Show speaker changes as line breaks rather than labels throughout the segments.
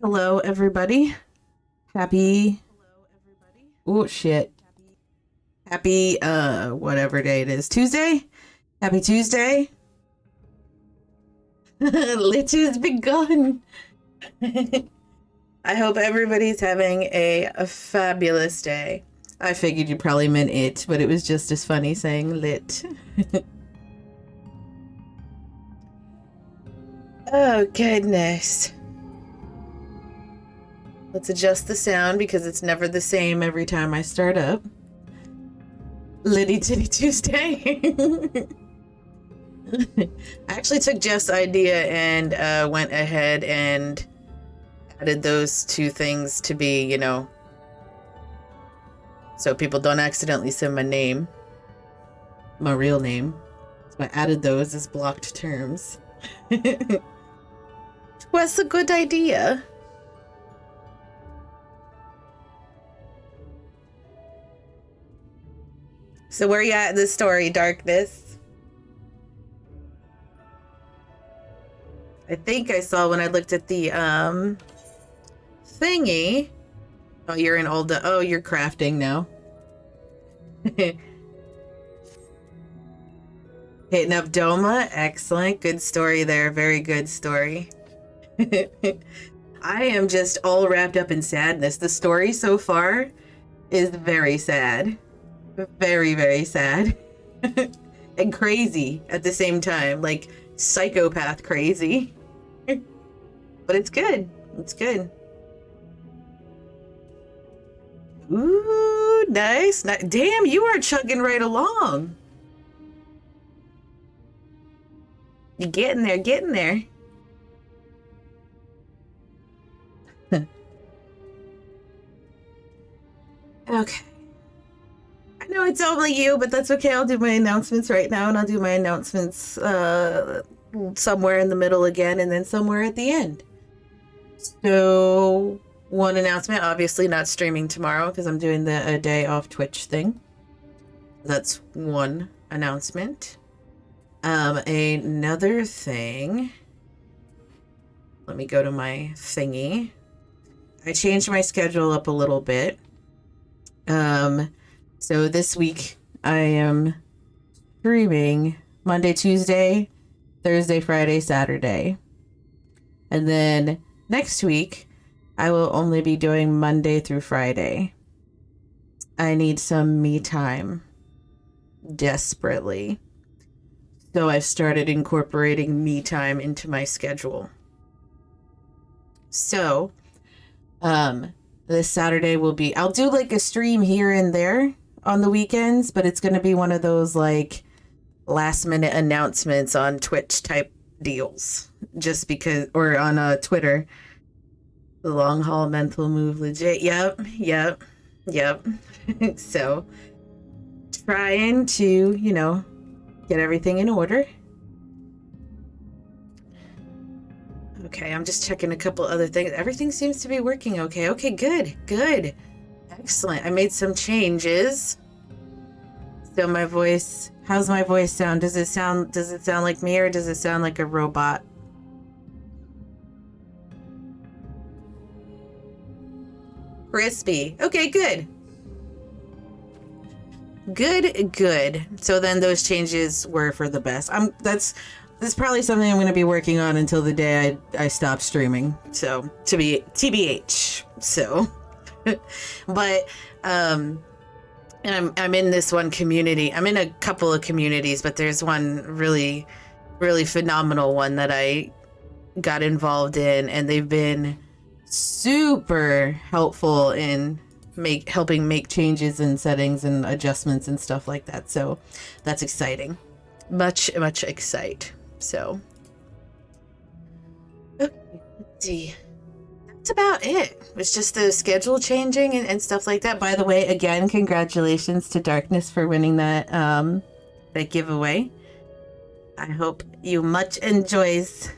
Hello, everybody. Happy. Oh, shit. Happy, whatever day it is. Tuesday? Happy Tuesday. Lich has begun. I hope everybody's having a fabulous day. I figured you probably meant it, but it was just as funny saying lit. Oh, goodness. Let's adjust the sound because it's never the same every time I start up. Litty Titty Tuesday. I actually took Jeff's idea and went ahead and added those two things to be, you know, so people don't accidentally send my name, my real name. So I added those as blocked terms. Was a good idea. So where you at in the story, Darkness? I think I saw when I looked at the thingy. Oh, you're in old. Oh, you're crafting now. Hitting up Doma. Excellent. Good story there. Very good story. I am just all wrapped up in sadness. The story so far is very sad. Very, very sad. And crazy at the same time. Like psychopath crazy. But it's good. It's good. Ooh, nice. Damn, you are chugging right along. You're getting there, getting there. Okay. I know it's only you, but that's okay. I'll do my announcements right now, and I'll do my announcements somewhere in the middle again, and then somewhere at the end. So, one announcement, obviously not streaming tomorrow because I'm doing the day off Twitch thing. That's one announcement. Another thing. Let me go to my thingy. I changed my schedule up a little bit. So this week I am streaming Monday, Tuesday, Thursday, Friday, Saturday. And then next week I will only be doing Monday through Friday. I need some me time. Desperately. So I've started incorporating me time into my schedule. So, this Saturday will be, I'll do like a stream here and there on the weekends, but it's going to be one of those like last minute announcements on Twitch type deals. Just because, or on Twitter. The long haul mental move legit. Yep. So, trying to, you know, get everything in order. Okay, I'm just checking a couple other things. Everything seems to be working okay. Okay, good. Excellent. I made some changes. So my voice, how's my voice sound? Does it sound like me or does it sound like a robot? Crispy. Okay, good. Good. So then those changes were for the best. That's probably something I'm going to be working on until the day I stop streaming. So to be TBH. So, but I'm in this one community. I'm in a couple of communities, but there's one really, really phenomenal one that I got involved in, and they've been super helpful in helping make changes and settings and adjustments and stuff like that. So that's exciting. Much excite. So okay, let's see. That's about it. It's just the schedule changing and stuff like that. By the way, again, congratulations to Darkness for winning that giveaway. I hope you much enjoys,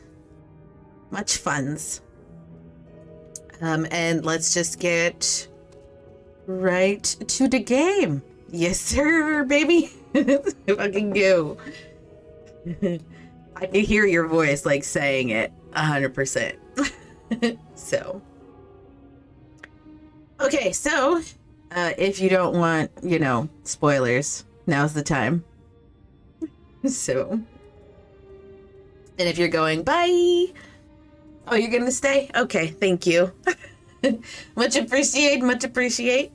much funs. And let's just get right to the game. Yes, sir, baby. Fucking go. I can hear your voice like saying it 100%. So Okay, so if you don't want, spoilers, now's the time. So, and if you're going, bye. Oh, you're gonna stay? Okay, thank you. Much appreciate, much appreciate.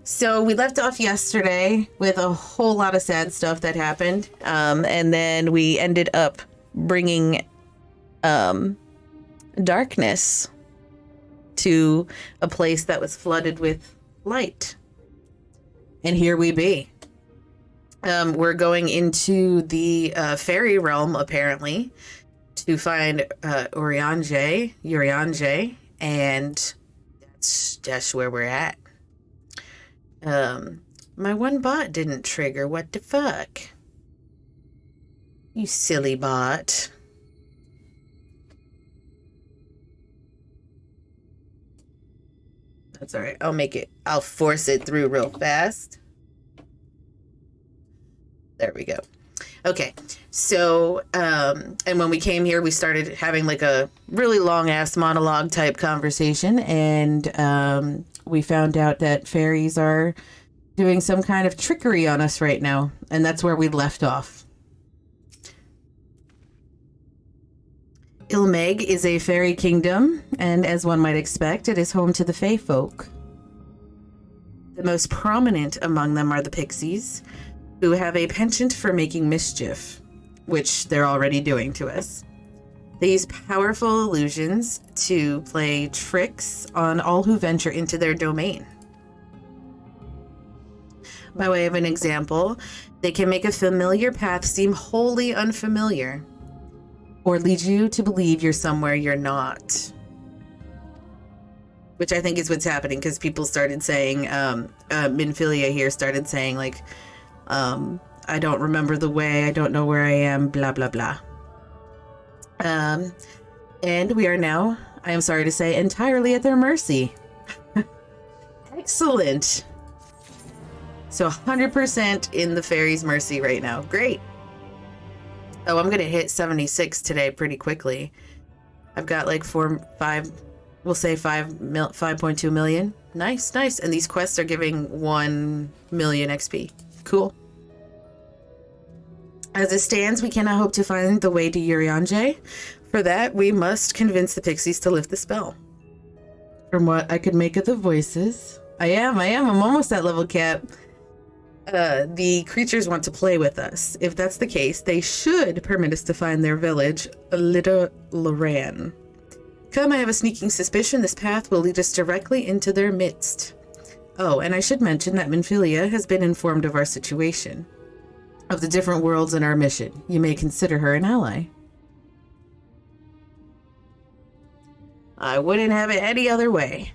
So we left off yesterday with a whole lot of sad stuff that happened, and then we ended up bringing darkness to a place that was flooded with light. And here we be. We're going into the fairy realm, apparently, to find Urianger, and that's where we're at. My one bot didn't trigger. What the fuck? You silly bot. That's all right. I'll force it through real fast. There we go. Okay. So, and when we came here, we started having like a really long ass monologue type conversation. And, we found out that fairies are doing some kind of trickery on us right now. And that's where we left off. Ilmeg is a fairy kingdom, and as one might expect, it is home to the Fae folk. The most prominent among them are the pixies, who have a penchant for making mischief, which they're already doing to us. They use powerful illusions to play tricks on all who venture into their domain. By way of an example, they can make a familiar path seem wholly unfamiliar, or lead you to believe you're somewhere you're not. Which I think is what's happening, because people started saying, Minfilia here started saying, like, I don't remember the way, I don't know where I am, blah, blah, blah. And we are now, I am sorry to say, entirely at their mercy. Excellent. So 100% in the fairies' mercy right now. Great. Oh, I'm going to hit 76 today pretty quickly. I've got like 5.2 million. Nice, nice. And these quests are giving 1 million XP. Cool. As it stands, we cannot hope to find the way to Urianger. For that, we must convince the pixies to lift the spell. From what I could make of the voices, I'm almost at level cap. The creatures want to play with us. If that's the case, they should permit us to find their village, Little Loran. Come, I have a sneaking suspicion this path will lead us directly into their midst. Oh, and I should mention that Minfilia has been informed of our situation, of the different worlds in our mission. You may consider her an ally. I wouldn't have it any other way.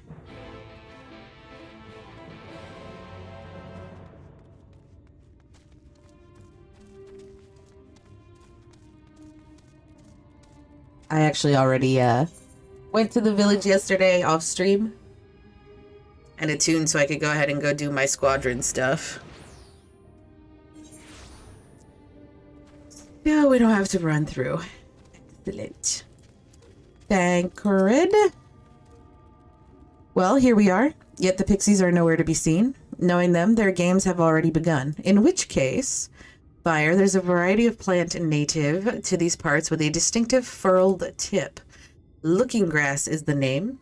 I actually already went to the village yesterday off stream and attuned so I could go ahead and go do my squadron stuff. No, we don't have to run through. Excellent. Thancred. Well, here we are. Yet the pixies are nowhere to be seen. Knowing them, their games have already begun. In which case, Fire, there's a variety of plant native to these parts with a distinctive furled tip. Looking grass is the name.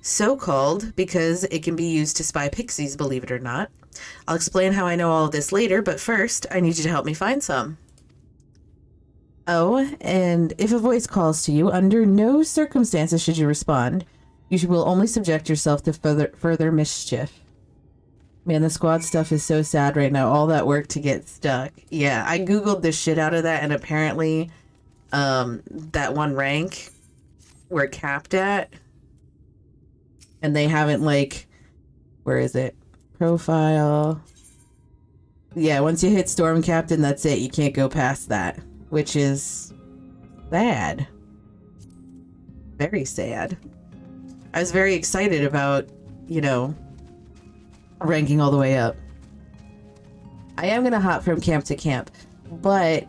So called because it can be used to spy pixies, believe it or not. I'll explain how I know all of this later, but first, I need you to help me find some. Oh, and if a voice calls to you, under no circumstances should you respond. You will only subject yourself to further mischief. Man, the squad stuff is so sad right now. All that work to get stuck. Yeah, I googled the shit out of that, and apparently that one rank we're capped at, and they haven't, like, where is it? Profile. Yeah, once you hit Storm Captain, that's it. You can't go past that, which is sad. Very sad. I was very excited about, ranking all the way up. I am gonna hop from camp to camp, but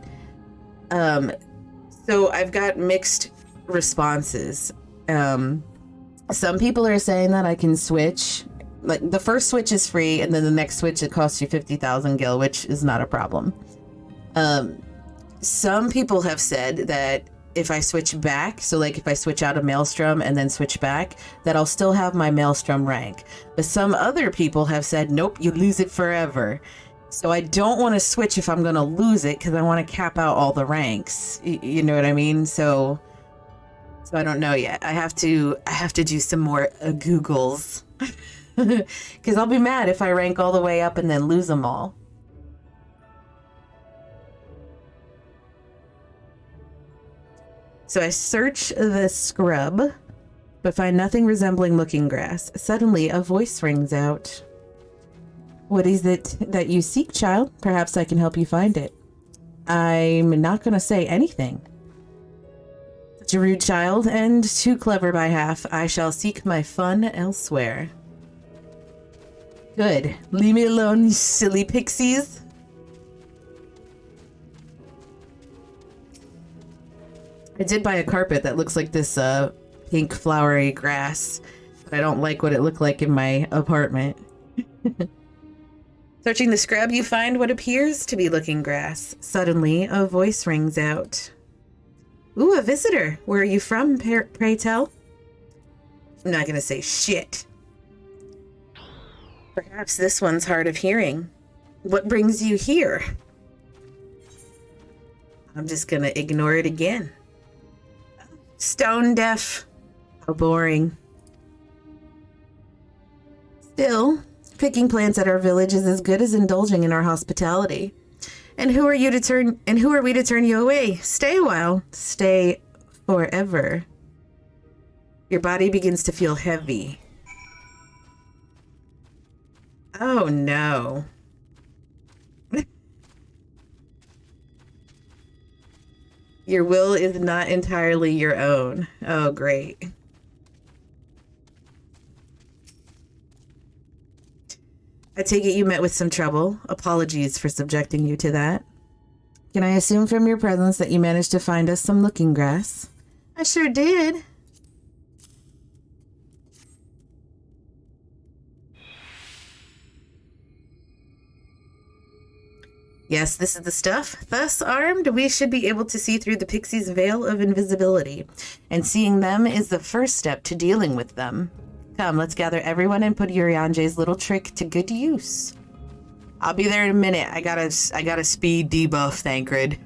so I've got mixed responses. Some people are saying that I can switch Like, the first switch is free, and then the next switch, it costs you 50,000 gil, which is not a problem. Some people have said that if I switch back, so like if I switch out of Maelstrom and then switch back, that I'll still have my Maelstrom rank. But some other people have said, nope, you lose it forever. So I don't want to switch if I'm going to lose it, because I want to cap out all the ranks. You know what I mean? So I don't know yet. I have to do some more Googles. Because I'll be mad if I rank all the way up and then lose them all. So I search the scrub, but find nothing resembling looking grass. Suddenly, a voice rings out. What is it that you seek, child? Perhaps I can help you find it. I'm not going to say anything. Such a rude child, and too clever by half. I shall seek my fun elsewhere. Good. Leave me alone, you silly pixies. I did buy a carpet that looks like this pink flowery grass, but I don't like what it looked like in my apartment. Searching the scrub, you find what appears to be looking grass. Suddenly, a voice rings out. Ooh, a visitor. Where are you from, pray tell? I'm not gonna say shit. Perhaps this one's hard of hearing. What brings you here? I'm just gonna ignore it again. Stone deaf. How boring. Still, picking plants at our village is as good as indulging in our hospitality. And who are we to turn you away? Stay a while. Stay forever. Your body begins to feel heavy. Oh no. Your will is not entirely your own. Oh, great. I take it you met with some trouble. Apologies for subjecting you to that. Can I assume from your presence that you managed to find us some looking grass? I sure did. Yes, this is the stuff. Thus armed, we should be able to see through the pixie's veil of invisibility. And seeing them is the first step to dealing with them. Come, let's gather everyone and put Urianje's little trick to good use. I'll be there in a minute. I got a speed debuff, Thancred.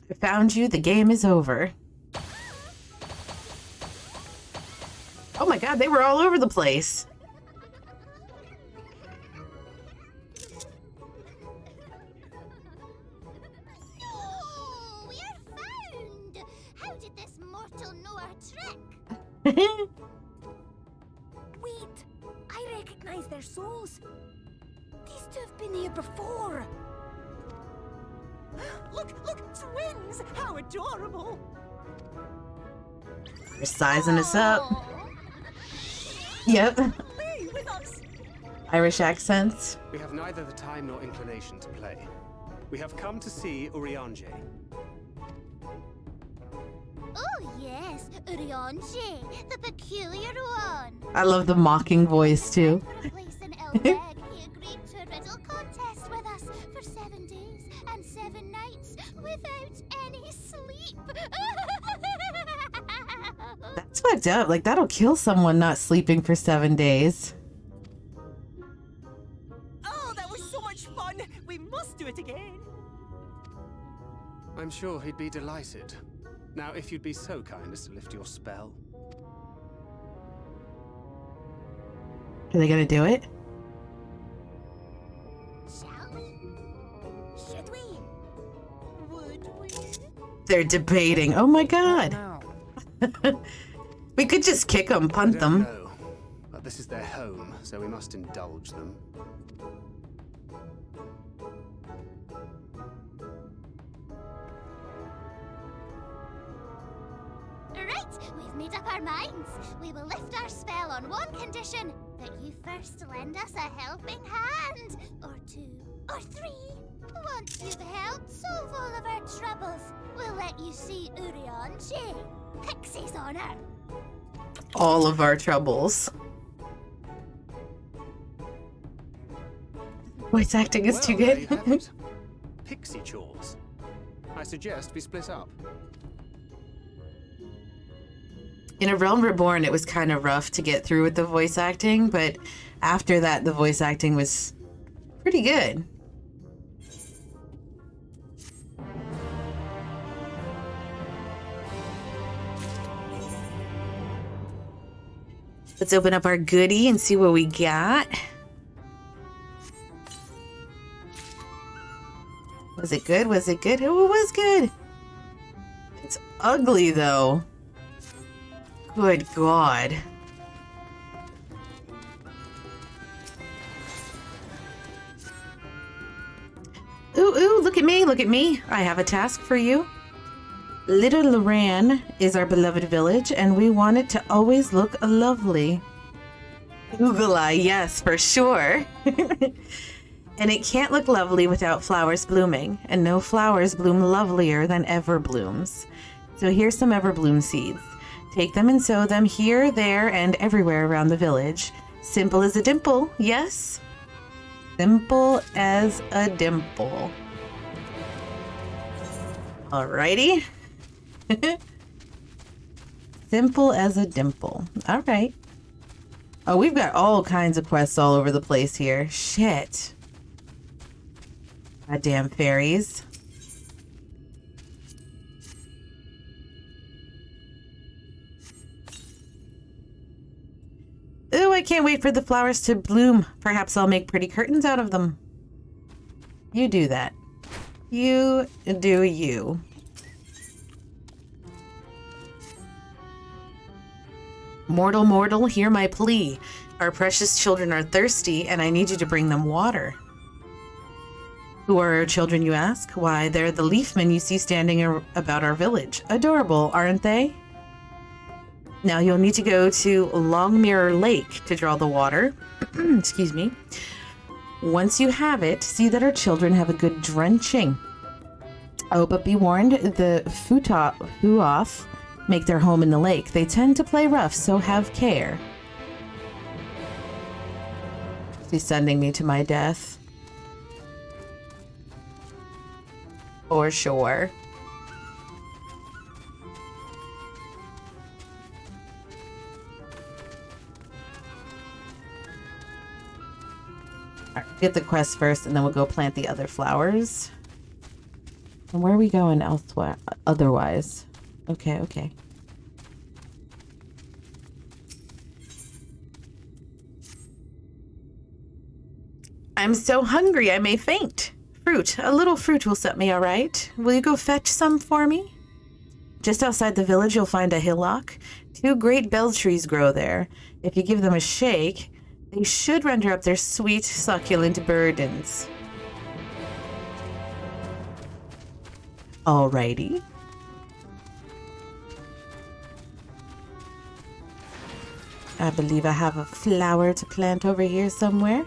I found you. The game is over. Oh my god, they were all over the place.
Oh, we're found! How did this mortal know our trick?
Wait, I recognize their souls. These two have been here before. Look, twins! How adorable!
They're sizing us up. Yep.
Play with us.
Irish accents.
We have neither the time nor inclination to play. We have come to see Urianje.
Oh yes, Urianje, the peculiar one.
I love the mocking voice too.
For a place in Elbeg, he agreed to a riddle contest with us for 7 days and 7 nights without any sleep.
That's fucked up. Like, that'll kill someone not sleeping for 7 days.
Oh, that was so much fun! We must do it again!
I'm sure he'd be delighted. Now, if you'd be so kind as to lift your spell.
Are they gonna do it?
Shall we?
Should we? Would we?
They're debating. Oh my god. We could just kick them, punt them.
No, but this is their home, so we must indulge them.
we've made up our minds. We will lift our spell on one condition, that you first lend us a helping hand. Or 2, or 3. Once you've helped solve all of our troubles, we'll let you see Urionji. Pixie's honor.
All of our troubles. Voice acting is too
There you
good.
have it. Pixie chores. I suggest we split up.
In A Realm Reborn, it was kind of rough to get through with the voice acting, but after that, the voice acting was pretty good. Let's open up our goodie and see what we got. Was it good? Was it good? Oh, it was good. It's ugly, though. Good God. Ooh, ooh, look at me, look at me. I have a task for you. Little Loran is our beloved village, and we want it to always look lovely. Google Eye, yes, for sure. And it can't look lovely without flowers blooming, and no flowers bloom lovelier than Everblooms. So here's some Everbloom seeds. Take them and sow them here, there, and everywhere around the village. Simple as a dimple, yes? Simple as a dimple. Alrighty. Simple as a dimple. All right. Oh, we've got all kinds of quests all over the place here. Shit. Goddamn fairies. Ooh, I can't wait for the flowers to bloom. Perhaps I'll make pretty curtains out of them. You do that. You do you. Mortal, mortal, hear my plea. Our precious children are thirsty, and I need you to bring them water. Who are our children, you ask? Why, they're the leafmen you see standing about our village. Adorable, aren't they? Now you'll need to go to Long Mirror Lake to draw the water. Excuse me. Once you have it, see that our children have a good drenching. Oh, but be warned, the Fuoth make their home in the lake. They tend to play rough, so have care. She's sending me to my death. For sure. Alright, get the quest first, and then we'll go plant the other flowers. And where are we going elsewhere? Otherwise. Okay, okay. I'm so hungry I may faint. Fruit. A little fruit will set me all right. Will you go fetch some for me? Just outside the village, you'll find a hillock. 2 great bell trees grow there. If you give them a shake, they should render up their sweet, succulent burdens. Alrighty. I believe I have a flower to plant over here somewhere.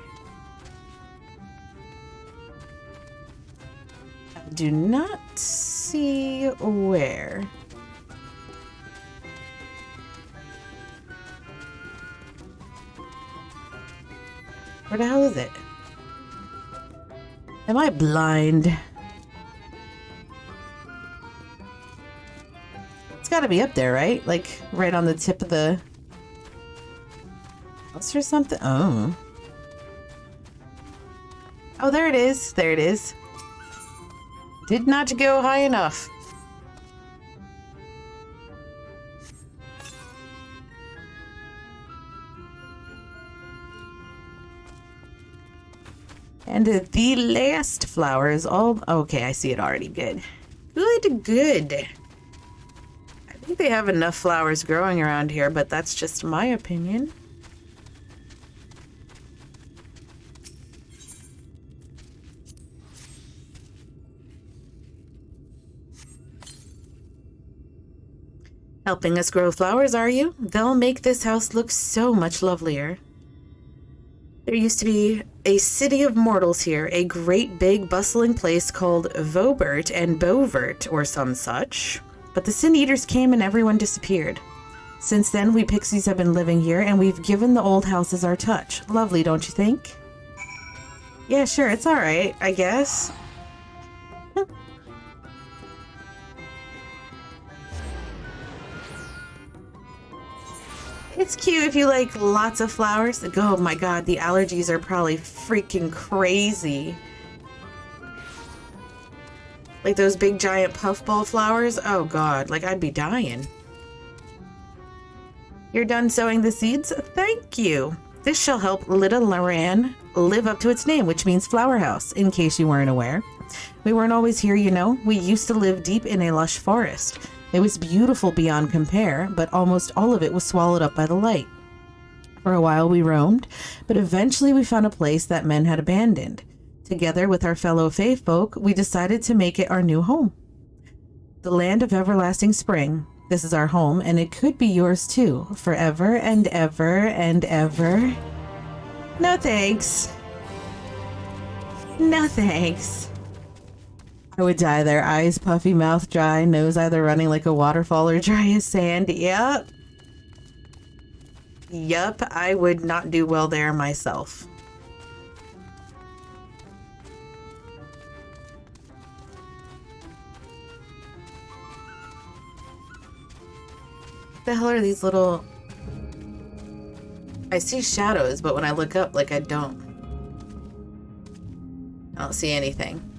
I do not see where. Where the hell is it? Am I blind? It's gotta be up there, right? Like, right on the tip of the house or something? Oh. Oh, there it is. There it is. Did not go high enough. And the last flower is all... Okay, I see it already. Good. Good, good. I think they have enough flowers growing around here, but that's just my opinion. Helping us grow flowers, are you? They'll make this house look so much lovelier. There used to be a city of mortals here, a great big bustling place called Vobert and Bovert, or some such. But the Sin Eaters came and everyone disappeared. Since then, we pixies have been living here, and we've given the old houses our touch. Lovely, don't you think? Yeah, sure, it's alright, I guess. It's cute if you like lots of flowers. Oh my god, the allergies are probably freaking crazy. Like those big giant puffball flowers. Oh god, like I'd be dying. You're done sowing the seeds? Thank you. This shall help Little Loran live up to its name, which means flower house, in case you weren't aware. We weren't always here, you know. We used to live deep in a lush forest. It was beautiful beyond compare, but almost all of it was swallowed up by the light. For a while we roamed, but eventually we found a place that men had abandoned. Together with our fellow Fae folk, we decided to make it our new home. The land of everlasting spring. This is our home, and it could be yours too, forever and ever and ever. No thanks. No thanks. I would die there. Eyes puffy, mouth dry, nose either running like a waterfall or dry as sand. Yep. Yup, I would not do well there myself. What the hell are these little... I see shadows, but when I look up, like I don't see anything.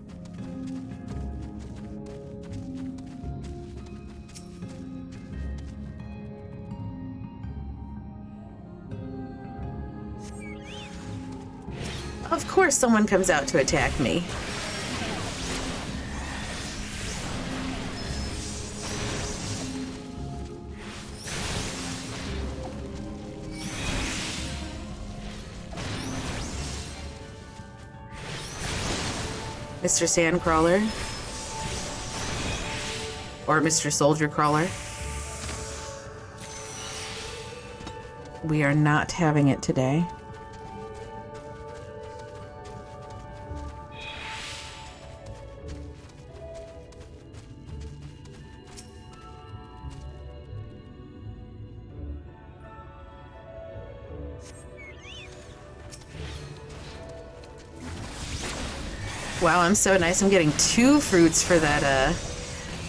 Of course someone comes out to attack me. Mr. Sandcrawler. Or Mr. Soldier Crawler. We are not having it today. Wow, I'm so nice. I'm getting 2 fruits for that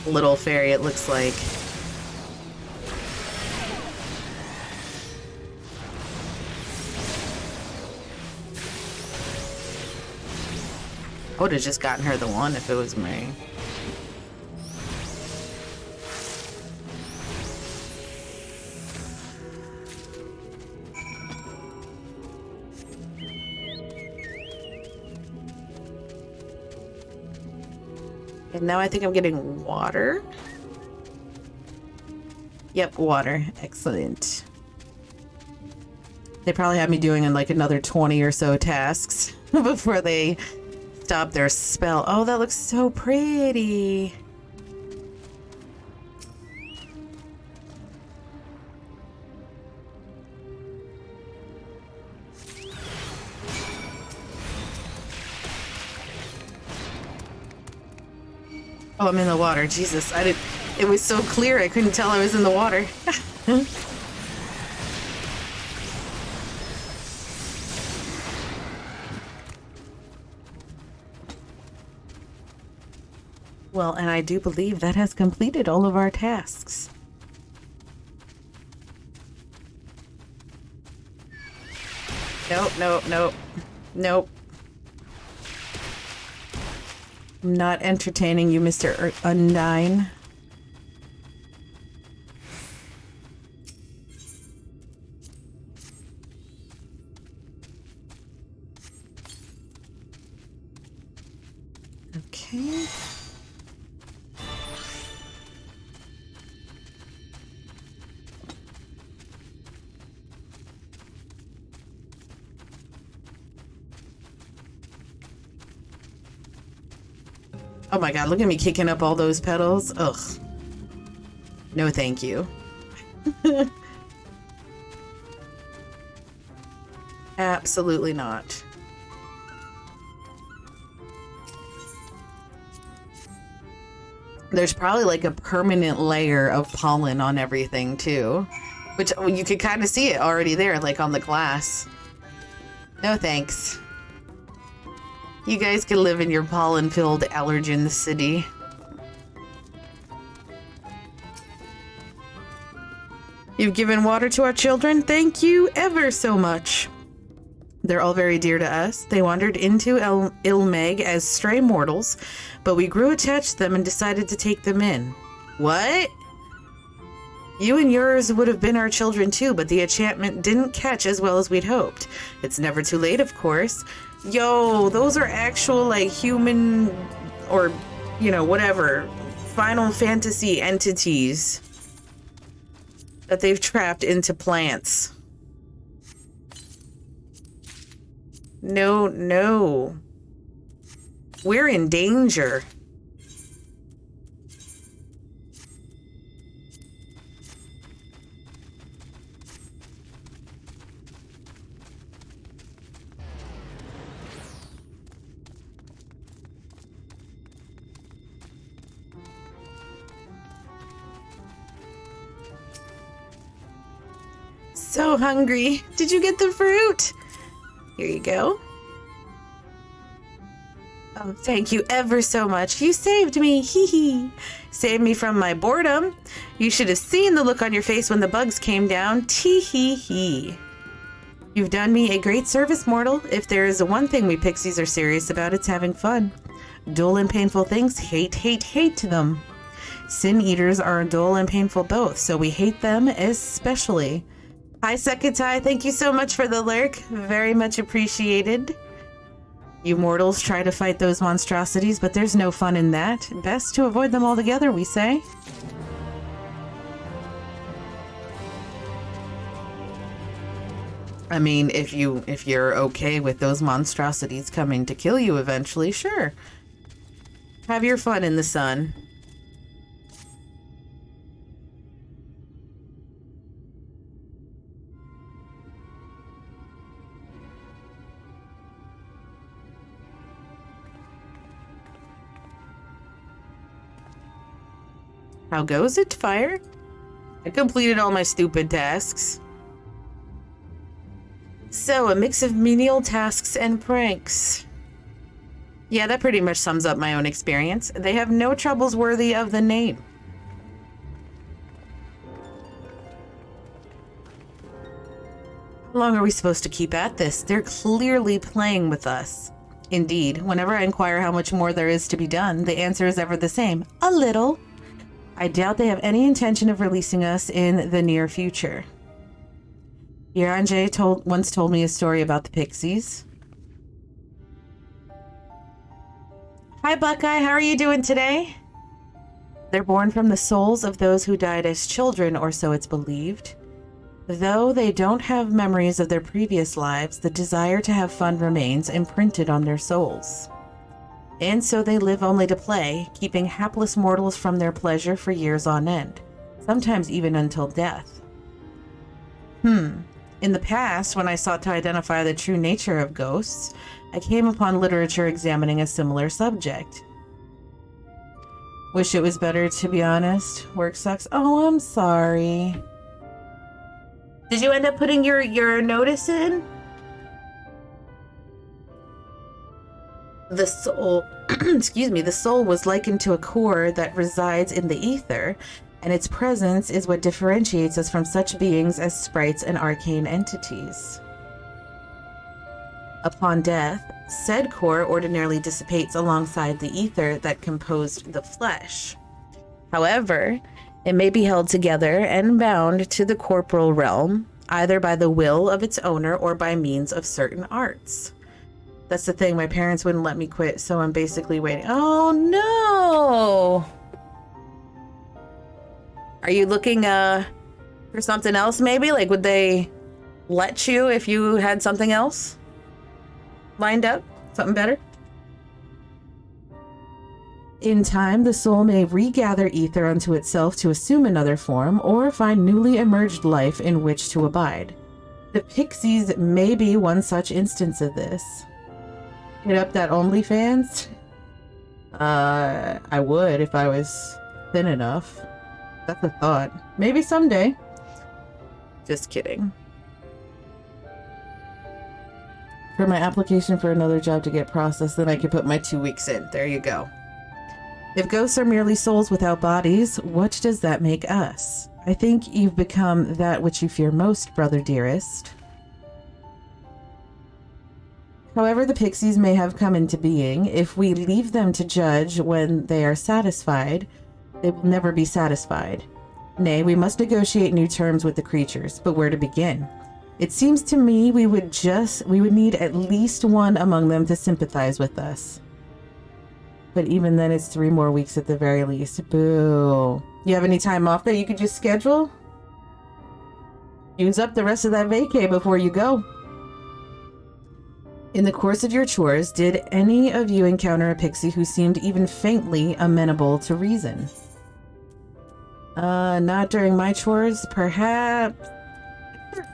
little fairy, it looks like. I would have just gotten her the one if it was me. And now I think I'm getting water. Yep, water. Excellent. They probably have me doing like another 20 or so tasks before they stop their spell. Oh, that looks so pretty. Oh, I'm in the water. Jesus, it was so clear I couldn't tell I was in the water. Well, and I do believe that has completed all of our tasks. Nope, nope, nope, nope. I'm not entertaining you, Mr. Undine. Okay. Oh my god, look at me kicking up all those petals. Ugh. No thank you. Absolutely not. There's probably like a permanent layer of pollen on everything too, which you could kind of see it already there, like on the glass. No thanks. You guys can live in your pollen-filled allergen city. You've given water to our children. Thank you ever so much. They're all very dear to us. They wandered into Ilmeg as stray mortals, but we grew attached to them and decided to take them in. What? You and yours would have been our children too, but the enchantment didn't catch as well as we'd hoped. It's never too late, of course. Yo, those are actual, like, human or, you know, whatever, Final Fantasy entities that they've trapped into plants. No, no. We're in danger. So hungry. Did you get the fruit? Here you go. Oh, thank you ever so much. You saved me. Hee hee. Saved me from my boredom. You should have seen the look on your face when the bugs came down. Tee hee hee. You've done me a great service, mortal. If there is one thing we pixies are serious about, it's having fun. Dull and painful things, hate, hate, hate them. Sin eaters are dull and painful both, so we hate them especially. Hi, Sekatai. Thank you so much for the lurk. Very much appreciated. You mortals try to fight those monstrosities, but there's no fun in that. Best to avoid them altogether, we say. I mean, if you're okay with those monstrosities coming to kill you eventually, sure. Have your fun in the sun. How goes it, Fire? I completed all my stupid tasks. So, a mix of menial tasks and pranks. Yeah, that pretty much sums up my own experience. They have no troubles worthy of the name. How long are we supposed to keep at this? They're clearly playing with us. Indeed, whenever I inquire how much more there is to be done, the answer is ever the same. A little. I doubt they have any intention of releasing us in the near future. Yaranje once told me a story about the pixies. Hi, Buckeye. How are you doing today? They're born from the souls of those who died as children, or so it's believed. Though they don't have memories of their previous lives, the desire to have fun remains imprinted on their souls. And so they live only to play, keeping hapless mortals from their pleasure for years on end, sometimes even until death. In the past, when I sought to identify the true nature of ghosts, I came upon literature examining a similar subject. Wish it was better, to be honest. Work sucks. Oh, I'm sorry. Did you end up putting your notice in? The soul, excuse me, the soul was likened to a core that resides in the ether, and its presence is what differentiates us from such beings as sprites and arcane entities. Upon death, said core ordinarily dissipates alongside the ether that composed the flesh. However, it may be held together and bound to the corporal realm, either by the will of its owner or by means of certain arts. That's the thing, my parents wouldn't let me quit, so I'm basically waiting. Oh no! Are you looking for something else maybe? Like, would they let you if you had something else lined up? Something better? In time, the soul may regather ether unto itself to assume another form, or find newly emerged life in which to abide. The pixies may be one such instance of this. Hit up that OnlyFans? I would if I was thin enough. That's a thought. Maybe someday. Just kidding. For my application for another job to get processed, then I can put my 2 weeks in. There you go. If ghosts are merely souls without bodies, what does that make us? I think you've become that which you fear most, brother dearest. However the pixies may have come into being, if we leave them to judge when they are satisfied, they will never be satisfied. Nay, we must negotiate new terms with the creatures, but where to begin? It seems to me we would need at least one among them to sympathize with us. But even then, it's 3 more weeks at the very least. Boo. You have any time off that you could just schedule? Use up the rest of that vacay before you go. In the course of your chores, did any of you encounter a pixie who seemed even faintly amenable to reason? Not during my chores, perhaps.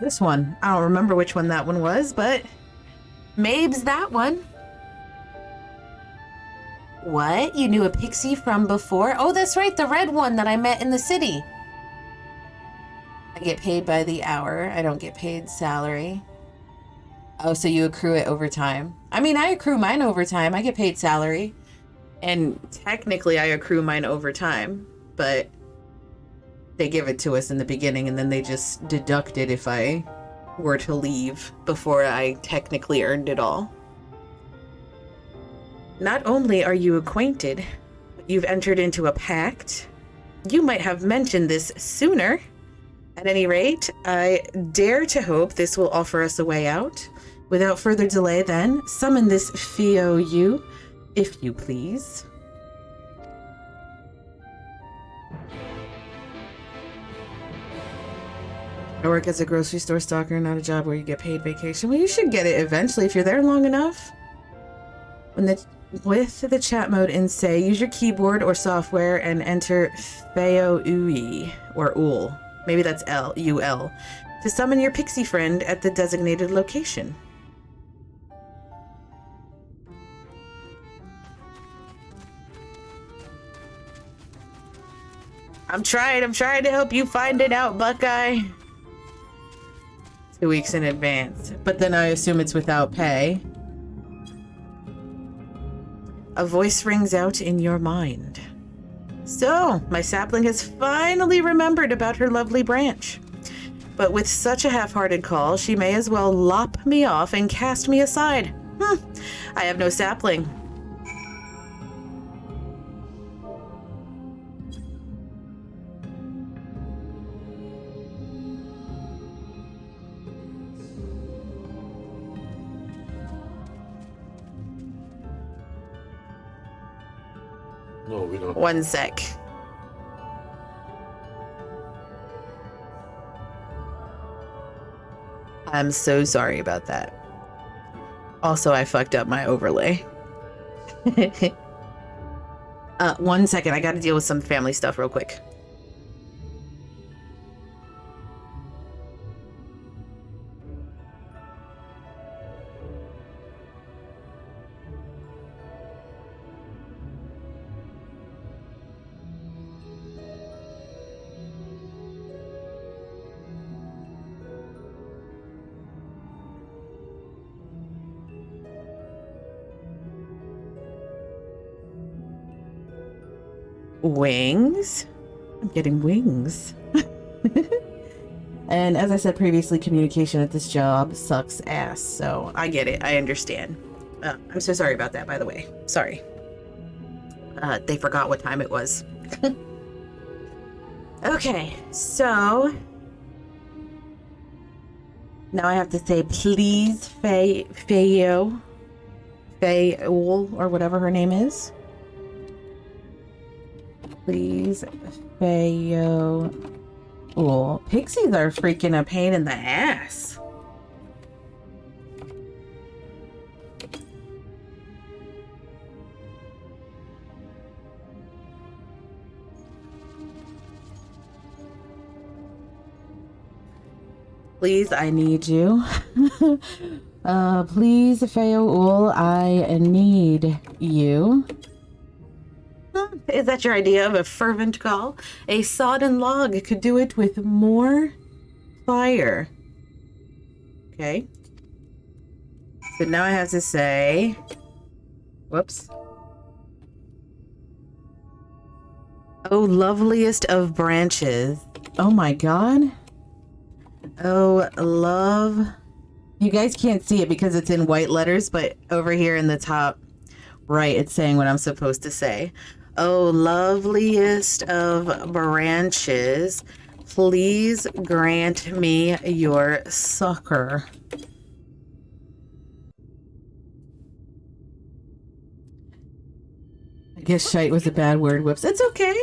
This one. I don't remember which one that one was, but Mabe's that one. What? You knew a pixie from before? Oh, that's right, the red one that I met in the city. I get paid by the hour. I don't get paid salary. Oh, so you accrue it over time. I mean, I accrue mine over time. I get paid salary. And technically I accrue mine over time, but they give it to us in the beginning and then they just deduct it if I were to leave before I technically earned it all. Not only are you acquainted, but you've entered into a pact. You might have mentioned this sooner. At any rate, I dare to hope this will offer us a way out. Without further delay, then, summon this FFXIV, if you please. I work as a grocery store stalker, not a job where you get paid vacation. Well, you should get it eventually if you're there long enough. With the chat mode in say, use your keyboard or software and enter FFXIV, or UL. Maybe that's UL, to summon your pixie friend at the designated location. I'm trying to help you find it out, Buckeye. 2 weeks in advance. But then I assume it's without pay. A voice rings out in your mind. So, my sapling has finally remembered about her lovely branch. But with such a half-hearted call, she may as well lop me off and cast me aside. I have no sapling.
No, we don't.
1 sec. I'm so sorry about that. Also, I fucked up my overlay. 1 second, I gotta deal with some family stuff real quick. Wings? I'm getting wings. And as I said previously, communication at this job sucks ass, so I get it. I understand. I'm so sorry about that, by the way. Sorry. They forgot what time it was. Okay, so now I have to say, please, Faye, or whatever her name is. Please, Fayo. Oh, pixies are freaking a pain in the ass. Please, I need you. Please, Feoul, I need you. Is that your idea of a fervent call? A sodden log could do it with more fire. Okay. So now I have to say... Whoops. Oh, loveliest of branches. Oh my god. Oh, love. You guys can't see it because it's in white letters, but over here in the top right, it's saying what I'm supposed to say. Oh, loveliest of branches, please grant me your succor. I guess shite was a bad word. Whoops. It's okay.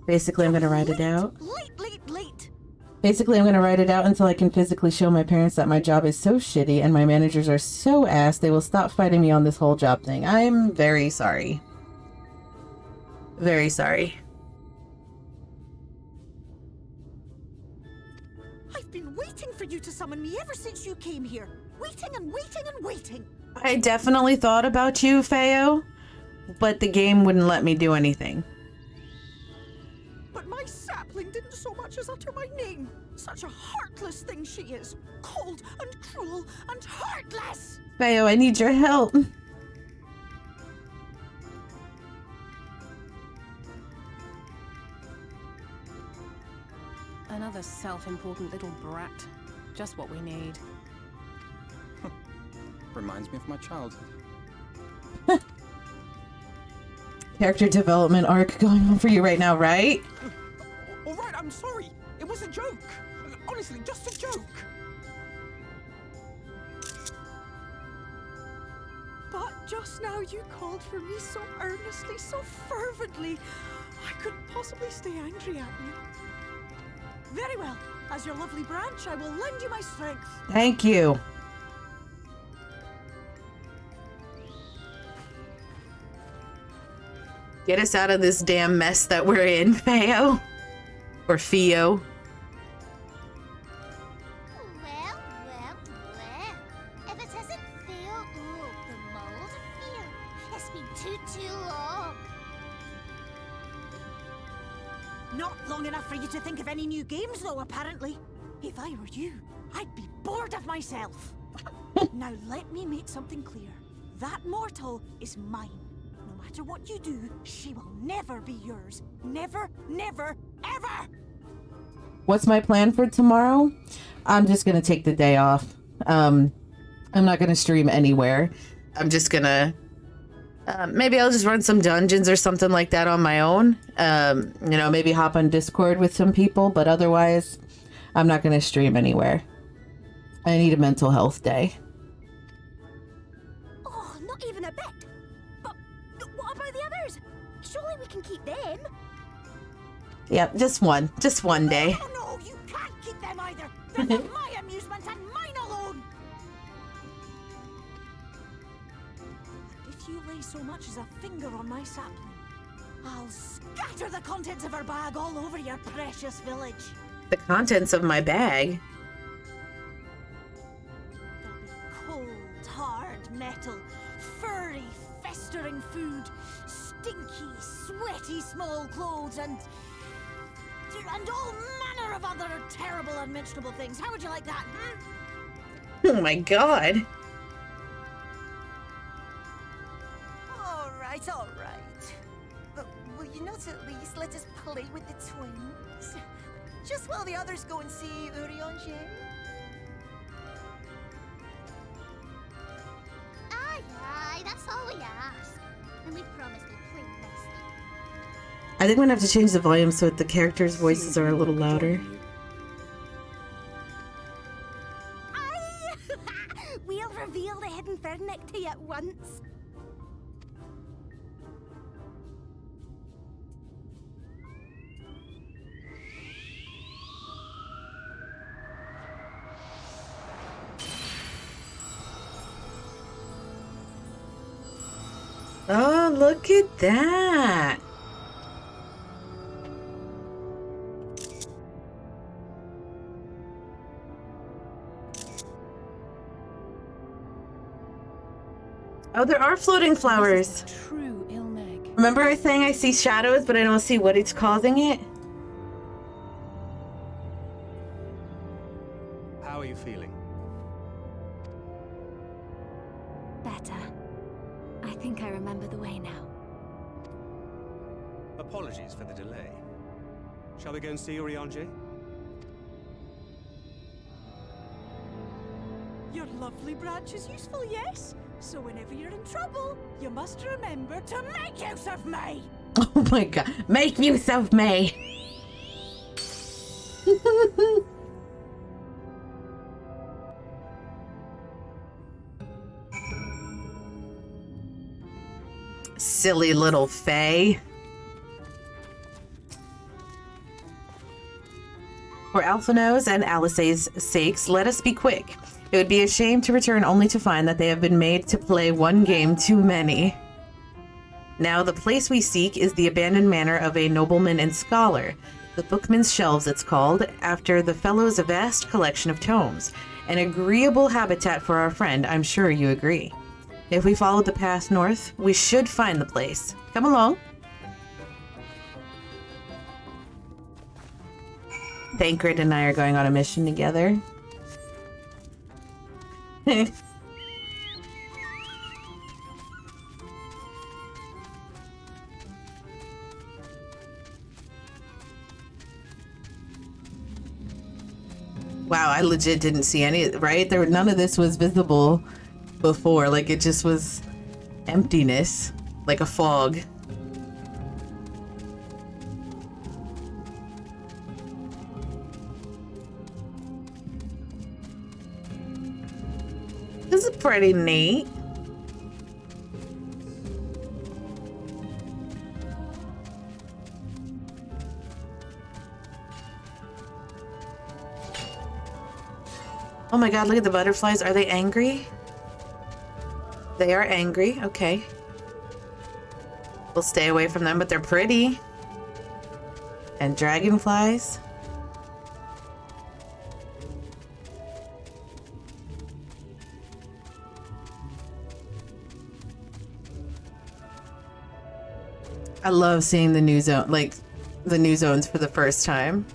Basically, I'm going to write it out. Basically, I'm going to write it out until I can physically show my parents that my job is so shitty and my managers are so ass they will stop fighting me on this whole job thing. I'm very sorry. Very sorry.
I've been waiting for you to summon me ever since you came here. Waiting and waiting and waiting.
I definitely thought about you, Feo, but the game wouldn't let me do anything.
But my sapling didn't so much as utter my name. Such a heartless thing she is. Cold and cruel and heartless.
Feo, I need your help.
Another self-important little brat. Just what we need.
Reminds me of my childhood.
Character development arc going on for you right now, right?
All right, I'm sorry. It was a joke. Honestly, just a joke.
But just now you called for me so earnestly, so fervently. I couldn't possibly stay angry at you. Very well. As your lovely branch, I will lend you my strength.
Thank you. Get us out of this damn mess that we're in, Feo. Or Feo.
Well. If it isn't Theo, the mold Theo. It's been too long.
Not long enough for you to think of any new games, though, apparently. If I were you, I'd be bored of myself. Now let me make something clear. That mortal is mine. No matter what you do, she will never be yours. Never, never, ever!
What's my plan for tomorrow? I'm just gonna take the day off. I'm not gonna stream anywhere. I'm just gonna... maybe I'll just run some dungeons or something like that on my own. You know, maybe hop on Discord with some people, but otherwise, I'm not gonna stream anywhere. I need a mental health day.
Oh, not even a bit. But what about the others? Surely we can keep them.
Yep, just one day.
No, you can't keep them either. They're for my amusement and mine alone. And if you lay so much as a finger on my sapling, I'll scatter the contents of her bag all over your precious village.
The contents of my bag?
There'll be cold, hard metal, furry, festering food, stinky, sweaty small clothes, and all manner of other terrible, unmentionable things. How would you like that,
Oh my god.
All right. But will you not at least let us play with the twins? Just while the others go and see Urianger?
Aye, that's all we ask. And we promise we'll play nicely.
I think I'm gonna have to change the volume so that the characters' voices are a little louder.
Aye! We'll reveal the hidden Fernic to you at once.
Oh, look at that. Oh, there are floating flowers.
This is true Ilmeg.
Remember I was saying I see shadows, but I don't see what it's causing it?
How are you feeling?
Better. I think I remember the way now.
Apologies for the delay. Shall we go and see Urianger?
Your lovely branch is useful, yes? So whenever you're in trouble, you must remember to make use of me!
Oh my god. Make use of me! Silly little Fae. For Alphino's and Alice's sakes, let us be quick. It would be a shame to return only to find that they have been made to play one game too many. Now, the place we seek is the abandoned manor of a nobleman and scholar. The Bookman's Shelves, it's called, after the fellow's vast collection of tomes. An agreeable habitat for our friend, I'm sure you agree. If we follow the path north, we should find the place. Come along. Thancred and I are going on a mission together. Wow, I legit didn't see any, right? None of this was visible before. Like, it just was emptiness, like a fog. This is pretty neat. Oh my god, look at the butterflies. Are they angry? They are angry. Okay. We'll stay away from them, but they're pretty. And dragonflies. I love seeing the new zone, like the new zones for the first time.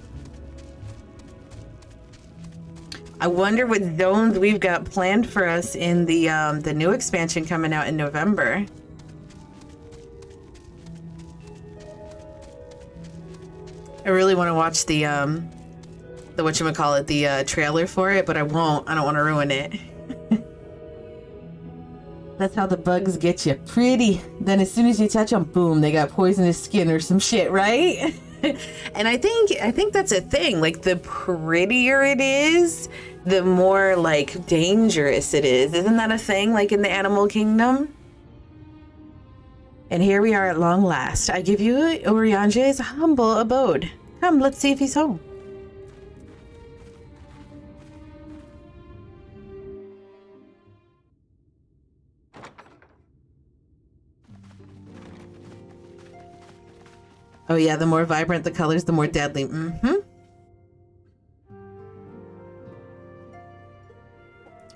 I wonder what zones we've got planned for us in the new expansion coming out in November. I really want to watch the whatchamacallit, the trailer for it, but I won't. I don't want to ruin it. That's how the bugs get you. Pretty. Then as soon as you touch them, boom, they got poisonous skin or some shit, right? And I think that's a thing. Like, the prettier it is, the more, like, dangerous it is. Isn't that a thing, like, in the animal kingdom? And here we are at long last. I give you Urianger's humble abode. Come, let's see if he's home. Oh yeah, the more vibrant the colors, the more deadly. Mm-hmm.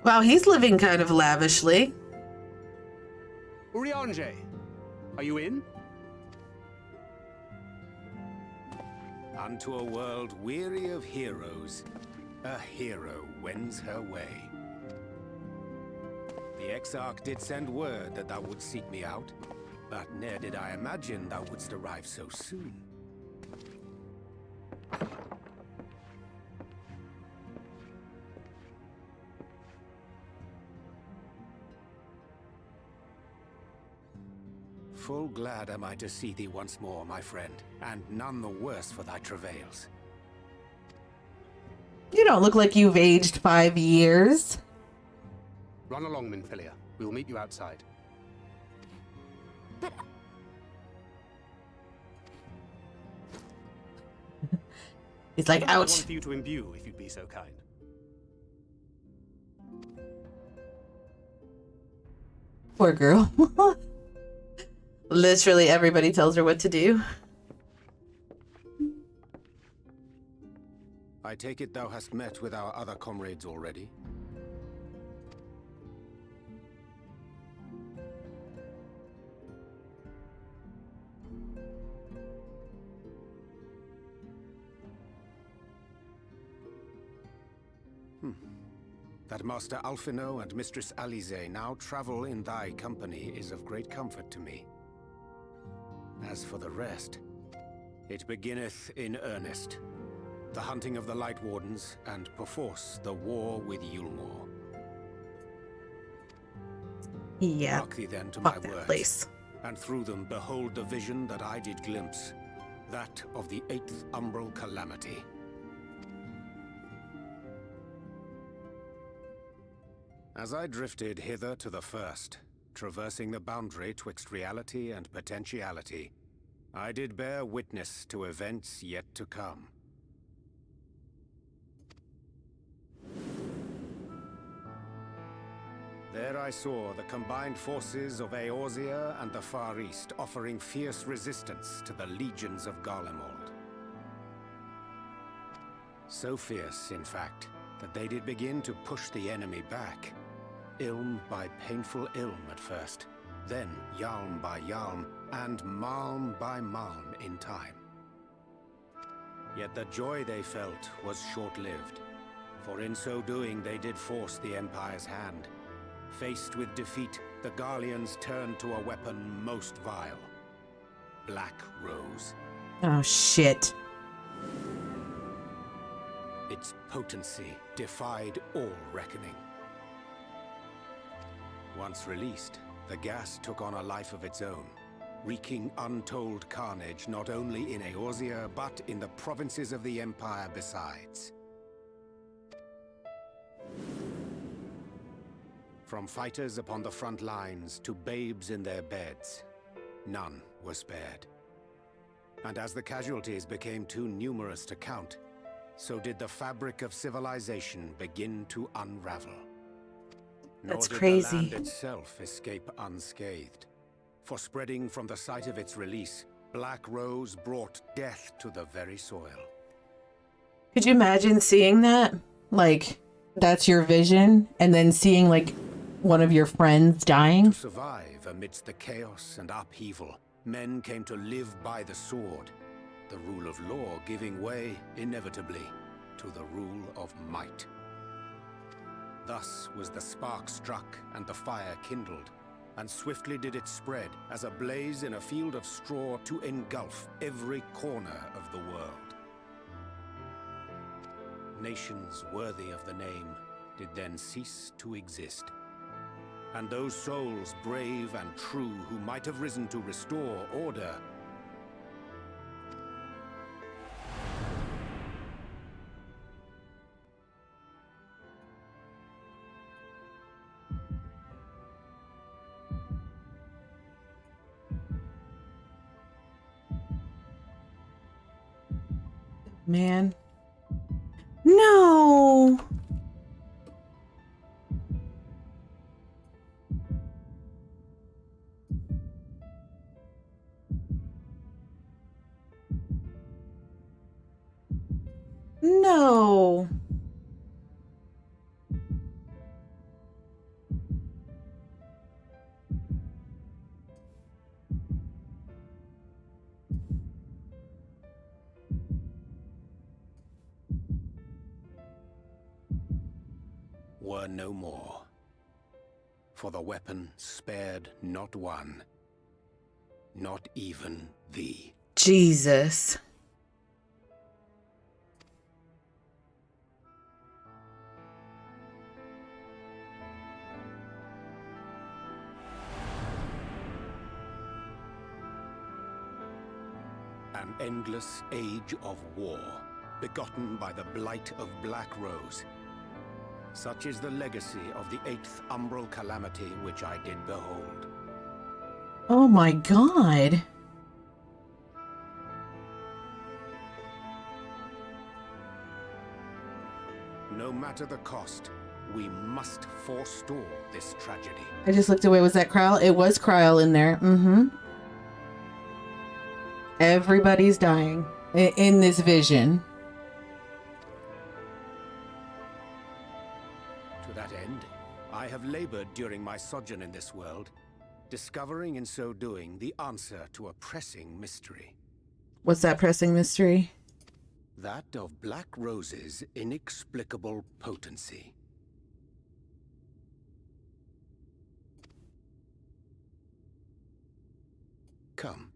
Wow, he's living kind of lavishly.
Urianger, are you in?
Unto a world weary of heroes, a hero wends her way. The Exarch did send word that thou wouldst seek me out, but ne'er did I imagine thou wouldst arrive so soon. Full glad am I to see thee once more, my friend, and none the worse for thy travails.
You don't look like you've aged 5 years.
Run along, Minfilia. We will meet you outside.
But
He's like,
I
ouch.
want for you to imbue, if you'd be so kind.
Poor girl. Literally everybody tells her what to do.
I take it thou hast met with our other comrades already? That Master Alphino and Mistress Alize now travel in thy company is of great comfort to me. As for the rest, it beginneth in earnest. The hunting of the Light Wardens, and perforce the war with Yulmore.
Yeah.
Hark thee then to
Fuck
my
that
words,
place.
and through them behold the vision that I did glimpse, that of the 8th Umbral Calamity. As I drifted hither to the first, traversing the boundary twixt reality and potentiality, I did bear witness to events yet to come. There I saw the combined forces of Eorzea and the Far East offering fierce resistance to the legions of Garlemald. So fierce, in fact, that they did begin to push the enemy back. Ilm by painful Ilm at first, then Yalm by Yalm, and Malm by Malm in time. Yet the joy they felt was short-lived, for in so doing they did force the Empire's hand. Faced with defeat, the Garleans turned to a weapon most vile. Black Rose.
Oh, shit.
Its potency defied all reckoning. Once released, the gas took on a life of its own, wreaking untold carnage not only in Eorzea, but in the provinces of the Empire besides. From fighters upon the front lines to babes in their beds, none were spared. And as the casualties became too numerous to count, so did the fabric of civilization begin to unravel.
That's
Nor did
crazy.
the land itself escape unscathed. For spreading from the site of its release, Black Rose brought death to the very soil.
Could you imagine seeing that? Like, that's your vision, and then seeing, like, one of your friends dying?
To survive amidst the chaos and upheaval, men came to live by the sword, the rule of law giving way, inevitably, to the rule of might. Thus was the spark struck and the fire kindled, and swiftly did it spread as a blaze in a field of straw to engulf every corner of the world. Nations worthy of the name did then cease to exist. And those souls brave and true who might have risen to restore order
Man. No! No!
were no more. For the weapon spared not one, not even thee.
Jesus.
An endless age of war, begotten by the blight of Black Rose. Such is the legacy of the 8th Umbral Calamity which I did behold.
Oh my god.
No matter the cost, we must forestall this tragedy.
I just looked away. Was that Kryl? It was Kryl in there. Mm-hmm. Everybody's dying in this vision.
To that end, I have labored during my sojourn in this world, discovering in so doing the answer to a pressing mystery.
What's that pressing mystery?
That of Black Rose's inexplicable potency. Come.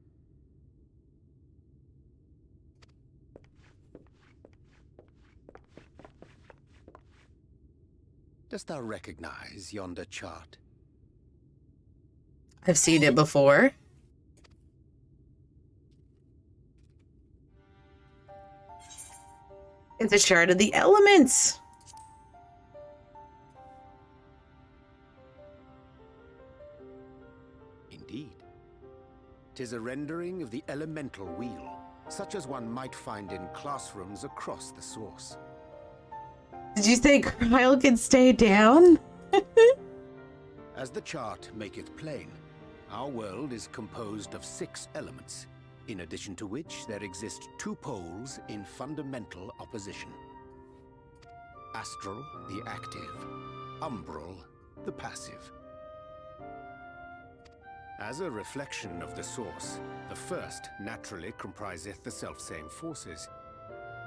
Dost thou recognize yonder chart?
I've seen it before. It's a chart of the elements.
Indeed. 'Tis a rendering of the elemental wheel, such as one might find in classrooms across the source.
Did you say Kyle can stay down?
As the chart maketh plain, our world is composed of 6 elements, in addition to which there exist 2 poles in fundamental opposition. Astral, the active, umbral, the passive. As a reflection of the source, the first naturally compriseth the selfsame forces.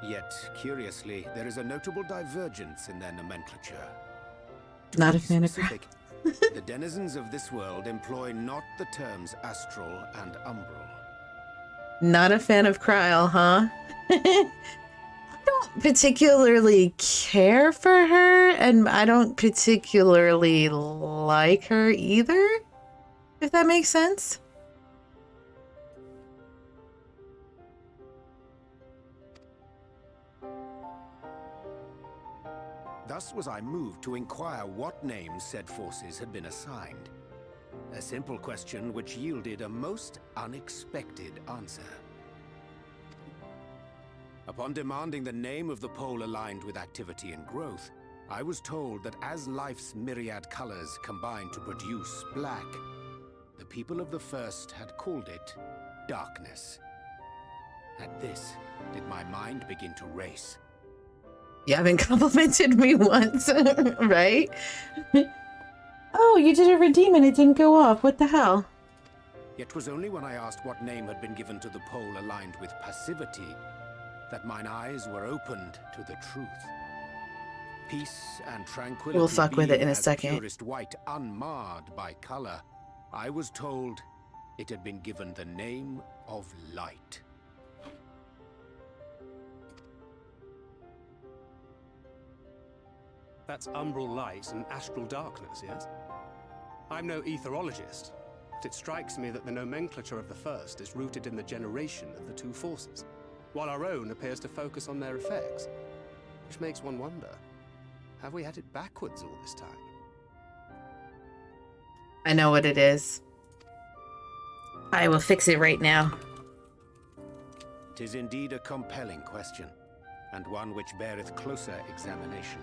Yet, curiously, there is a notable divergence in their nomenclature.
Not a fan of
specific, the denizens of this world employ not the terms astral and umbral.
Not a fan of Kryl, huh? I don't particularly care for her, and I don't particularly like her either, if that makes sense.
Thus was I moved to inquire what names said forces had been assigned. A simple question which yielded a most unexpected answer. Upon demanding the name of the pole aligned with activity and growth, I was told that as life's myriad colors combine to produce black, the people of the first had called it darkness. At this, did my mind begin to race.
You haven't complimented me once, right? Oh, you did a redeem and it didn't go off. What the hell?
Yet 'twas only when I asked what name had been given to the pole aligned with passivity that mine eyes were opened to the truth. Peace and tranquility.
We'll fuck with it in a
as
second.
Purest white, unmarred by color. I was told it had been given the name of light.
That's umbral light and astral darkness, yes? I'm no etherologist, but it strikes me that the nomenclature of the first is rooted in the generation of the 2 forces, while our own appears to focus on their effects. Which makes one wonder, have we had it backwards all this time?
I know what it is. I will fix it right now.
'Tis indeed a compelling question, and one which beareth closer examination.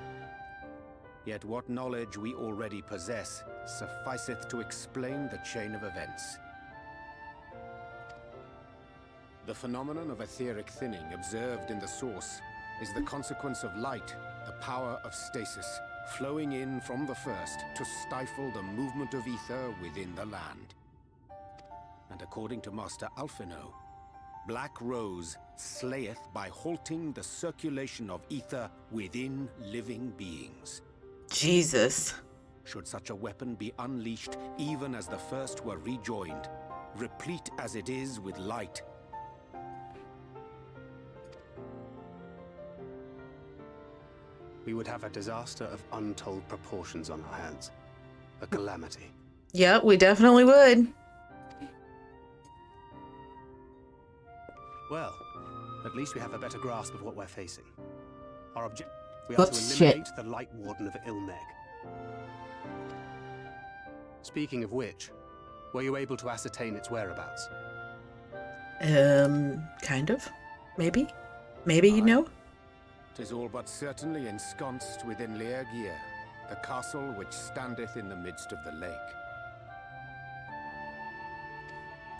Yet what knowledge we already possess sufficeth to explain the chain of events. The phenomenon of etheric thinning observed in the source is the consequence of light, the power of stasis, flowing in from the first to stifle the movement of ether within the land. And according to Master Alphino, Black Rose slayeth by halting the circulation of ether within living beings.
Jesus.
Should such a weapon be unleashed even as the first were rejoined, replete as it is with light,
We would have a disaster of untold proportions on our hands. A calamity.
Yep, we definitely would.
Well, at least we have a better grasp of what we're facing. Our objective: we are
Whoops,
to eliminate the Light Warden of Ilmeg. Speaking of which, were you able to ascertain its whereabouts?
Kind of. Maybe. Maybe you know?
'Tis all but certainly ensconced within Leergear, the castle which standeth in the midst of the lake.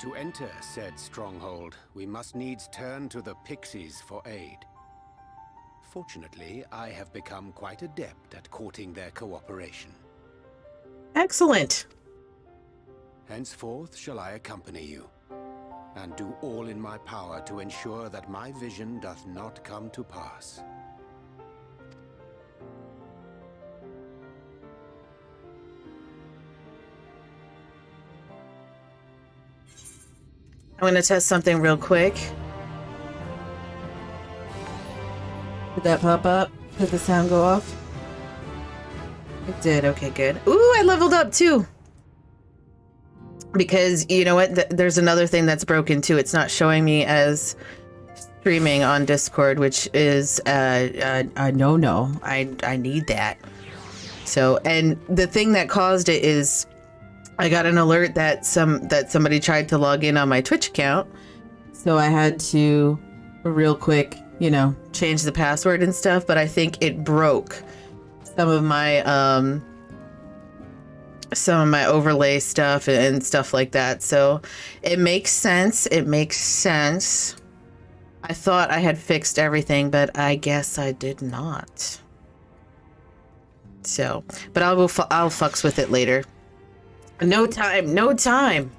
To enter said stronghold, we must needs turn to the pixies for aid. Fortunately, I have become quite adept at courting their cooperation.
Excellent.
Henceforth shall I accompany you. and do all in my power to ensure that my vision doth not come to pass.
I'm going to test something real quick. Did that pop up? Did the sound go off? It did. Okay, good. Ooh, I leveled up too. Because you know what? There's another thing that's broken too. It's not showing me as streaming on Discord, which is a no-no. I need that. So, and the thing that caused it is I got an alert that somebody tried to log in on my Twitch account. So I had to real quick, you know, change the password and stuff, but I think it broke some of my overlay stuff and stuff like that. So it makes sense. It makes sense. I thought I had fixed everything, but I guess I did not. So, but I'll fucks with it later. No time, no time.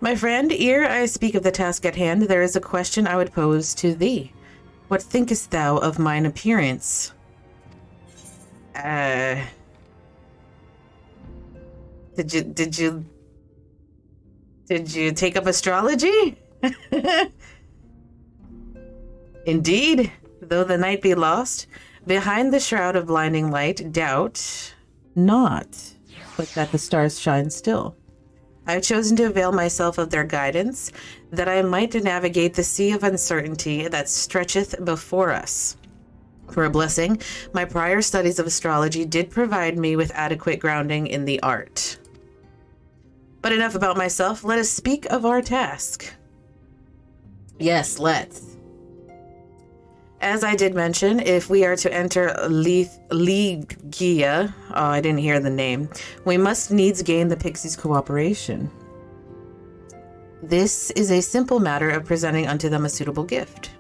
My friend, ere I speak of the task at hand, there is a question I would pose to thee. What thinkest thou of mine appearance? Did you take up astrology? Indeed, though the night be lost, behind the shroud of blinding light, doubt not, but that the stars shine still. I have chosen to avail myself of their guidance, that I might navigate the sea of uncertainty that stretcheth before us. For a blessing, my prior studies of astrology did provide me with adequate grounding in the art. But enough about myself, let us speak of our task. Yes, let's. As I did mention, if we are to enter Legia, I didn't hear the name, we must needs gain the Pixies' cooperation. This is a simple matter of presenting unto them a suitable gift.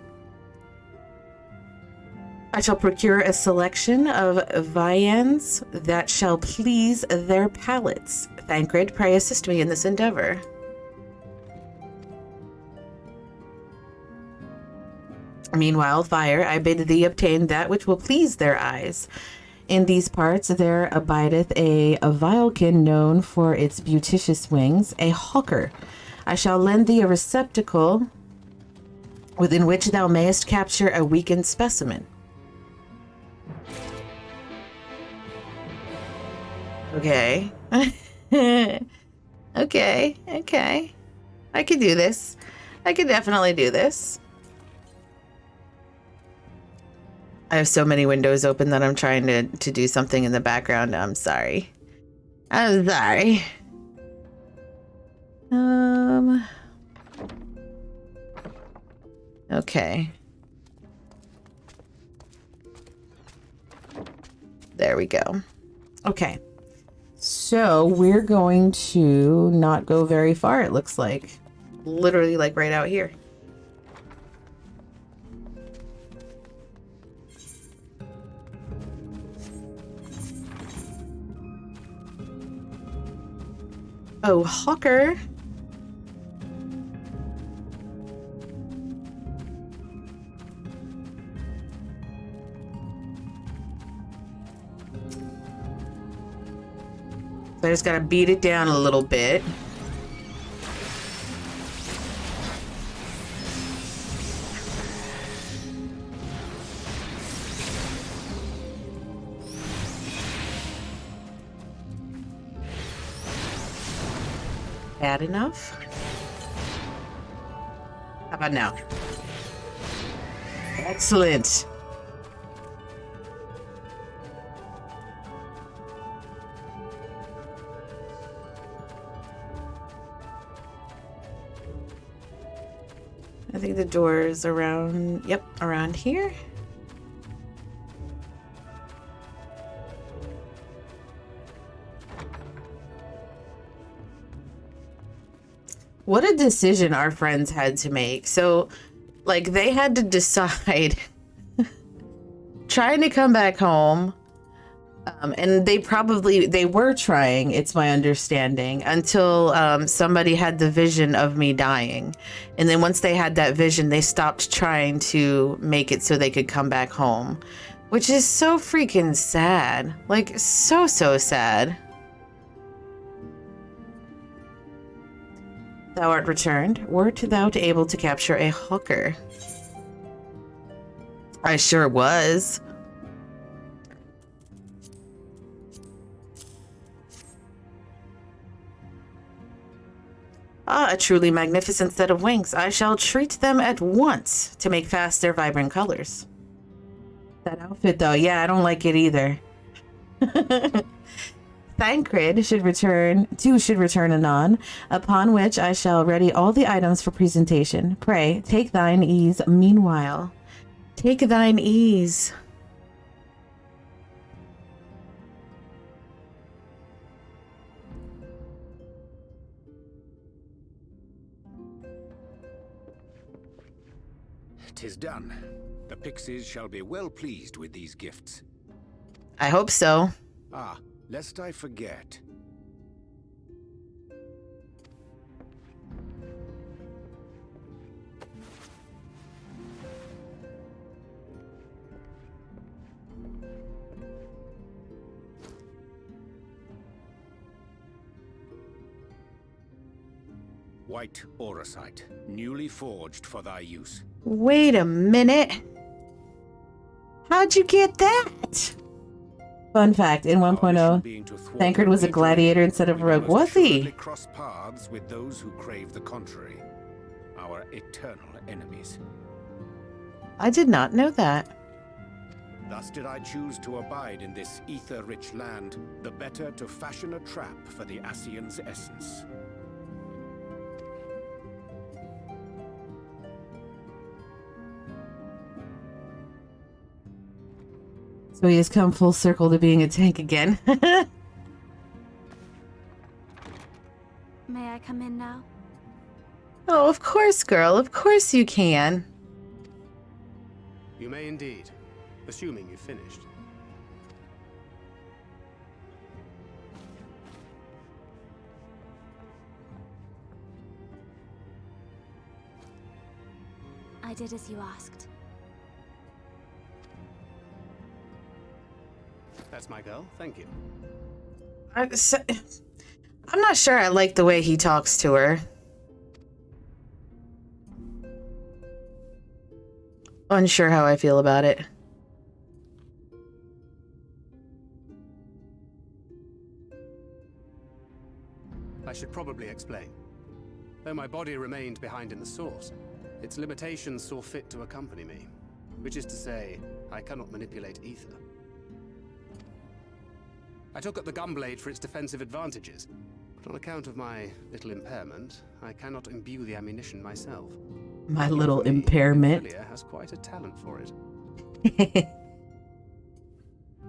I shall procure a selection of viands that shall please their palates. Thancred, pray assist me in this endeavor. Meanwhile, Fire, I bid thee obtain that which will please their eyes. In these parts there abideth a vilekin known for its beauticious wings, a hawker. I shall lend thee a receptacle within which thou mayest capture a weakened specimen. Okay. Okay. I could do this. I could definitely do this. I have so many windows open that I'm trying to do something in the background. I'm sorry. Okay. There we go. Okay. So we're going to not go very far, it looks like. Literally like right out here. Oh, hawker. So I just gotta beat it down a little bit. Bad enough? How about now? Excellent. I think the door is around, yep, around here. What a decision our friends had to make. So, like, they had to decide trying to come back home And they were trying, it's my understanding, until somebody had the vision of me dying. And then once they had that vision, they stopped trying to make it so they could come back home, which is so freaking sad. Like, so sad. Thou art returned. Wert thou able to capture a hooker? I sure was. Ah, a truly magnificent set of wings. I shall treat them at once to make fast their vibrant colors. That outfit, though, yeah, I don't like it either. Thancred should return anon, upon which I shall ready all the items for presentation. Pray, take thine ease meanwhile. Take thine ease.
"'Tis done. The pixies shall be well pleased with these gifts."
I hope so.
Ah, lest I forget. White auracite, newly forged for thy use.
Wait a minute. How'd you get that? Fun fact, in 1.0, Thancred was a gladiator instead of a rogue. Was he?
Cross paths with those who crave the contrary, our eternal enemies.
I did not know that.
Thus did I choose to abide in this ether-rich land, the better to fashion a trap for the Ascian's essence.
So he has come full circle to being a tank again.
May I come in now?
Oh, of course, girl. Of course you can.
You may indeed, assuming you've finished.
I did as you asked.
That's my girl, thank you.
I'm not sure I like the way he talks to her. Unsure how I feel about it.
I should probably explain. Though my body remained behind in the source, its limitations saw fit to accompany me. Which is to say, I cannot manipulate ether. I took up the gunblade for its defensive advantages, but on account of my little impairment, I cannot imbue the ammunition myself.
My little impairment.
Minfilia has quite a talent for it.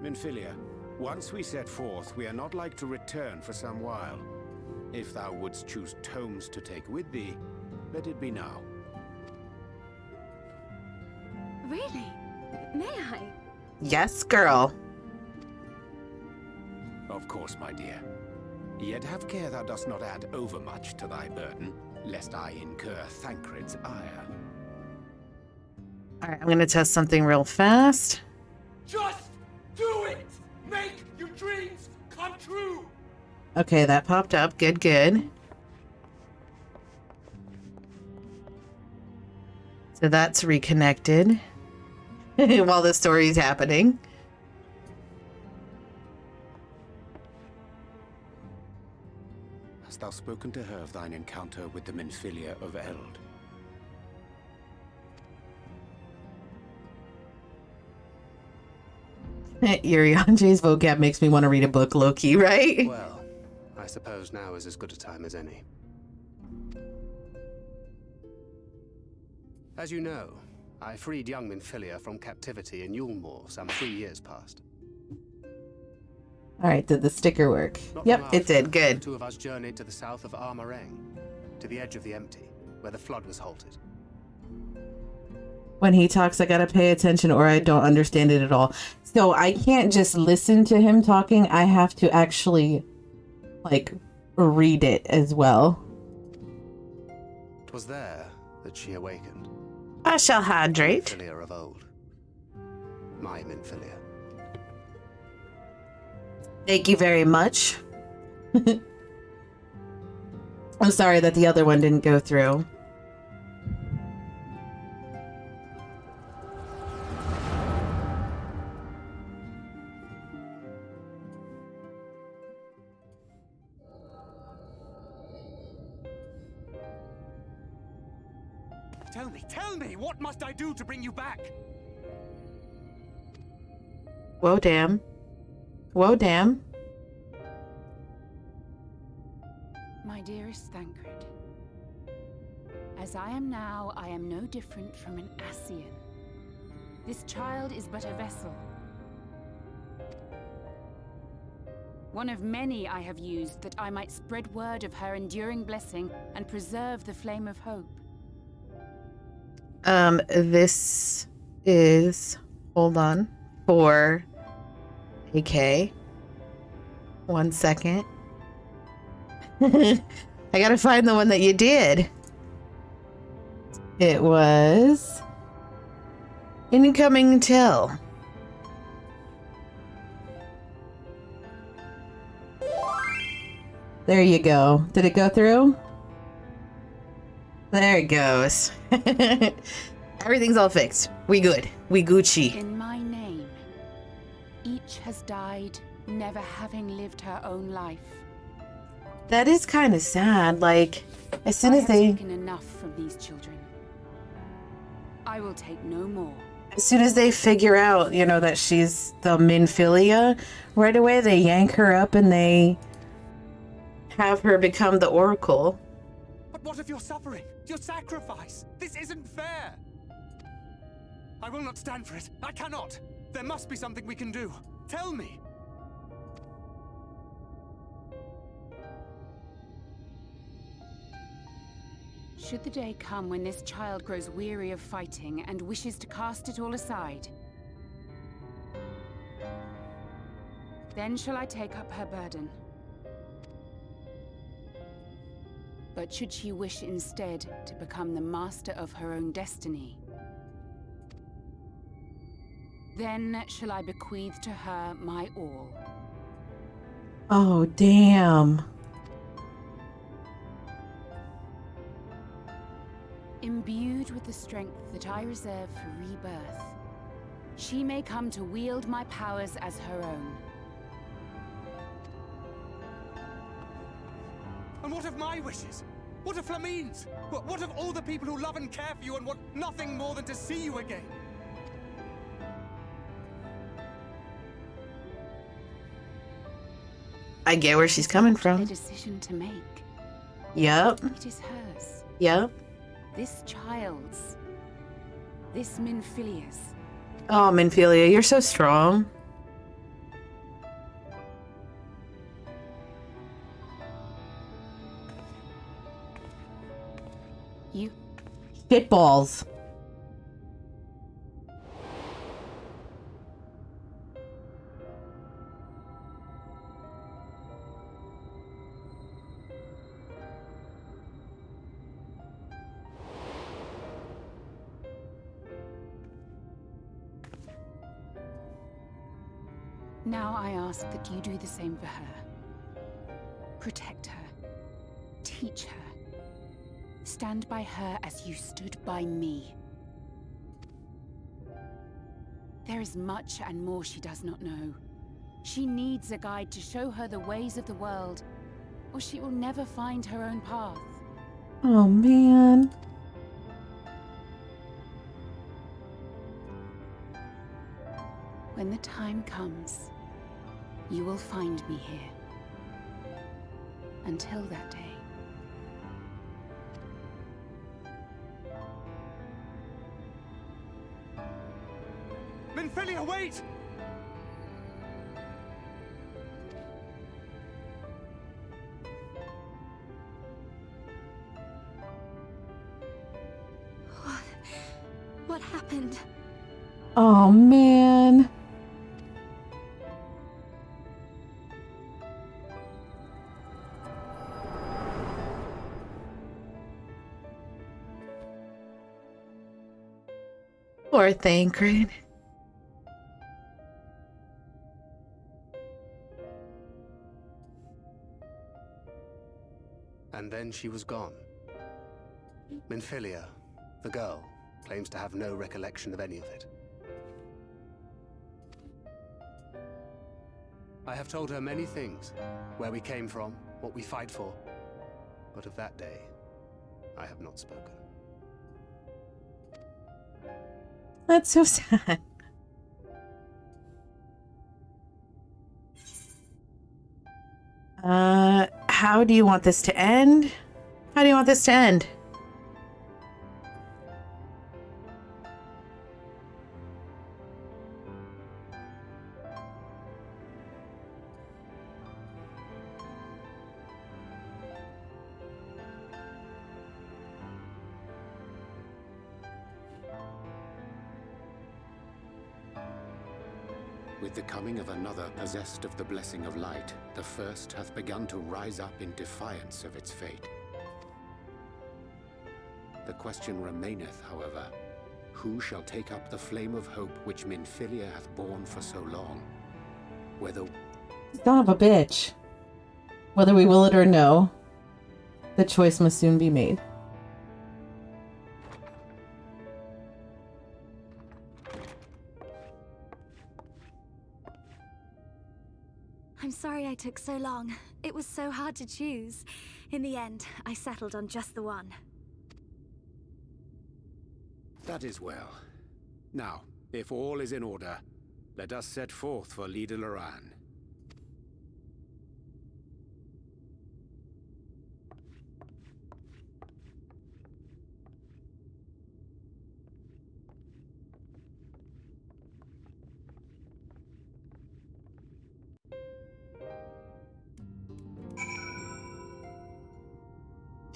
Minfilia, once we set forth, we are not like to return for some while. If thou wouldst choose tomes to take with thee, let it be now.
Really? May I?
Yes, girl.
Of course, my dear. Yet have care thou dost not add overmuch to thy burden, lest I incur Thancred's ire.
Alright, I'm gonna test something real fast.
Just do it! Make your dreams come true!
Okay, that popped up. Good, good. So that's reconnected while the story's happening.
Hast thou spoken to her of thine encounter with the Minfilia of Eld?
Urianje's vocab makes me want to read a book, low-key, right?
Well, I suppose now is as good a time as any. As you know, I freed young Minfilia from captivity in Yulmore some 3 years past.
Alright, did the sticker work?
Not
Yep,
long
it
after,
did. Good.
The two of us journeyed to the south of Armareng, to the edge of the Empty, where the flood was halted.
When he talks, I gotta pay attention or I don't understand it at all. So I can't just listen to him talking. I have to actually, like, read it as well.
'Twas there that she awakened.
I shall hydrate.
Minfilia of old. My Minfilia.
Thank you very much. I'm sorry that the other one didn't go through.
Tell me, what must I do to bring you back?
Whoa, damn. Whoa, damn.
My dearest Thancred, as I am now, I am no different from an Ascian. This child is but a vessel. One of many I have used that I might spread word of her enduring blessing and preserve the flame of hope.
This is, hold on, for AK. 1 second. I gotta find the one that you did. It was incoming till. There you go. Did it go through? There it goes. Everything's all fixed. We good. We Gucci.
In my name, each has died, never having lived her own life.
That is kind of sad. Like, as soon as
I have
they...
taken enough from these children. I will take no more.
As soon as they figure out, you know, that she's the Minfilia, right away they yank her up and they have her become the Oracle.
But what of your suffering? Your sacrifice? This isn't fair! I will not stand for it. I cannot. There must be something we can do. Tell me.
Should the day come when this child grows weary of fighting and wishes to cast it all aside, then shall I take up her burden. But should she wish instead to become the master of her own destiny, then shall I bequeath to her my all.
Oh, damn.
Imbued with the strength that I reserve for rebirth, she may come to wield my powers as her own.
And what of my wishes? What of Flamine's? What of all the people who love and care for you and want nothing more than to see you again?
I get where she's coming
A
from.
decision to make.
Yep.
It is hers.
Yep.
This child's. This Minfilia's.
Oh, Minfilia, you're so strong.
You.
Shitballs.
Now I ask that you do the same for her. Protect her. Teach her. Stand by her as you stood by me. There is much and more she does not know. She needs a guide to show her the ways of the world, or she will never find her own path.
Oh, man.
When the time comes, you will find me here. Until that day.
Minfilia, wait!
What happened? happened.
Oh, man. Poor Thancred.
And then she was gone. Minfilia, the girl, claims to have no recollection of any of it. I have told her many things, where we came from, what we fight for, but of that day, I have not spoken.
That's so sad. How do you want this to end? How do you want this to end?
With the coming of another possessed of the blessing of light, the first hath begun to rise up in defiance of its fate. The question remaineth, however, who shall take up the flame of hope which Minfilia hath borne for so long? Whether...
Son of a bitch. Whether we will it or no, the choice must soon be made.
I'm sorry I took so long. It was so hard to choose. In the end, I settled on just the one.
That is well. Now, if all is in order, let us set forth for Lida Loran.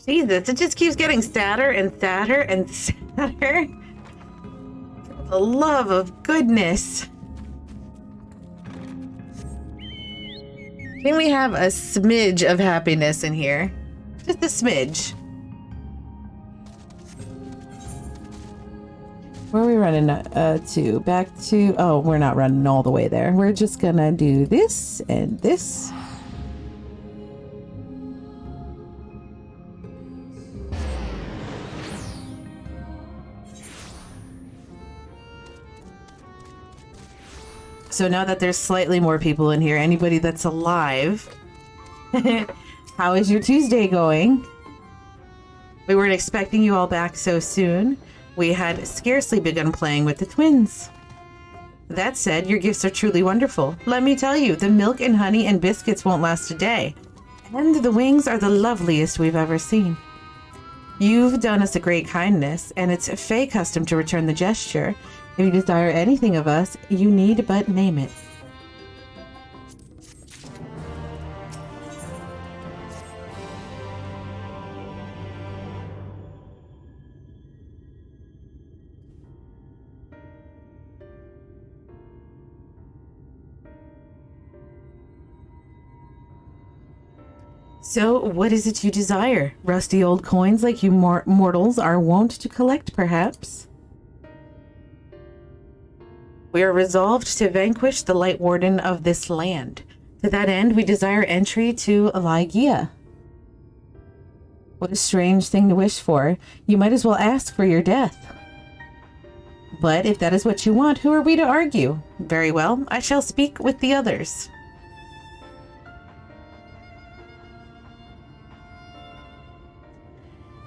Jesus, it just keeps getting sadder and sadder and sadder. For the love of goodness. Can we have a smidge of happiness in here? Just a smidge. Where are we running to? Back to... Oh, we're not running all the way there. We're just gonna do this and this. So now that there's slightly more people in here, anybody that's alive, how is your Tuesday going? We weren't expecting you all back so soon. We had scarcely begun playing with the twins. That said, your gifts are truly wonderful. Let me tell you, the milk and honey and biscuits won't last a day. And the wings are the loveliest we've ever seen. You've done us a great kindness, and it's Fae custom to return the gesture. If you desire anything of us, you need but name it. So, what is it you desire? Rusty old coins like you mortals are wont to collect, perhaps? We are resolved to vanquish the Light Warden of this land. To that end, we desire entry to Lygia. What a strange thing to wish for. You might as well ask for your death. But if that is what you want, who are we to argue? Very well, I shall speak with the others.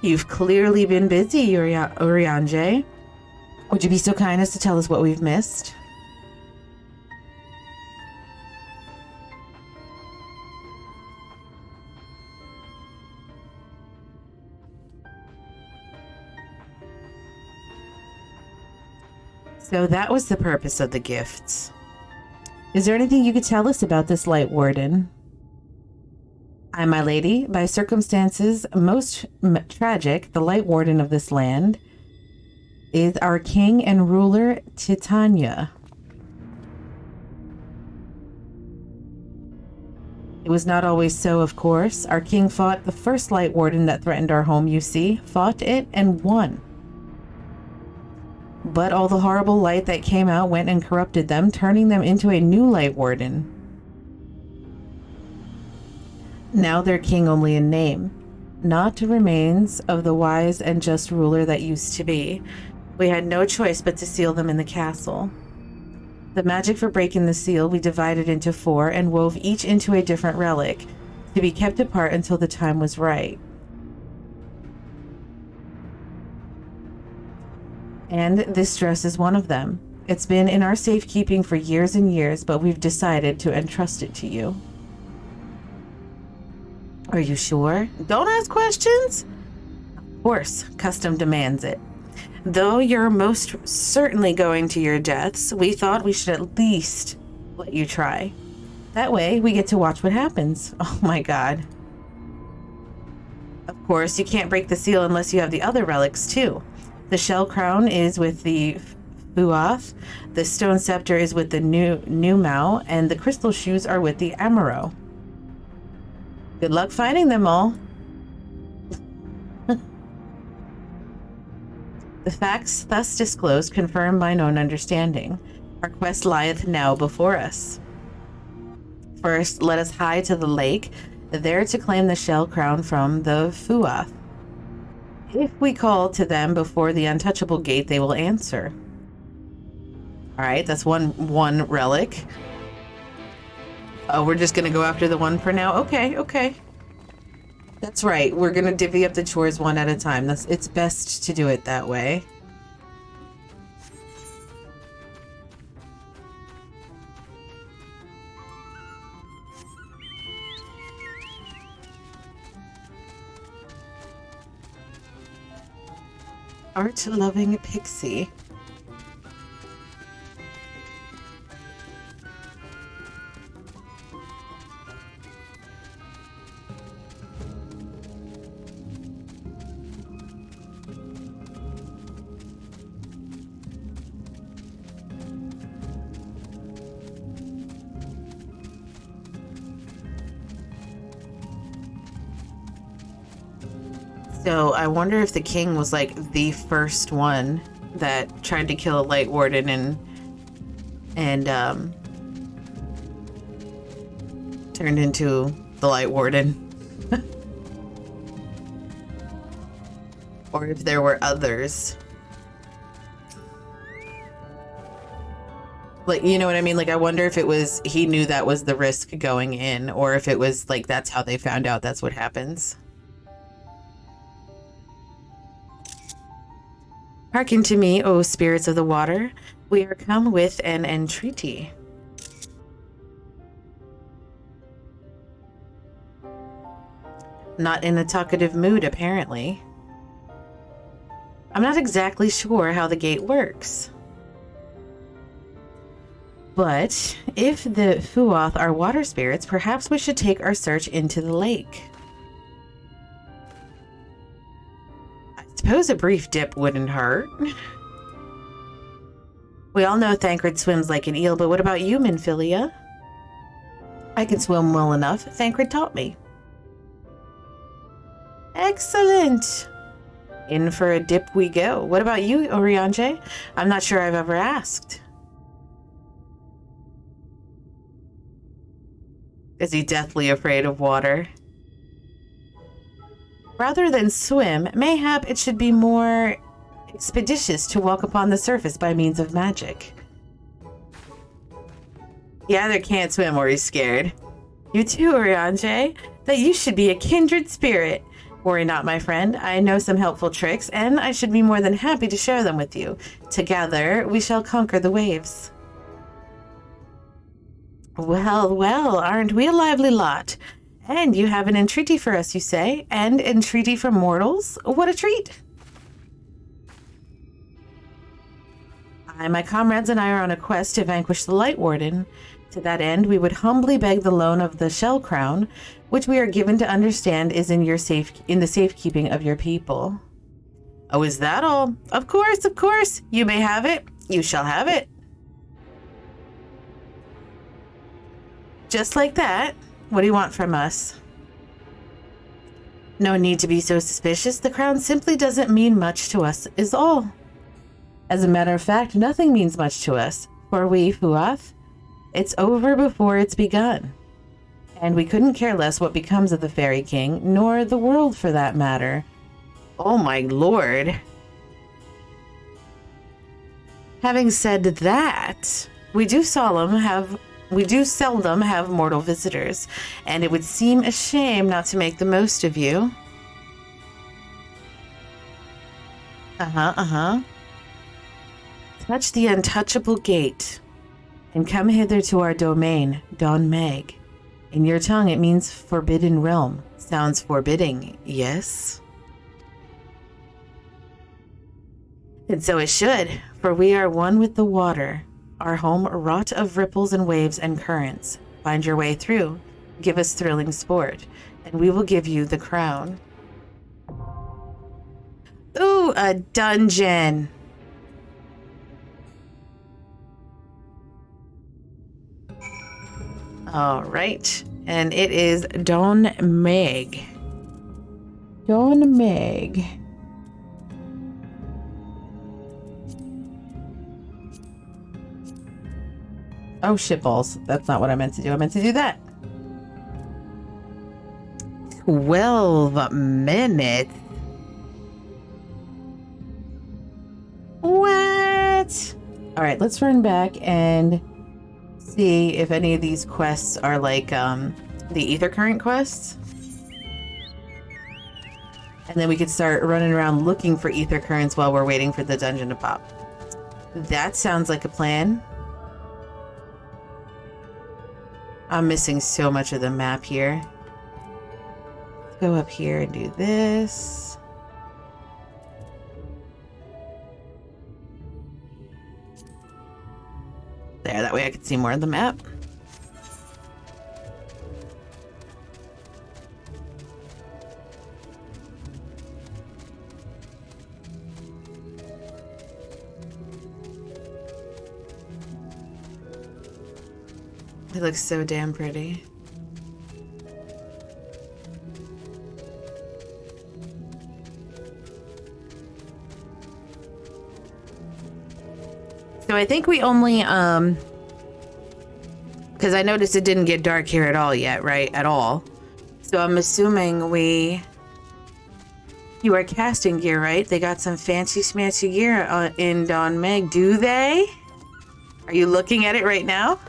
You've clearly been busy, Urianger. Would you be so kind as to tell us what we've missed? So that was the purpose of the gifts. Is there anything you could tell us about this Light Warden? I, my lady, by circumstances most tragic, the Light Warden of this land is our king and ruler, Titania. It was not always so, of course. Our king fought the first Light Warden that threatened our home, you see. Fought it and won. But all the horrible light that came out went and corrupted them, turning them into a new Light Warden. Now they're king only in name, not remains of the wise and just ruler that used to be. We had no choice but to seal them in the castle. The magic for breaking the seal we divided into 4 and wove each into a different relic, to be kept apart until the time was right. And this dress is one of them. It's been in our safekeeping for years and years, but we've decided to entrust it to you. Are you sure? Don't ask questions. Of course, custom demands it. Though you're most certainly going to your deaths, we thought we should at least let you try. That way, we get to watch what happens. Oh my god. Of course, you can't break the seal unless you have the other relics too. The shell crown is with the Fuath, the stone scepter is with the new Mao, and the crystal shoes are with the Amaro. Good luck finding them all. The facts thus disclosed confirm mine own understanding. Our quest lieth now before us. First, let us hie to the lake, there to claim the shell crown from the Fuath. If we call to them before the untouchable gate, they will answer. Alright, that's one relic. Oh, we're just gonna go after the one for now? Okay. That's right. We're gonna divvy up the chores one at a time. It's best to do it that way. Art-loving pixie. So I wonder if the king was like the first one that tried to kill a Light Warden and turned into the Light Warden. Or if there were others. Like, you know what I mean? Like, I wonder if it was, he knew that was the risk going in, or if it was like, that's how they found out that's what happens. Hearken to me, O spirits of the water. We are come with an entreaty. Not in a talkative mood, apparently. I'm not exactly sure how the gate works. But if the Fuath are water spirits, perhaps we should take our search into the lake. Suppose a brief dip wouldn't hurt. We all know Thancred swims like an eel, but what about you, Minfilia? I can swim well enough. Thancred taught me. Excellent. In for a dip we go. What about you, Oriange? I'm not sure I've ever asked. Is he deathly afraid of water? Rather than swim, mayhap it should be more expeditious to walk upon the surface by means of magic. He either can't swim or he's scared. You too, Oriange. That you should be a kindred spirit. Worry not, my friend. I know some helpful tricks, and I should be more than happy to share them with you. Together, we shall conquer the waves. Well, well, aren't we a lively lot? And you have an entreaty for us, you say? And entreaty from mortals? What a treat! My comrades and I are on a quest to vanquish the Light Warden. To that end, we would humbly beg the loan of the Shell Crown, which we are given to understand is in the safekeeping of your people. Oh, is that all? Of course, of course. You may have it. You shall have it. Just like that. What do you want from us? No need to be so suspicious. The crown simply doesn't mean much to us, is all. As a matter of fact, nothing means much to us. For we, Fuath, it's over before it's begun. And we couldn't care less what becomes of the Fairy King, nor the world for that matter. Oh my lord. Having said that, we do seldom have mortal visitors, and it would seem a shame not to make the most of you. Touch the untouchable gate, and come hither to our domain, Don Meg. In your tongue, it means forbidden realm. Sounds forbidding, yes? And so it should, for we are one with the water. Our home wrought of ripples and waves and currents. Find your way through. Give us thrilling sport, and we will give you the crown. Ooh, a dungeon. All right, and it is Don Meg. Don Meg. Oh, shitballs. That's not what I meant to do. I meant to do that. 12 minutes? What? All right, let's run back and see if any of these quests are like the ether current quests. And then we could start running around looking for ether currents while we're waiting for the dungeon to pop. That sounds like a plan. I'm missing so much of the map here. Let's go up here and do this. There, that way I can see more of the map. It looks so damn pretty. So I think we only, because I noticed it didn't get dark here at all yet, right? At all. So I'm assuming you are casting gear, right? They got some fancy smancy gear in Don Meg, do they? Are you looking at it right now?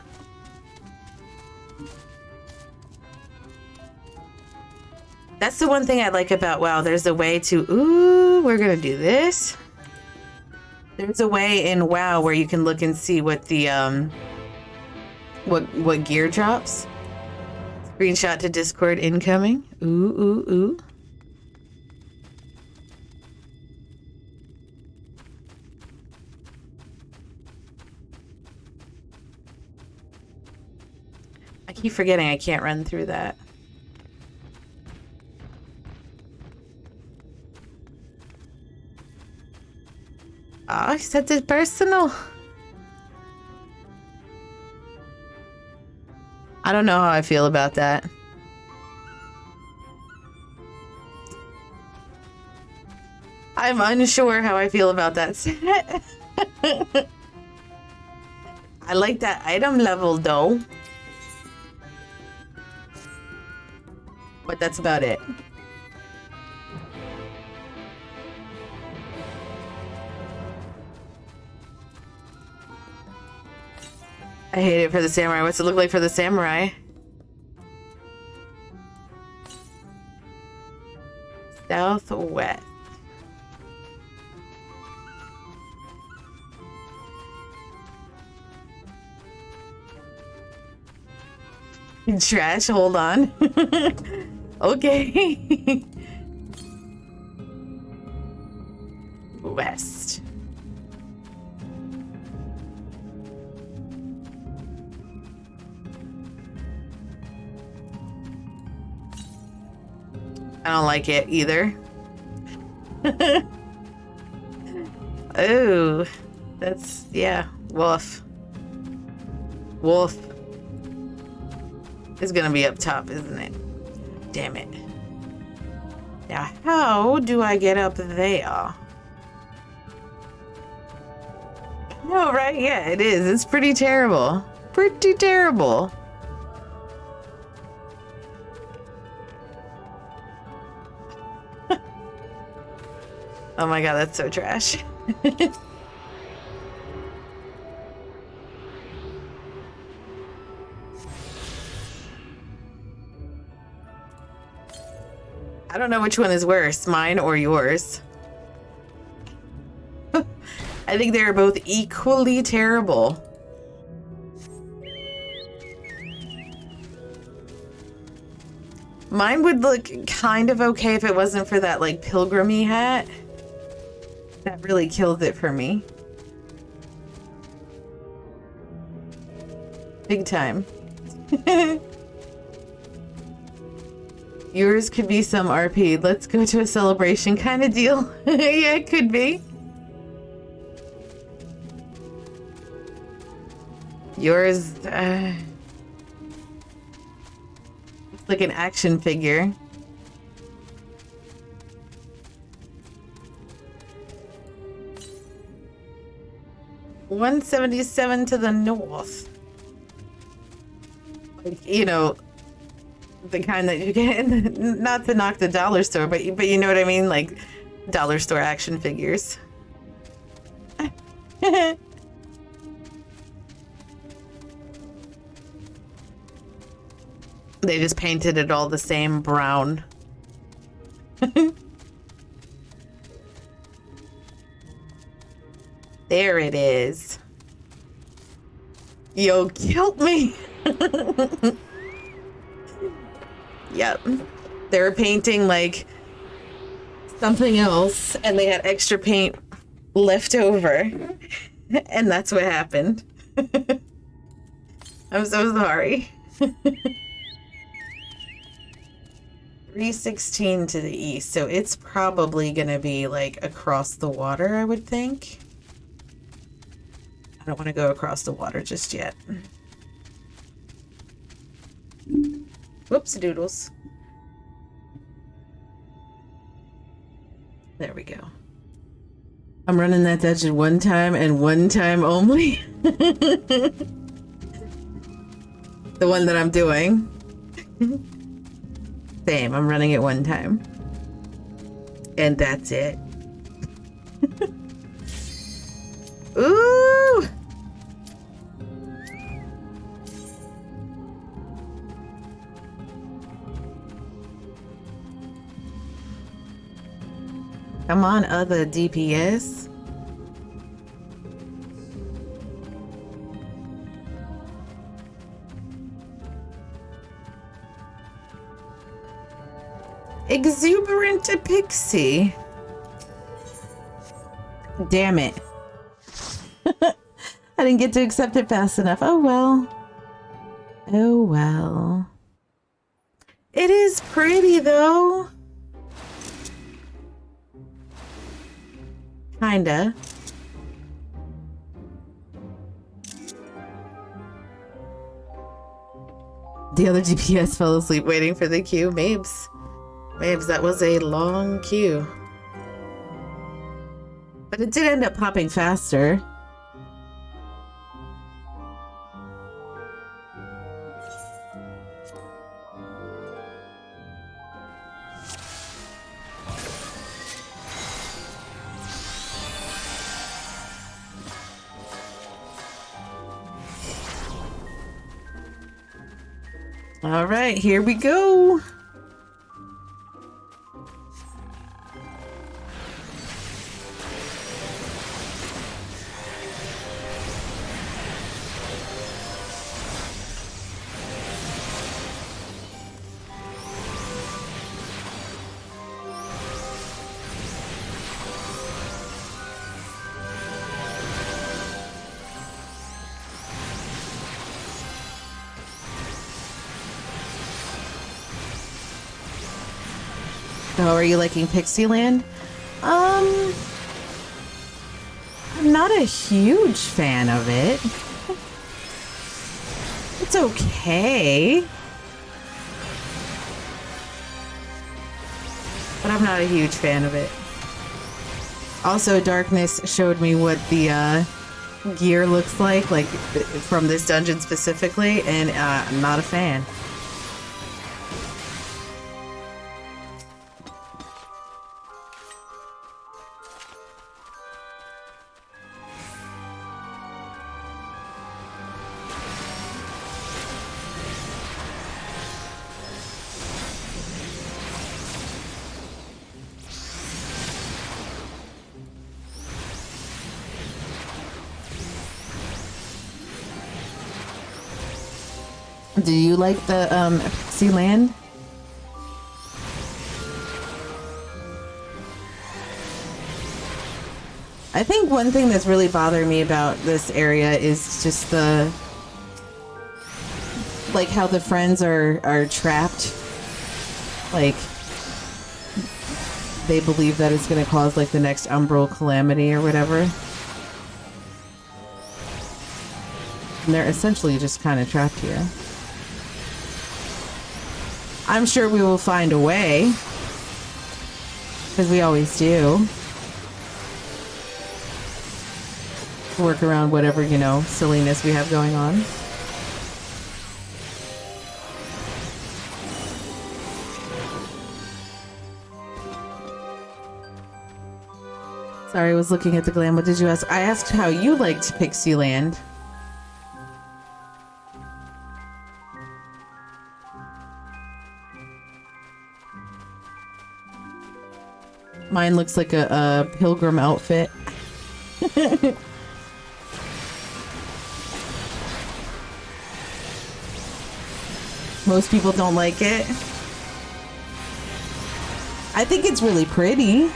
That's the one thing I like about WoW. There's a way to, ooh, we're gonna do this. There's a way in WoW where you can look and see what the, what gear drops. Screenshot to Discord incoming. Ooh, ooh, ooh. I keep forgetting I can't run through that. Oh, such a personal. I don't know how I feel about that. I'm unsure how I feel about that set. I like that item level though. But that's about it. I hate it for the samurai. What's it look like for the samurai? Southwest. Trash, hold on. Okay. West. I don't like it either. Oh, that's, yeah, wolf. Wolf is gonna be up top, isn't it? Damn it. Now, how do I get up there? No, right? Yeah, it is. It's pretty terrible. Pretty terrible. Oh my god, that's so trash. I don't know which one is worse, mine or yours. I think they're both equally terrible. Mine would look kind of okay if it wasn't for that, like, pilgrimy hat. That really kills it for me. Big time. Yours could be some RP. Let's go to a celebration kind of deal. Yeah, it could be. Yours, it's like an action figure. $177 to the north. Like, you know, the kind that you get, not to knock the dollar store, but you know what I mean? Like, dollar store action figures. They just painted it all the same brown. There it is. Yo, killed me. Yep. They were painting like something else and they had extra paint left over. And that's what happened. I'm so sorry. 316 to the east, so it's probably gonna be like across the water, I would think. I don't want to go across the water just yet. Whoops doodles. There we go. I'm running that dungeon one time and one time only. The one that I'm doing. Same, I'm running it one time. And that's it. Ooh! Come on, other DPS. Exuberant to Pixie. Damn it. I didn't get to accept it fast enough. Oh well. Oh well. It is pretty though. Kinda. The other DPS fell asleep waiting for the queue. Mabes. Mabes, that was a long queue. But it did end up popping faster. All right, here we go. Oh, are you liking Pixie Land? I'm not a huge fan of it. It's okay. But I'm not a huge fan of it. Also, Darkness showed me what the gear looks like from this dungeon specifically, and I'm not a fan. Do you like the FFXIV? I think one thing that's really bothering me about this area is just the how the friends are trapped. Like they believe that it's gonna cause the next umbral calamity or whatever. And they're essentially just kind of trapped here. I'm sure we will find a way, because we always do. Work around whatever, silliness we have going on. Sorry, I was looking at the glam. What did you ask? I asked how you liked Pixie Land. Mine looks like a pilgrim outfit. Most people don't like it. I think it's really pretty.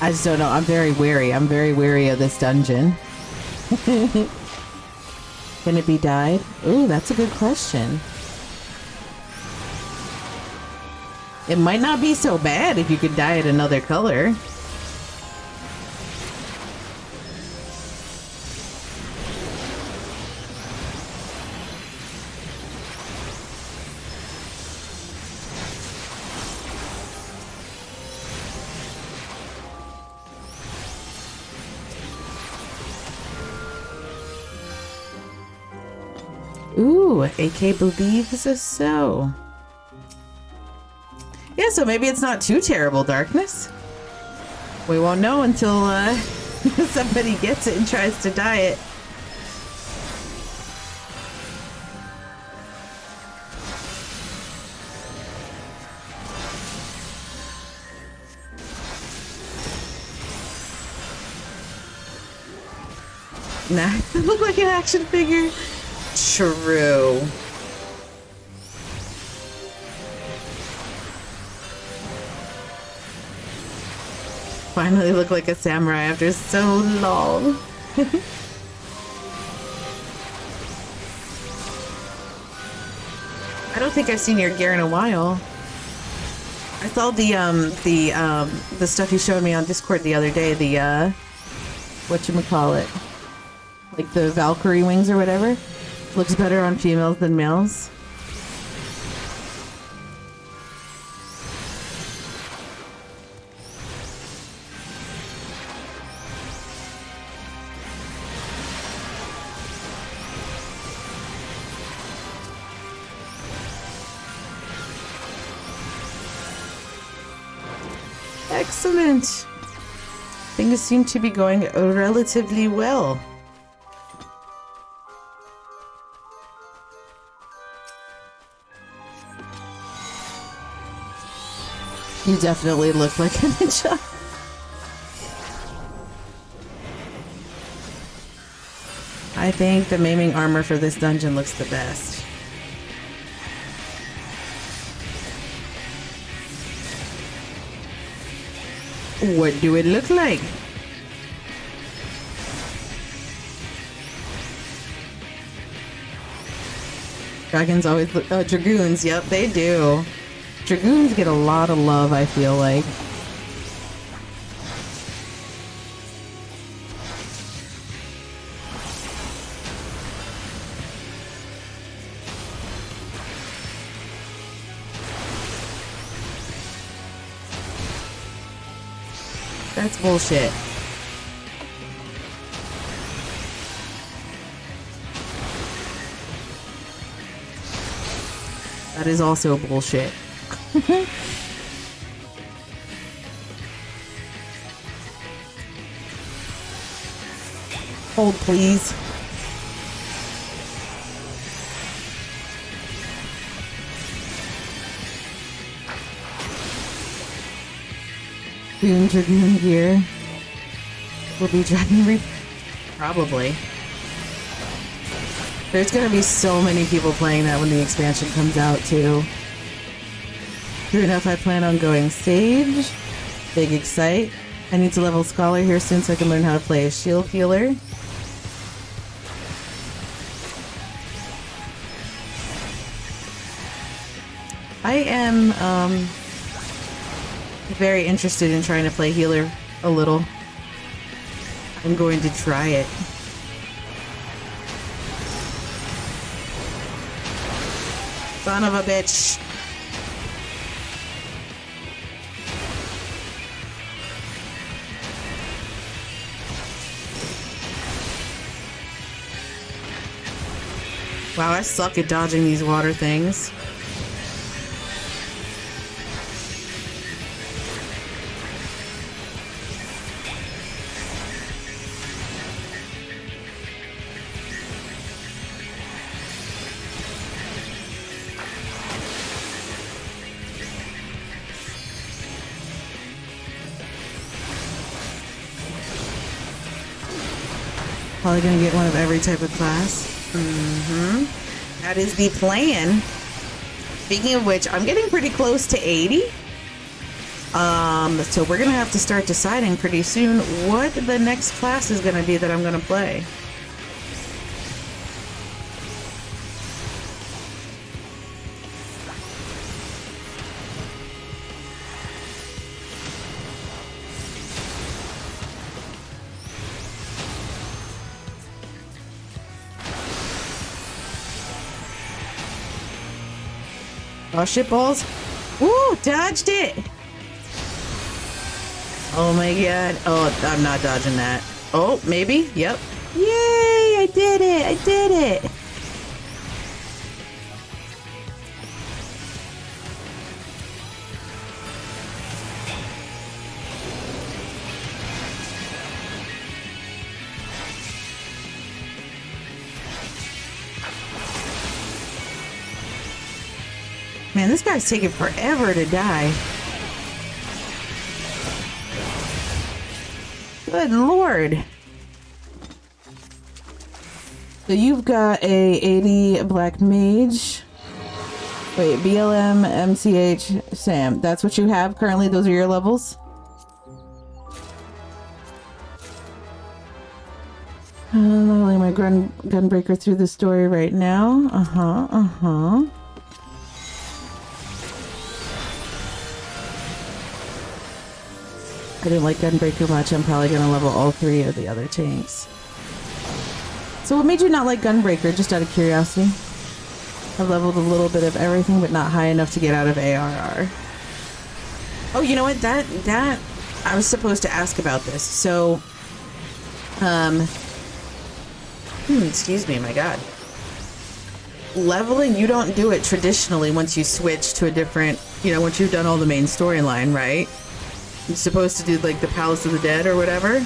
I just don't know. I'm very wary. I'm very wary of this dungeon. Can it be dyed? Ooh, that's a good question. It might not be so bad if you could dye it another color. Ooh, AK believes so. Yeah, so maybe it's not too terrible, Darkness. We won't know until somebody gets it and tries to dye it. Nah, it looked like an action figure. True. Finally look like a samurai after so long. I don't think I've seen your gear in a while. I saw the stuff you showed me on Discord the other day, the whatchamacallit, like the Valkyrie wings or whatever. Looks better on females than males. Excellent. Things seem to be going relatively well. You definitely look like a ninja. I think the maiming armor for this dungeon looks the best. What do it look like? Dragons always Dragoons, yep, they do. Dragoons get a lot of love, I feel like. That's bullshit. That is also bullshit. Hold, please. Boon Dragoon gear will be Dragon Reap. Probably. There's gonna be so many people playing that when the expansion comes out too. True enough, I plan on going Sage. Big excite. I need to level Scholar here soon so I can learn how to play a shield healer. I am very interested in trying to play healer a little. I'm going to try it. Son of a bitch. Wow, I suck at dodging these water things. Probably gonna get one of every type of class. That is the plan. Speaking of which, I'm getting pretty close to 80. So we're gonna have to start deciding pretty soon what the next class is gonna be that I'm gonna play. Oh, shit balls. Woo, dodged it. Oh my god. Oh, I'm not dodging that. Oh, maybe. Yep. Yay, I did it. I did it. Man, this guy's taking forever to die. Good lord. So you've got a 80 black mage. Wait, BLM, MCH, Sam. That's what you have currently? Those are your levels? Leveling my gunbreaker through the story right now. I didn't like Gunbreaker much. I'm probably going to level all 3 of the other tanks. So what made you not like Gunbreaker, just out of curiosity? I've leveled a little bit of everything, but not high enough to get out of ARR. Oh, you know what? That I was supposed to ask about this. So, excuse me, my god. Leveling, you don't do it traditionally once you switch to a different, once you've done all the main storyline, right? You're supposed to do like the Palace of the Dead or whatever.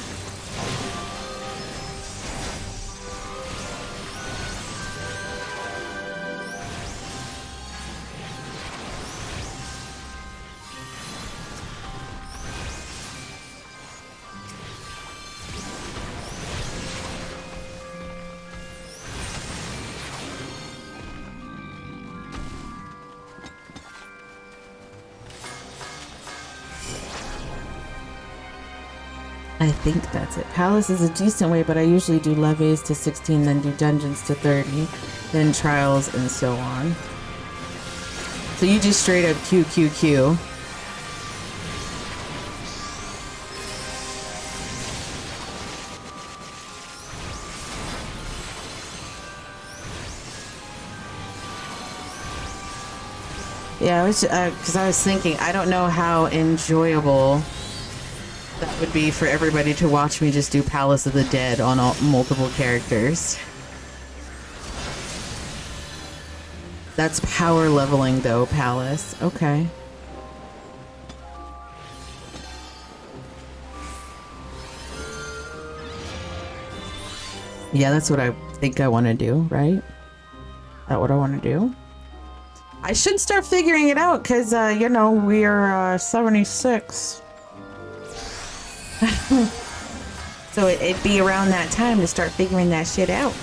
I think that's it. Palace is a decent way, but I usually do levees to 16, then do dungeons to 30, then trials, and so on. So you just straight up QQQ. Yeah, I was, because I was thinking, I don't know how enjoyable that would be for everybody to watch me just do Palace of the Dead on multiple characters. That's power leveling though, Palace. Okay. Yeah, that's what I think I want to do, right? That what I want to do? I should start figuring it out because, you know, we're 76. So it'd be around that time to start figuring that shit out.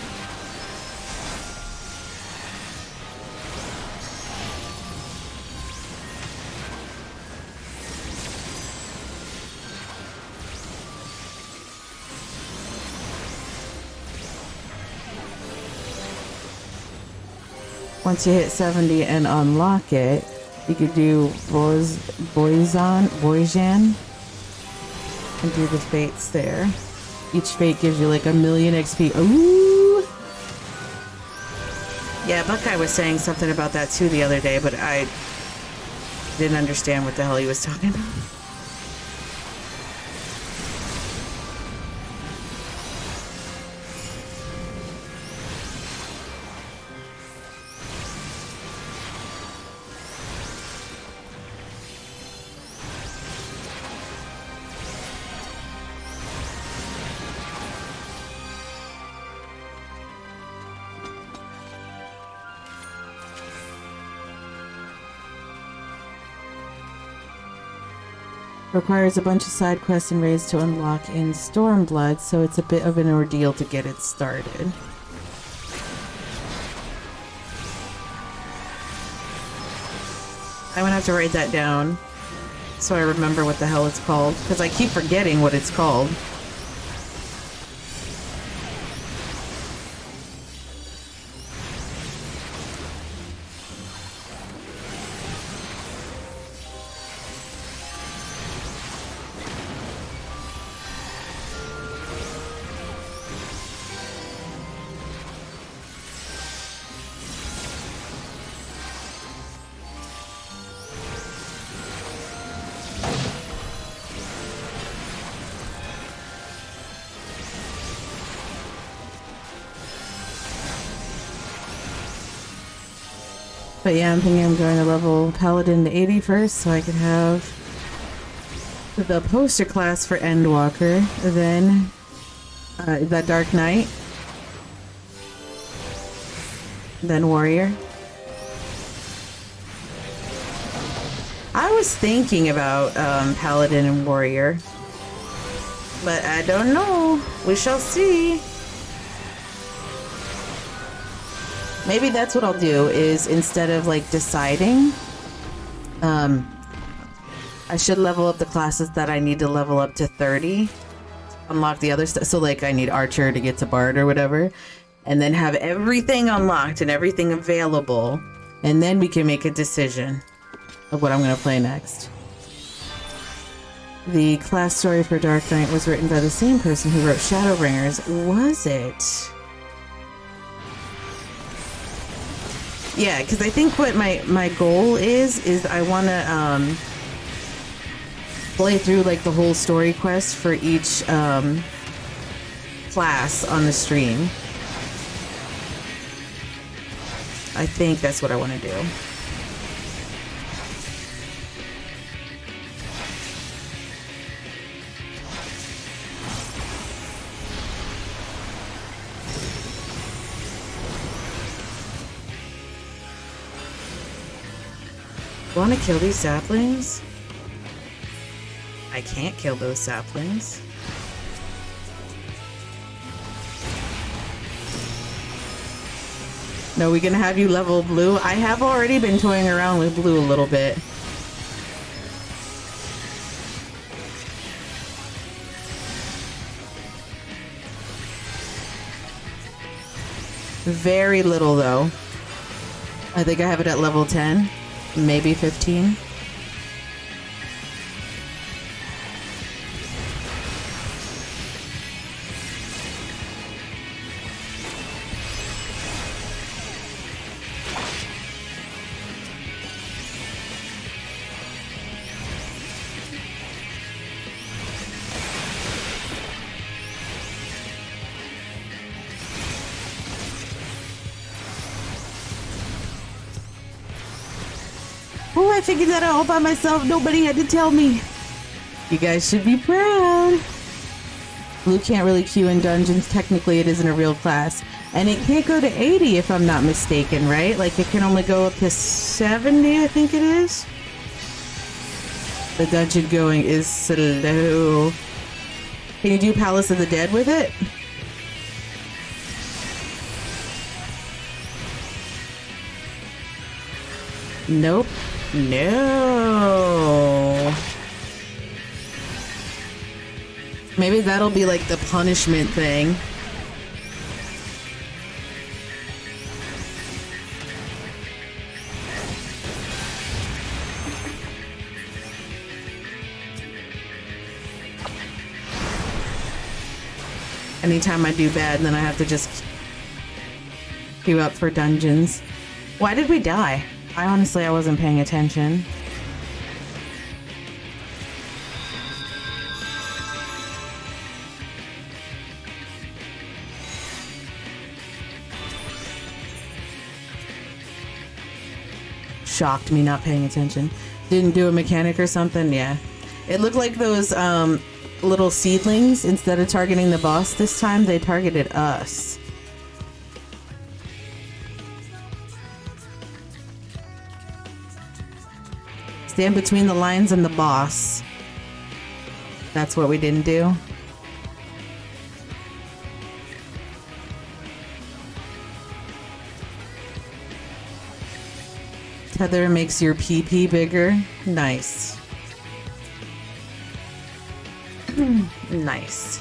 Once you hit 70 and unlock it, you could do Boyjan and do the fates there. Each fate gives you like 1,000,000 XP. Ooh! Yeah, Buckeye was saying something about that too the other day, but I didn't understand what the hell he was talking about. Requires a bunch of side quests and raids to unlock in Stormblood, so it's a bit of an ordeal to get it started. I'm gonna have to write that down so I remember what the hell it's called, because I keep forgetting what it's called. But yeah, I'm thinking I'm going to level Paladin to 80 first so I can have the poster class for Endwalker, then the Dark Knight, then Warrior. I was thinking about Paladin and Warrior, but I don't know. We shall see. Maybe that's what I'll do, is instead of like deciding, I should level up the classes that I need to level up to 30, unlock the other stuff. So like I need Archer to get to Bard or whatever, and then have everything unlocked and everything available, and then we can make a decision of what I'm going to play next. The class story for Dark Knight was written by the same person who wrote Shadowbringers, was it? Yeah, because I think what my goal is I want to play through like the whole story quest for each class on the stream. I think that's what I want to do. Want to kill these saplings? I can't kill those saplings. No, we gonna have you level blue? I have already been toying around with blue a little bit. Very little though. I think I have it at level 10, maybe 15. Oh, I figured that out all by myself. Nobody had to tell me. You guys should be proud. Blue can't really queue in dungeons. Technically, it isn't a real class. And it can't go to 80 if I'm not mistaken, right? Like, it can only go up to 70, I think it is. The dungeon going is slow. Can you do Palace of the Dead with it? Nope. No. Maybe that'll be like the punishment thing. Anytime I do bad, then I have to just queue up for dungeons. Why did we die? I wasn't paying attention. Shocked me not paying attention. Didn't do a mechanic or something? Yeah. It looked like those little seedlings, instead of targeting the boss this time, they targeted us. Stand between the lines and the boss. That's what we didn't do. Tether makes your PP bigger. Nice. Nice.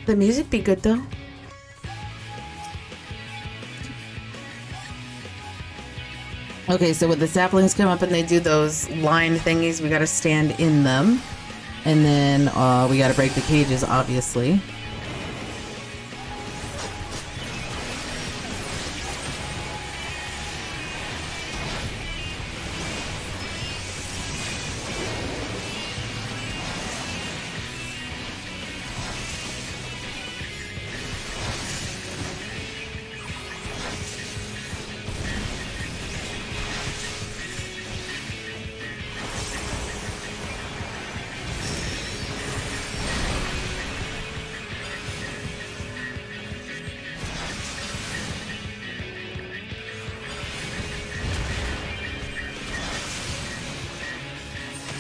The music be good though. Okay, so when the saplings come up and they do those line thingies, we gotta stand in them. And then we gotta break the cages, obviously.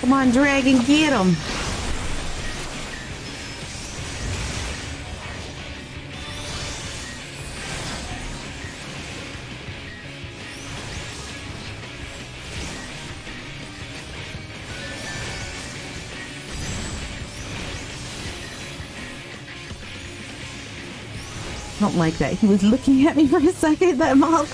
Come on, dragon, get him. I don't like that. He was looking at me for a second, that mob.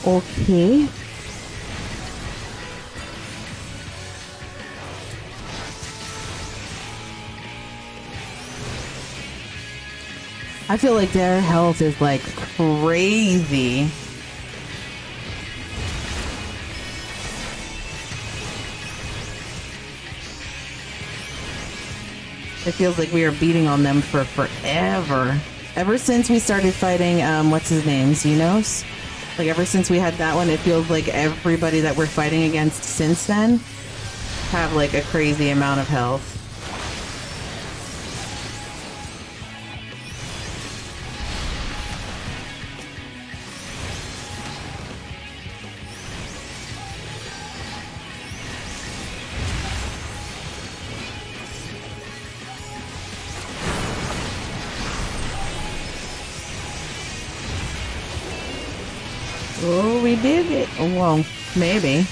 Okay. I feel like their health is like crazy. It feels like we are beating on them for forever. Ever since we started fighting, what's his name, Xenos? Like, ever since we had that one, it feels like everybody that we're fighting against since then have, like, a crazy amount of health. Oh, we did it. Oh, well, maybe.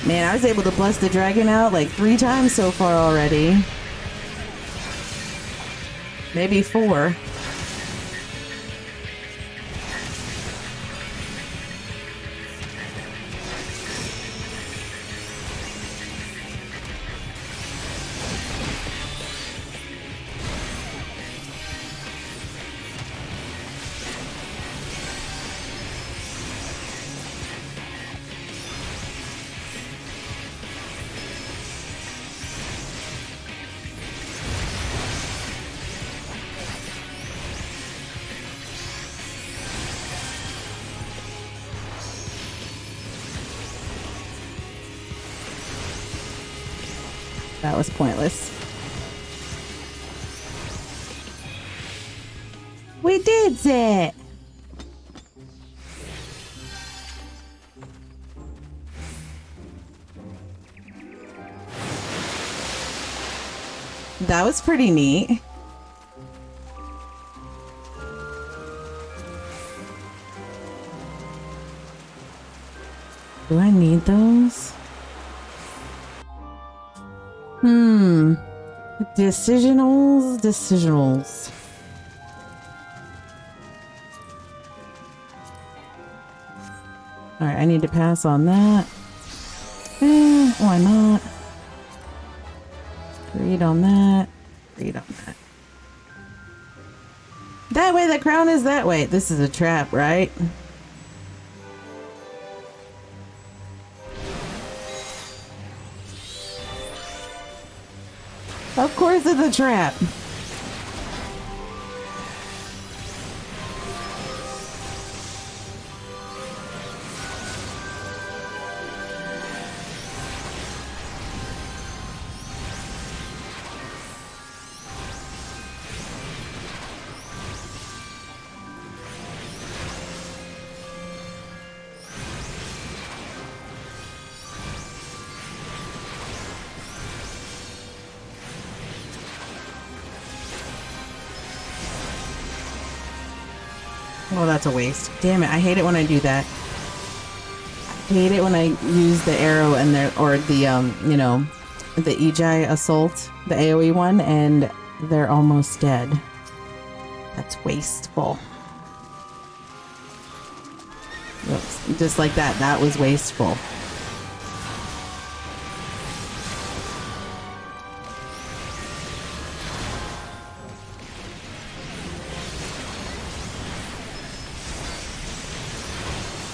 Man, I was able to bust the dragon out like 3 times so far already. Maybe 4. That was pointless. We did it! That was pretty neat. Do I need those? Decisionals. Alright, I need to pass on that. Why not? Read on that. Read on that. That way, the crown is that way. This is a trap, right? Of course it's a trap. Oh, that's a waste. Damn it, I hate it when I do that. I hate it when I use the arrow and or the, you know, the Ejai Assault, the AoE one, and they're almost dead. That's wasteful. Oops, just like that, that was wasteful.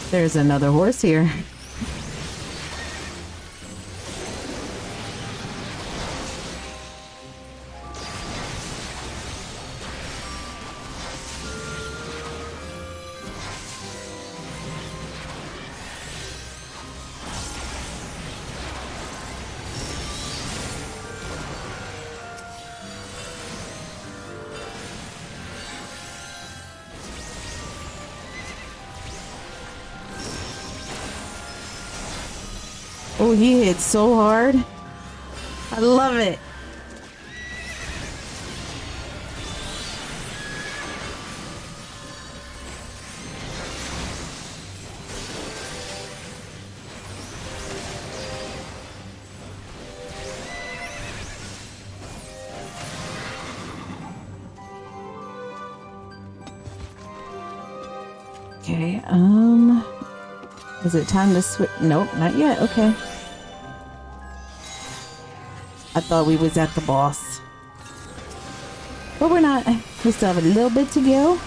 There's another horse here. Oh, he hit so hard. I love it. Okay, is it time to switch? Nope, not yet. Okay. I thought we was at the boss. But we're not. We still have a little bit to go.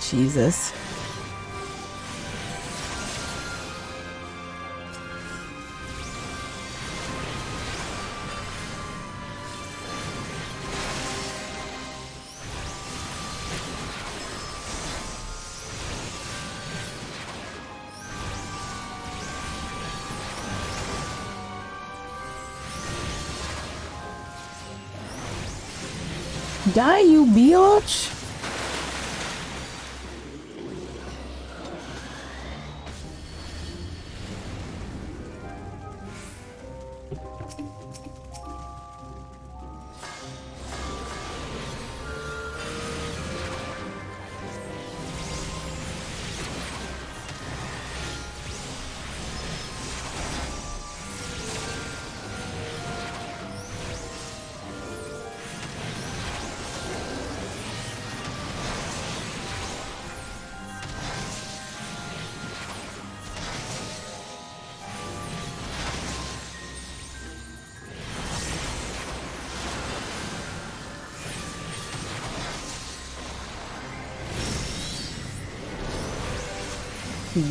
Jesus. Die, you bitch!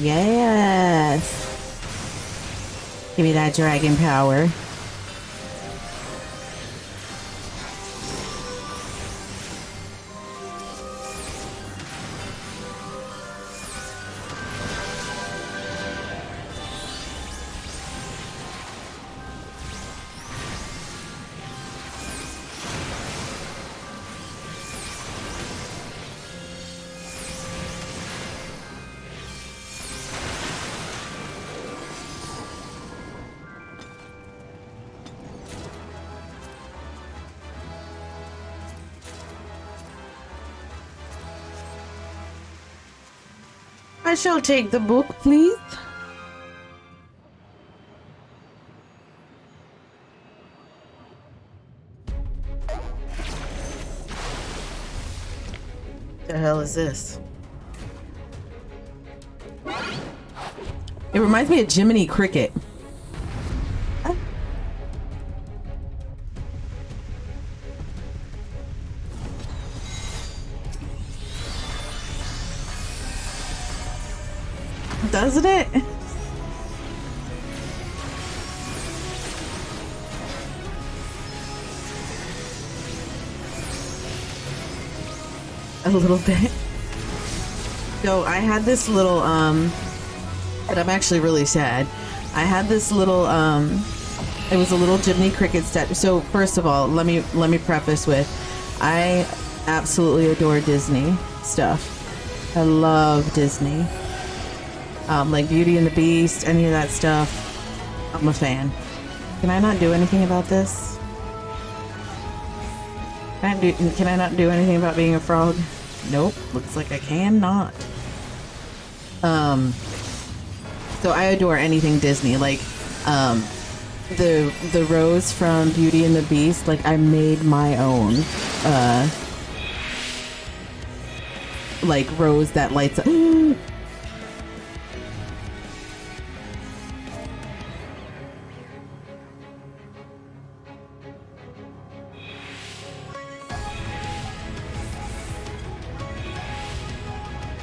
Yes. Give me that dragon power. I shall take the book, please. The hell is this? It reminds me of Jiminy Cricket. Doesn't it? A little bit. So I had this little and I'm actually really sad. I had this little it was a little Jiminy Cricket statue. So first of all, let me preface with I absolutely adore Disney stuff. I love Disney. Like Beauty and the Beast, any of that stuff. I'm a fan. Can I not do anything about this? Can I not do anything about being a frog? Nope. Looks like I cannot. So I adore anything Disney. Like, the rose from Beauty and the Beast, like I made my own, like rose that lights up.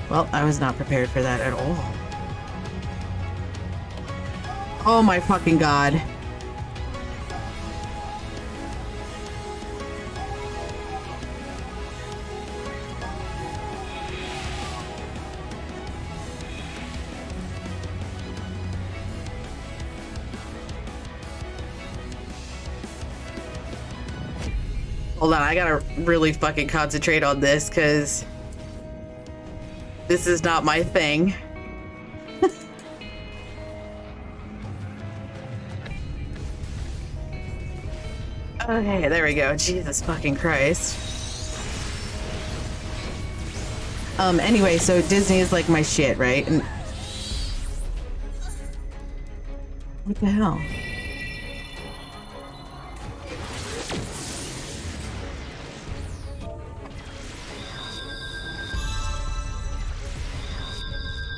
Well, I was not prepared for that at all. Oh my fucking god. Hold on, I gotta really fucking concentrate on this, because this is not my thing. Okay, there we go. Jesus fucking Christ. Anyway, so Disney is like my shit, right? And what the hell?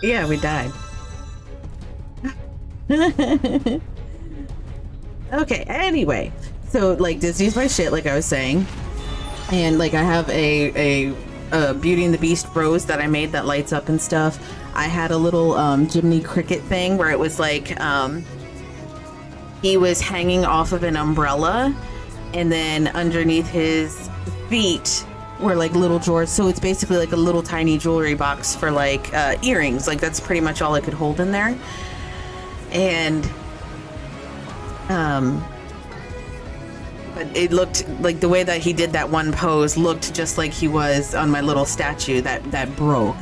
Yeah, we died. Okay, anyway. So, like, Disney's my shit, like I was saying. And, like, I have a Beauty and the Beast rose that I made that lights up and stuff, I had a little Jiminy Cricket thing where it was like he was hanging off of an umbrella, and then underneath his feet were like little drawers. So it's basically like a little tiny jewelry box for like earrings. Like that's pretty much all it could hold in there. And but it looked like the way that he did that one pose looked just like he was on my little statue that broke.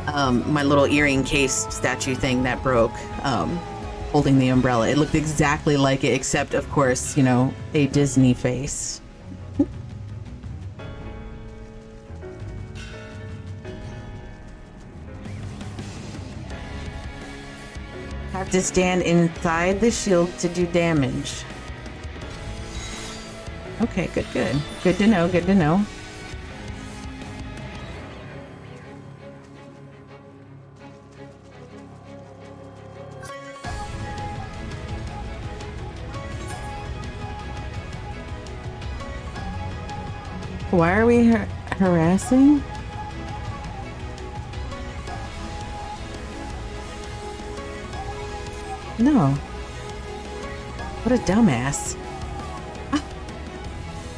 My little earring case statue thing that broke, holding the umbrella. It looked exactly like it, except of course, you know, a Disney face. Have to stand inside the shield to do damage. Okay, good. Good to know, good to know. Why are we harassing? No. What a dumbass.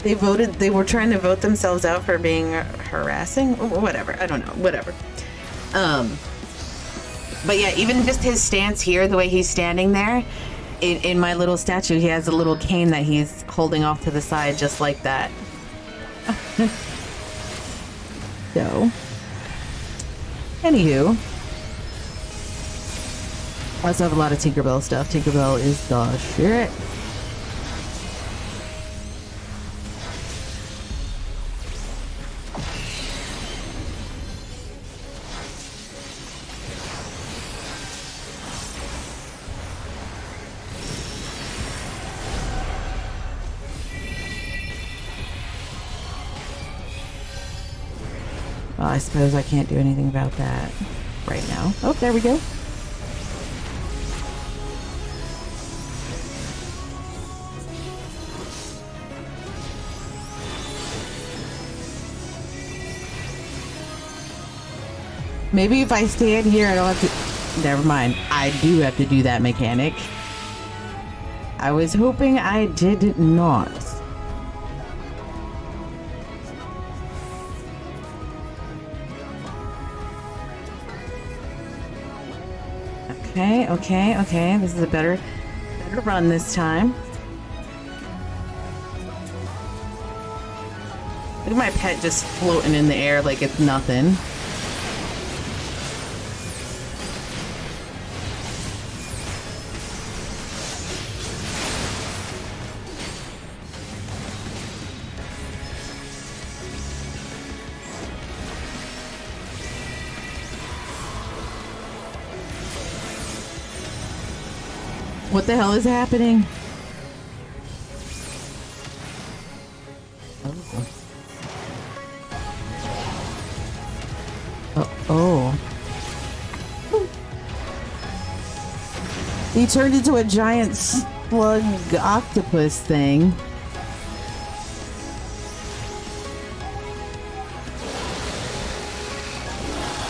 They were trying to vote themselves out for being harassing? Whatever, I don't know, whatever. But yeah, even just his stance here, the way he's standing there, in my little statue, he has a little cane that he's holding off to the side just like that. So, anywho. I also have a lot of Tinkerbell stuff. Tinkerbell is the shit. Well, I suppose I can't do anything about that right now. Oh, there we go. Maybe if I stand here, I don't have to... Never mind. I do have to do that mechanic. I was hoping I did not. Okay. This is a better run this time. Look at my pet just floating in the air like it's nothing. What the hell is happening? Oh. He turned into a giant slug octopus thing.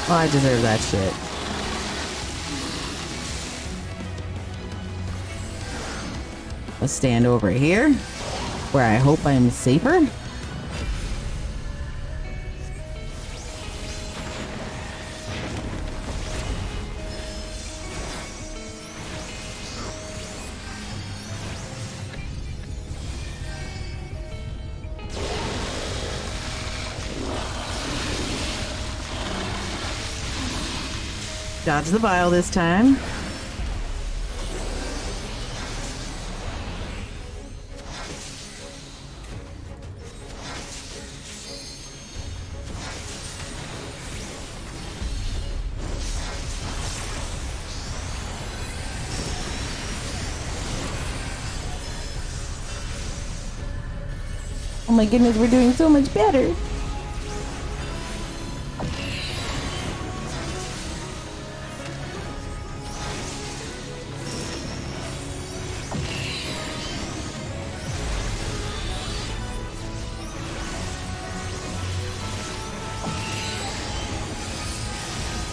Oh, I deserve that shit. Let's stand over here, where I hope I'm safer. Dodge the vial this time. Oh my goodness, we're doing so much better.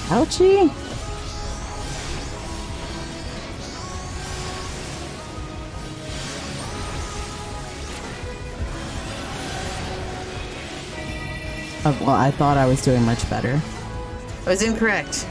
Ouchie. Well, I thought I was doing much better. I was incorrect.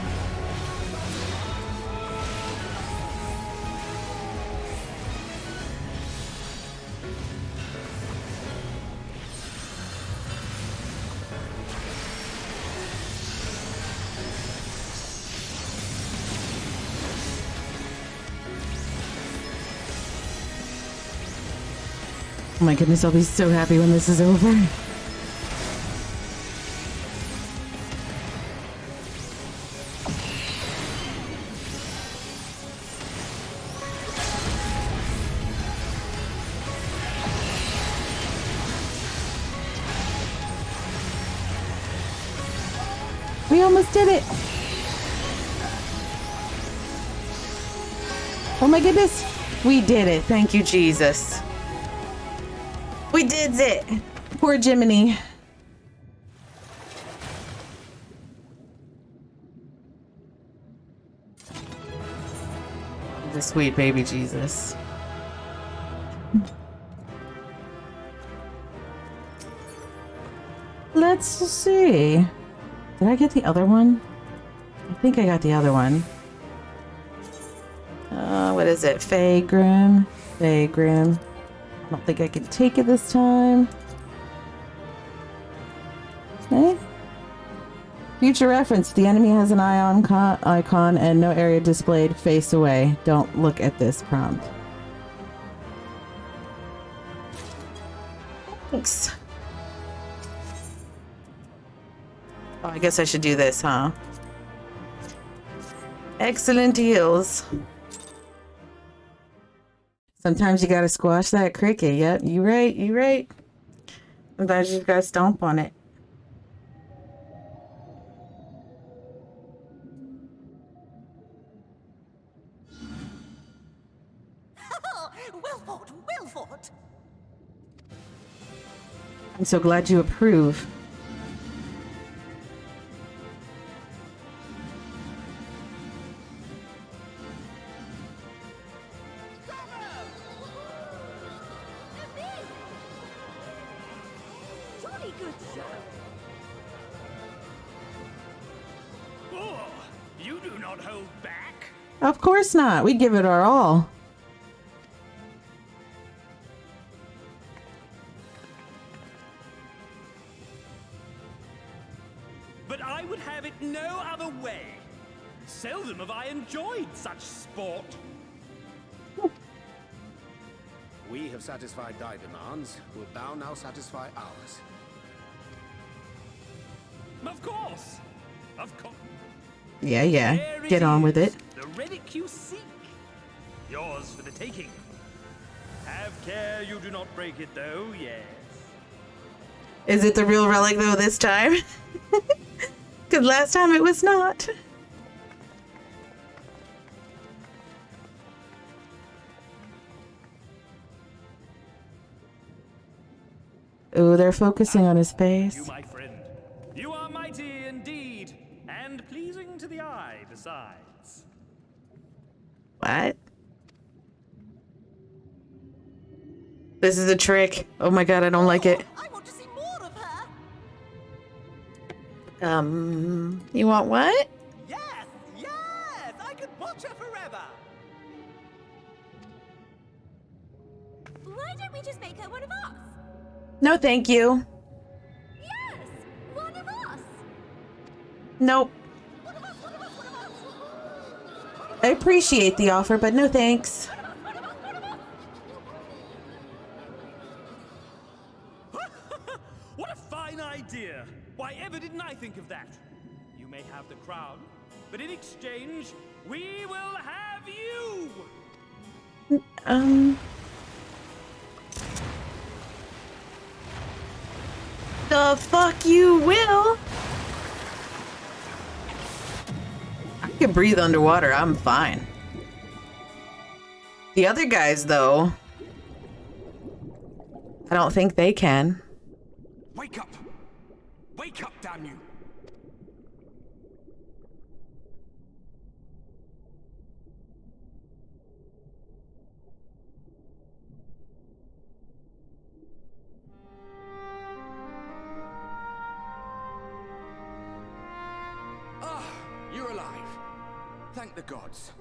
Oh my goodness, I'll be so happy when this is over. We almost did it. Oh my goodness. We did it. Thank you, Jesus. We did it. Poor Jiminy. The sweet baby Jesus. Let's see. Did I get the other one? I think I got the other one. What is it? Faegrim. Faegrim. I don't think I can take it this time. Okay. Future reference. The enemy has an icon and no area displayed. Face away. Don't look at this prompt. Thanks. Oh, I guess I should do this, huh? Excellent deals. Sometimes you gotta squash that cricket. Yep, you right, you right. Sometimes you just gotta stomp on it.
Well fought, well fought.
I'm so glad you approve. Of course not. We give it our all.
But I would have it no other way. Seldom have I enjoyed such sport.
We have satisfied thy demands. Wilt thou now satisfy ours?
Of course. Of course.
Yeah. Get on with it.
The relic you seek. Yours for the taking. Have care you do not break it, though, yes.
Is it the real relic, though, this time? Because last time it was not. Ooh, they're focusing on his face.
You, my friend. You are mighty indeed, and pleasing to the eye besides.
What? This is a trick. Oh my god, I don't like it.
I want to see more of her.
You want what?
Yes, I could watch her forever.
Why don't we just make her one of us?
No, thank you.
Yes, one of us.
Nope. I appreciate the offer, but no thanks.
What a fine idea! Why ever didn't I think of that? You may have the crown, but in exchange, we will have you!
The fuck you will? I can breathe underwater, I'm fine. The other guys, though, I don't think they can.
Wake up! Wake up, damn you!
Thank the gods.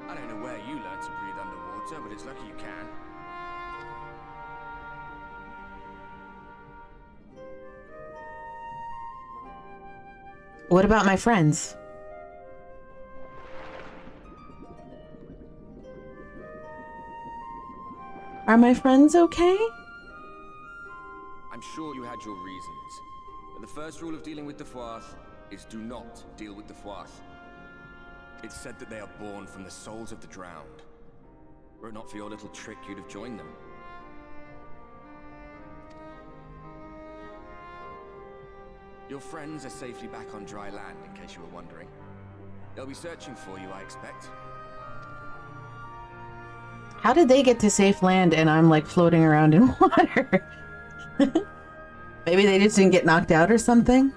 I don't know where you learned to breathe underwater, but it's lucky you can.
What about my friends? Are my friends okay?
I'm sure you had your reasons, but the first rule of dealing with the Fwaath is do not deal with the Fwaath. It's said that they are born from the souls of the drowned. Were it not for your little trick, you'd have joined them. Your friends are safely back on dry land, in case you were wondering. They'll be searching for you, I expect.
How did they get to safe land and I'm like floating around in water? Maybe they just didn't get knocked out or something?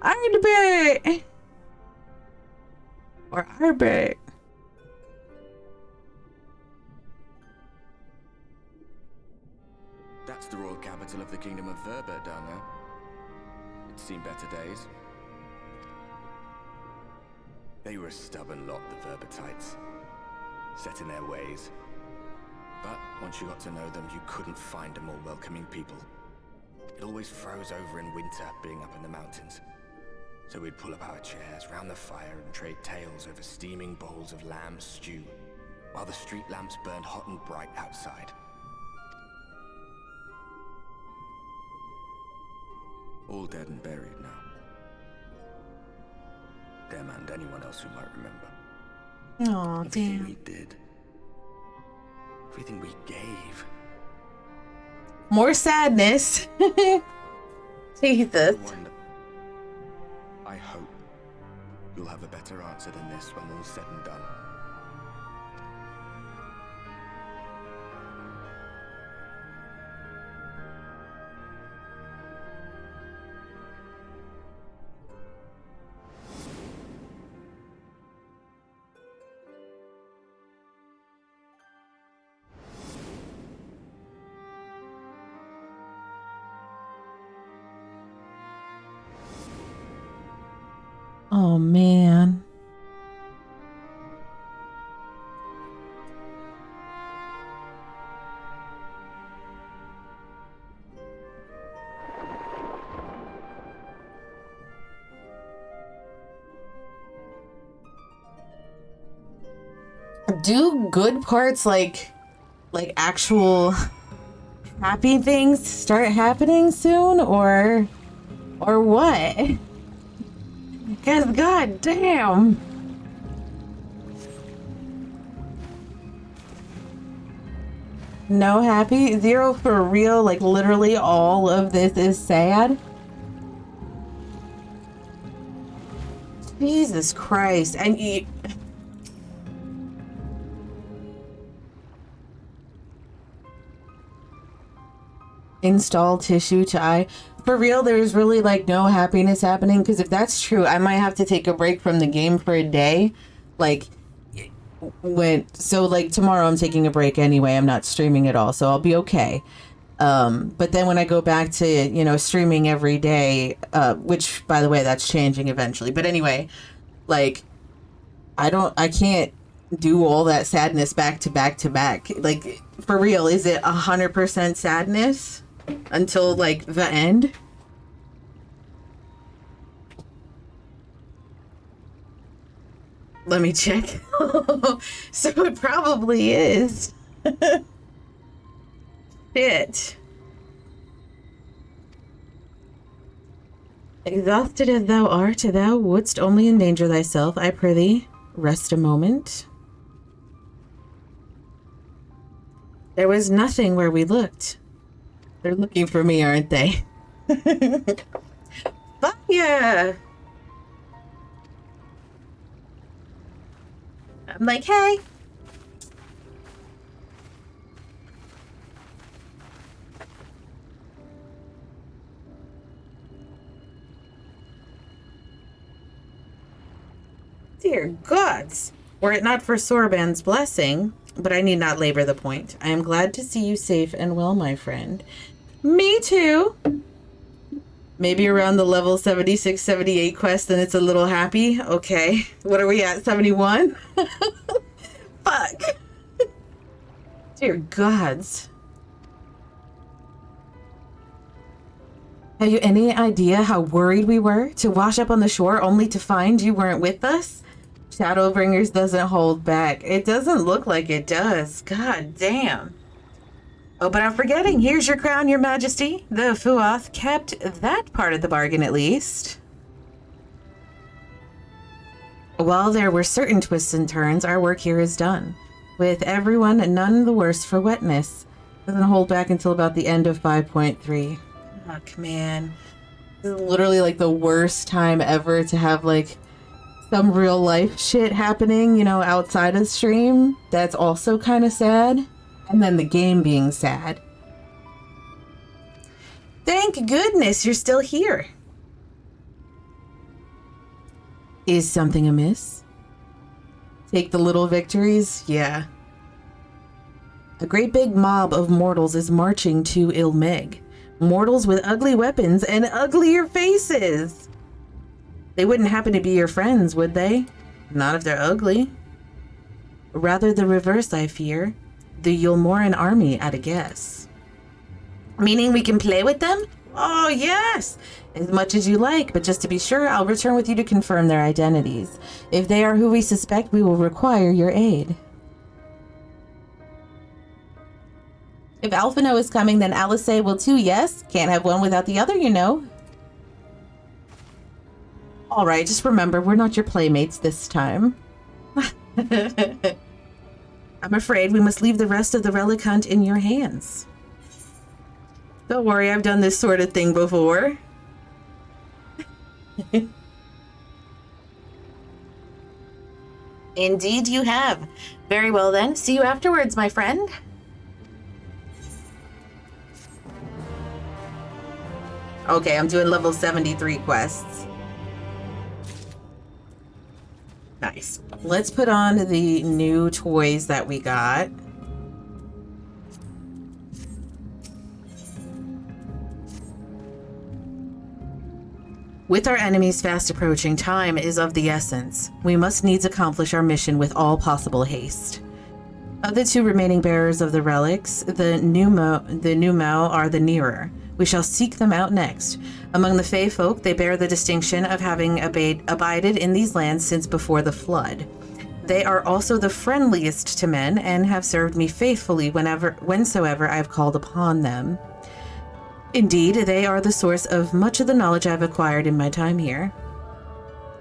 Arbit! Or Arbit.
That's the royal capital of the kingdom of Verba down there. It's seen better days. They were a stubborn lot, the Verbatites. Set in their ways. But once you got to know them, you couldn't find a more welcoming people. It always froze over in winter, being up in the mountains. So we'd pull up our chairs round the fire and trade tales over steaming bowls of lamb stew, while the street lamps burned hot and bright outside. All dead and buried now. Them and anyone else who might remember.
Aw,
Everything
damn.
we did. Everything we gave.
More sadness. Jesus.
I hope you'll have a better answer than this when all's said and done.
Oh man. Do good parts like actual happy things start happening soon or what? Cause god damn. No happy? Zero for real? Like literally all of this is sad? Jesus Christ. And you... Install tissue to eye. For real, there's really like no happiness happening, because if that's true, I might have to take a break from the game for a day. Like like tomorrow I'm taking a break anyway. I'm not streaming at all, so I'll be okay. But then when I go back to, streaming every day, which by the way, that's changing eventually. But anyway, like I can't do all that sadness back to back to back. Like for real, is it 100% sadness until like the end? Let me check. So it probably is. Shit. Exhausted as thou art, thou wouldst only endanger thyself. I prithee, rest a moment. There was nothing where we looked. They're looking for me, aren't they? Fuck yeah! I'm like, hey! Dear gods! Were it not for Sorban's blessing, but I need not labor the point. I am glad to see you safe and well, my friend. Me too! Maybe around the level 76, 78 quest, then it's a little happy. Okay. What are we at? 71? Fuck. Dear gods. Have you any idea how worried we were to wash up on the shore only to find you weren't with us? Shadowbringers doesn't hold back. It doesn't look like it does. God damn. Oh, but I'm forgetting. Here's your crown, your majesty. The Fuath kept that part of the bargain, at least. While there were certain twists and turns, our work here is done. With everyone none the worse for wetness. Doesn't hold back until about the end of 5.3. Fuck, man. This is literally like the worst time ever to have like some real life shit happening, you know, outside of stream. That's also kind of sad. And then the game being sad. Thank goodness you're still here. Is something amiss? Take the little victories? Yeah. A great big mob of mortals is marching to Ilmeg. Mortals with ugly weapons and uglier faces. They wouldn't happen to be your friends, would they? Not if they're ugly. Rather the reverse, I fear. The Yulmoran army at a guess. Meaning we can play with them? Oh, yes! As much as you like, but just to be sure, I'll return with you to confirm their identities. If they are who we suspect, we will require your aid. If Alphino is coming, then Alice will too, yes? Can't have one without the other, you know. Alright, just remember, we're not your playmates this time. I'm afraid we must leave the rest of the relic hunt in your hands. Don't worry, I've done this sort of thing before. Indeed you have. Very well then, see you afterwards, my friend. Okay, I'm doing level 73 quests. Nice. Let's put on the new toys that we got. With our enemies fast approaching, time is of the essence. We must needs accomplish our mission with all possible haste. Of the two remaining bearers of the relics, the Numau are the nearer. We shall seek them out next. Among the Fey folk, they bear the distinction of having abided in these lands since before the flood. They are also the friendliest to men and have served me faithfully whensoever I have called upon them. Indeed, they are the source of much of the knowledge I have acquired in my time here.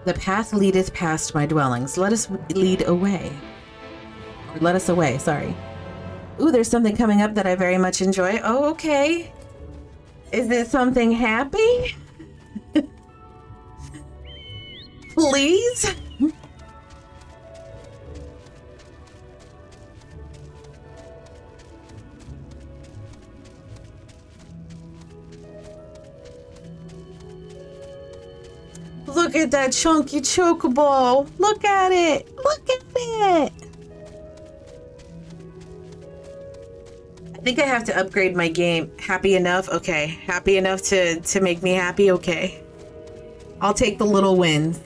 The path leadeth past my dwellings. Let us lead away. Or let us away, sorry. Ooh, there's something coming up that I very much enjoy. Oh, okay. Is it something happy? Please? Look at that chunky chocobo. Look at it. Look at it. I think I have to upgrade my game. Happy enough? Okay. Happy enough to make me happy? Okay. I'll take the little wins.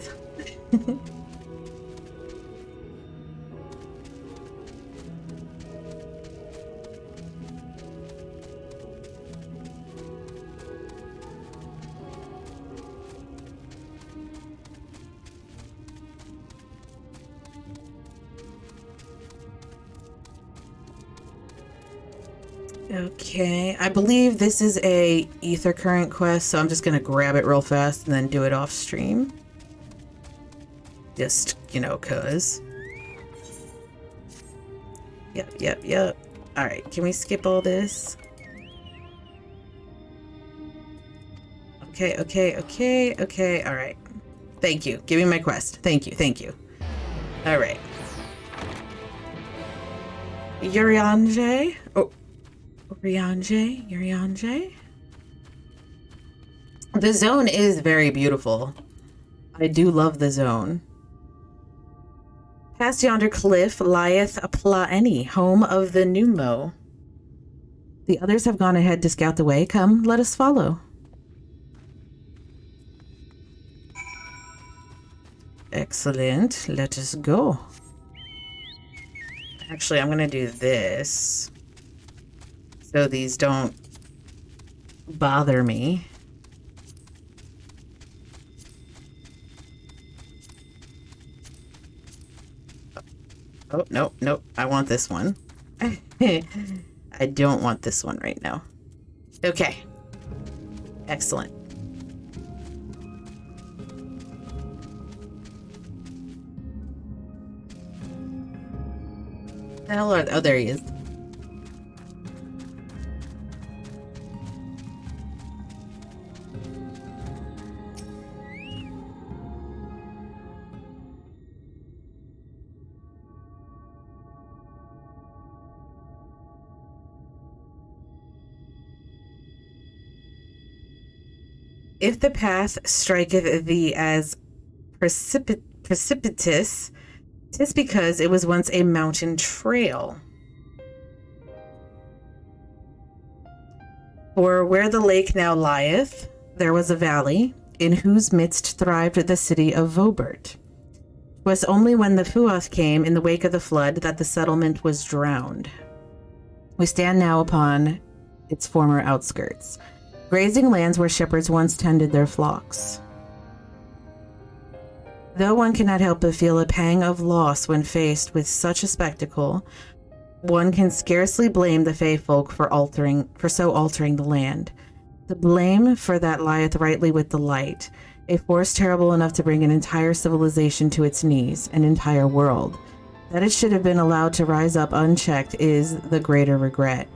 Okay, I believe this is a ether current quest, so I'm just gonna grab it real fast and then do it off stream. Just, you know, cuz. Yep. Alright, can we skip all this? Okay, alright. Thank you. Give me my quest. Thank you. Alright. Urianger? Oh. Urianger? The zone is very beautiful. I do love the zone. Past yonder cliff lieth Plaeni, home of the Numo. The others have gone ahead to scout the way. Come, let us follow. Excellent. Let us go. Actually, I'm gonna do this so these don't bother me. Oh, nope, nope. I want this one. I don't want this one right now. Okay. Excellent. The hell are... Oh, there he is. If the path striketh thee as precipitous, 'tis because it was once a mountain trail. For where the lake now lieth, there was a valley, in whose midst thrived the city of Vobert. 'Twas only when the Fuath came in the wake of the flood that the settlement was drowned. We stand now upon its former outskirts, grazing lands where shepherds once tended their flocks. Though one cannot help but feel a pang of loss when faced with such a spectacle, one can scarcely blame the Fae folk for so altering the land. The blame for that lieth rightly with the light, a force terrible enough to bring an entire civilization to its knees, an entire world. That it should have been allowed to rise up unchecked is the greater regret.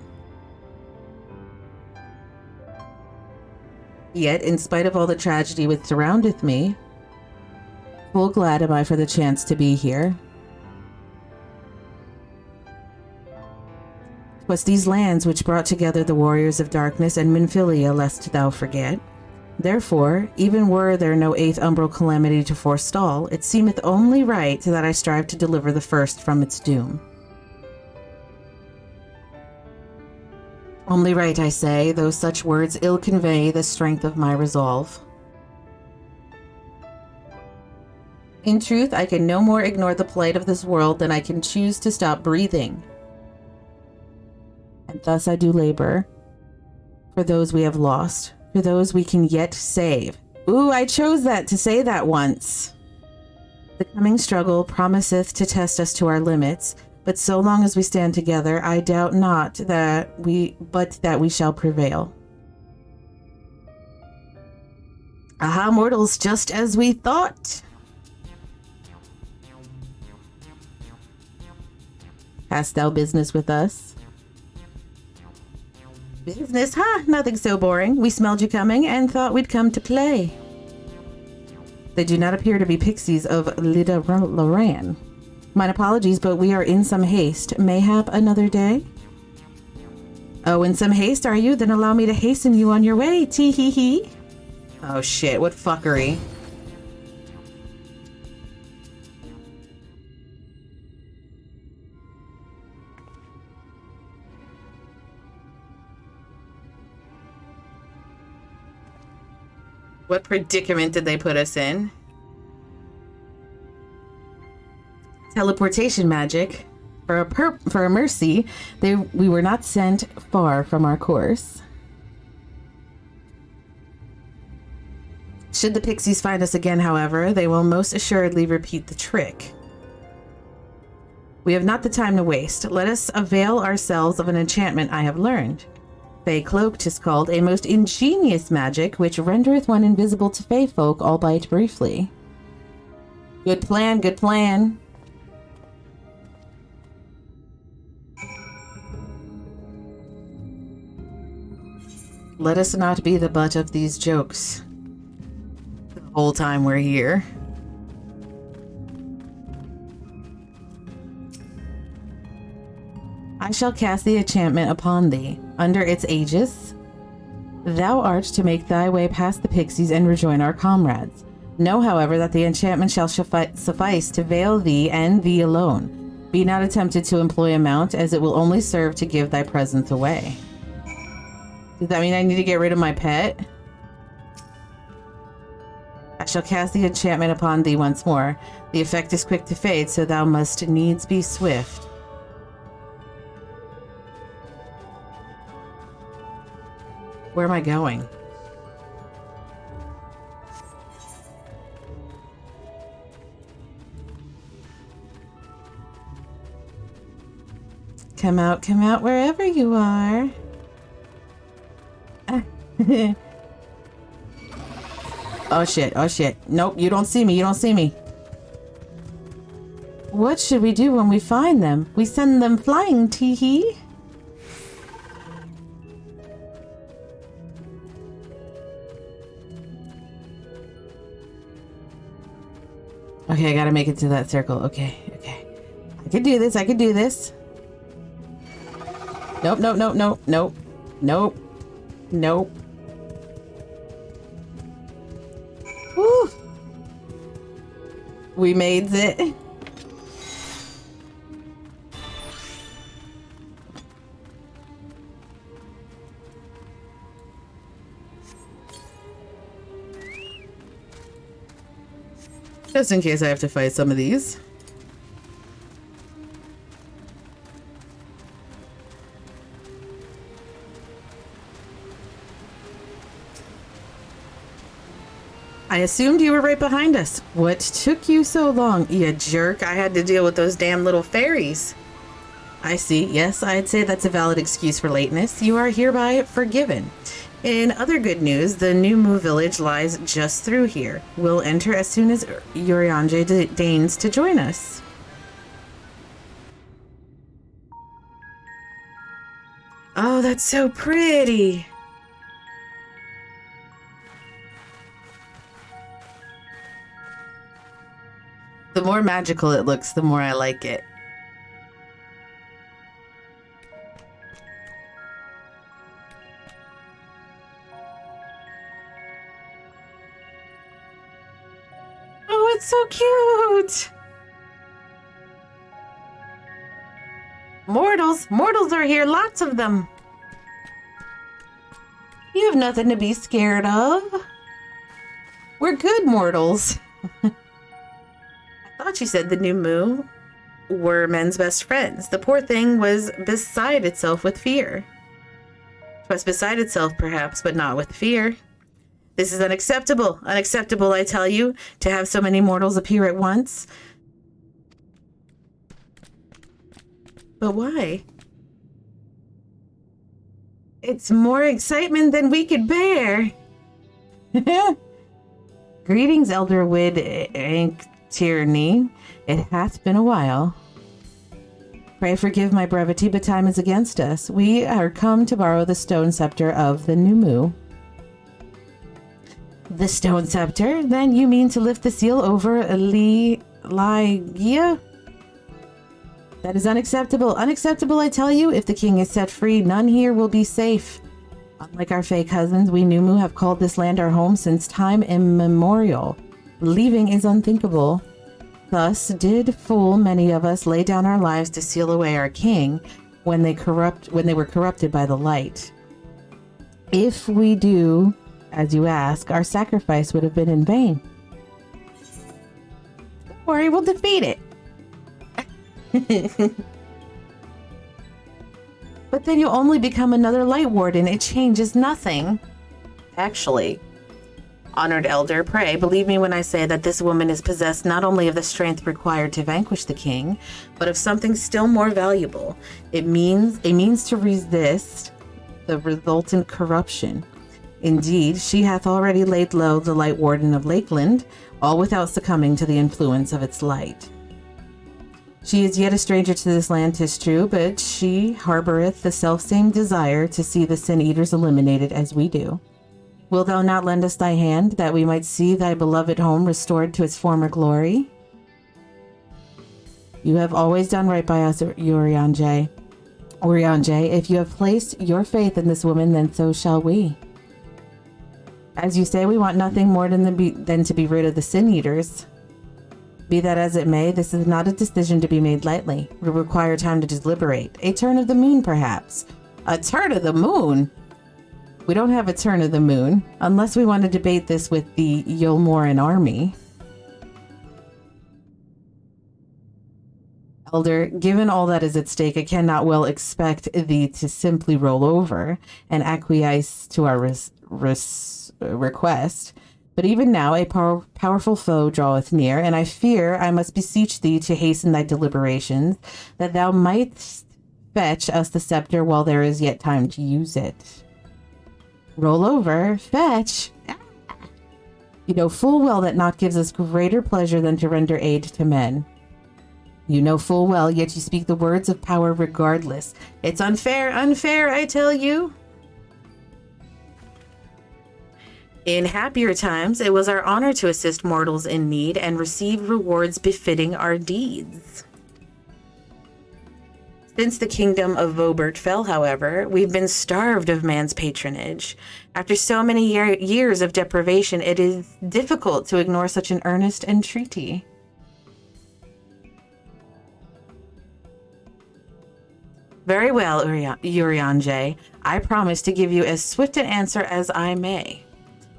Yet, in spite of all the tragedy which surroundeth me, full glad am I for the chance to be here. 'Twas these lands which brought together the warriors of darkness and Minfilia, lest thou forget. Therefore, even were there no 8th umbral calamity to forestall, it seemeth only right that I strive to deliver the first from its doom. Only right, I say, though such words ill convey the strength of my resolve. In truth, I can no more ignore the plight of this world than I can choose to stop breathing. And thus I do labor for those we have lost, for those we can yet save. Ooh, I chose that to say that once. The coming struggle promiseth to test us to our limits, but so long as we stand together, I doubt not that we shall prevail. Aha, mortals, just as we thought. Hast thou business with us? Business? Huh? Nothing so boring. We smelled you coming and thought we'd come to play. They do not appear to be pixies of Lida Loran. Mine apologies, but we are in some haste. Mayhap another day? Oh, in some haste, are you? Then allow me to hasten you on your way. Tee-hee-hee. Oh shit, what fuckery. What predicament did they put us in? Teleportation magic. For a mercy, we were not sent far from our course. Should the pixies find us again, however, they will most assuredly repeat the trick. We have not the time to waste. Let us avail ourselves of an enchantment I have learned. Fey Cloak 'tis called, a most ingenious magic which rendereth one invisible to Fey folk, albeit briefly. Good plan, good plan. Let us not be the butt of these jokes the whole time we're here. I shall cast the enchantment upon thee. Under its aegis, thou art to make thy way past the pixies and rejoin our comrades. Know, however, that the enchantment shall suffice to veil thee and thee alone. Be not attempted to employ a mount, as it will only serve to give thy presence away. Does that mean I need to get rid of my pet? I shall cast the enchantment upon thee once more. The effect is quick to fade, so thou must needs be swift. Where am I going? Come out wherever you are. Oh shit, oh shit. Nope, you don't see me, you don't see me. What should we do when we find them? We send them flying, tee-hee. Okay, I gotta make it to that circle. Okay, okay. I can do this, I can do this. Nope, nope, nope, nope, nope. Nope. Nope. Woo! We made it. Just in case I have to fight some of these. I assumed you were right behind us. What took you so long, you jerk? I had to deal with those damn little fairies. I see. Yes, I'd say that's a valid excuse for lateness. You are hereby forgiven. In other good news, the new Moo village lies just through here. We'll enter as soon as Urianger deigns to join us. Oh, that's so pretty. The more magical it looks, the more I like it. Oh, it's so cute! Mortals are here, lots of them. You have nothing to be scared of. We're good mortals. I thought you said the new Moo were men's best friends. The poor thing was beside itself with fear. It was beside itself, perhaps, but not with fear. This is unacceptable. Unacceptable, I tell you, to have so many mortals appear at once. But why? It's more excitement than we could bear. Greetings, Elder Wid Tierney. It hath been a while. Pray forgive my brevity, but time is against us. We are come to borrow the stone scepter of the new Moo. The stone scepter? Then you mean to lift the seal over Lygia? That is unacceptable. Unacceptable, I tell you. If the king is set free, none here will be safe. Unlike our fey cousins, we Numu have called this land our home since time immemorial. Leaving is unthinkable. Thus did full many of us lay down our lives to seal away our king when they were corrupted by the light. If we do as you ask, our sacrifice would have been in vain. Don't worry, we'll defeat it. But then you'll only become another Light Warden. It changes nothing. Actually, honored elder, pray believe me when I say that this woman is possessed not only of the strength required to vanquish the king, but of something still more valuable. It means to resist the resultant corruption. Indeed, she hath already laid low the Light Warden of Lakeland, all without succumbing to the influence of its light. She is yet a stranger to this land, 'tis true, but she harboureth the selfsame desire to see the Sin-Eaters eliminated as we do. Wilt thou not lend us thy hand, that we might see thy beloved home restored to its former glory? You have always done right by us, Urianger. Urianger, if you have placed your faith in this woman, then so shall we. As you say, we want nothing more than to be rid of the Sin-Eaters. Be that as it may, this is not a decision to be made lightly. It will require time to deliberate. A turn of the moon, perhaps. A turn of the moon? We don't have a turn of the moon, unless we want to debate this with the Yulmoran army. Elder, given all that is at stake, I cannot well expect thee to simply roll over and acquiesce to our request. But even now a powerful foe draweth near, and I fear I must beseech thee to hasten thy deliberations, that thou mightst fetch us the scepter while there is yet time to use it. Roll over, fetch. You know full well that naught gives us greater pleasure than to render aid to men. You know full well, yet you speak the words of power regardless. It's unfair, I tell you. In happier times, it was our honor to assist mortals in need and receive rewards befitting our deeds. Since the kingdom of Vobert fell, however, we've been starved of man's patronage. After so many years of deprivation, it is difficult to ignore such an earnest entreaty. Very well, Urianger. I promise to give you as swift an answer as I may.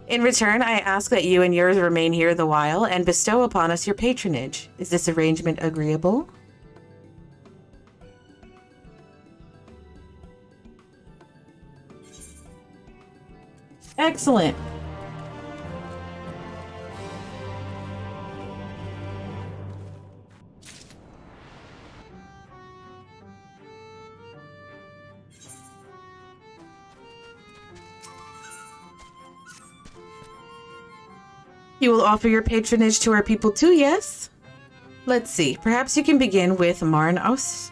In return, I ask that you and yours remain here the while and bestow upon us your patronage. Is this arrangement agreeable? Excellent. You will offer your patronage to our people too, yes? Let's see. Perhaps you can begin with Marn Ose.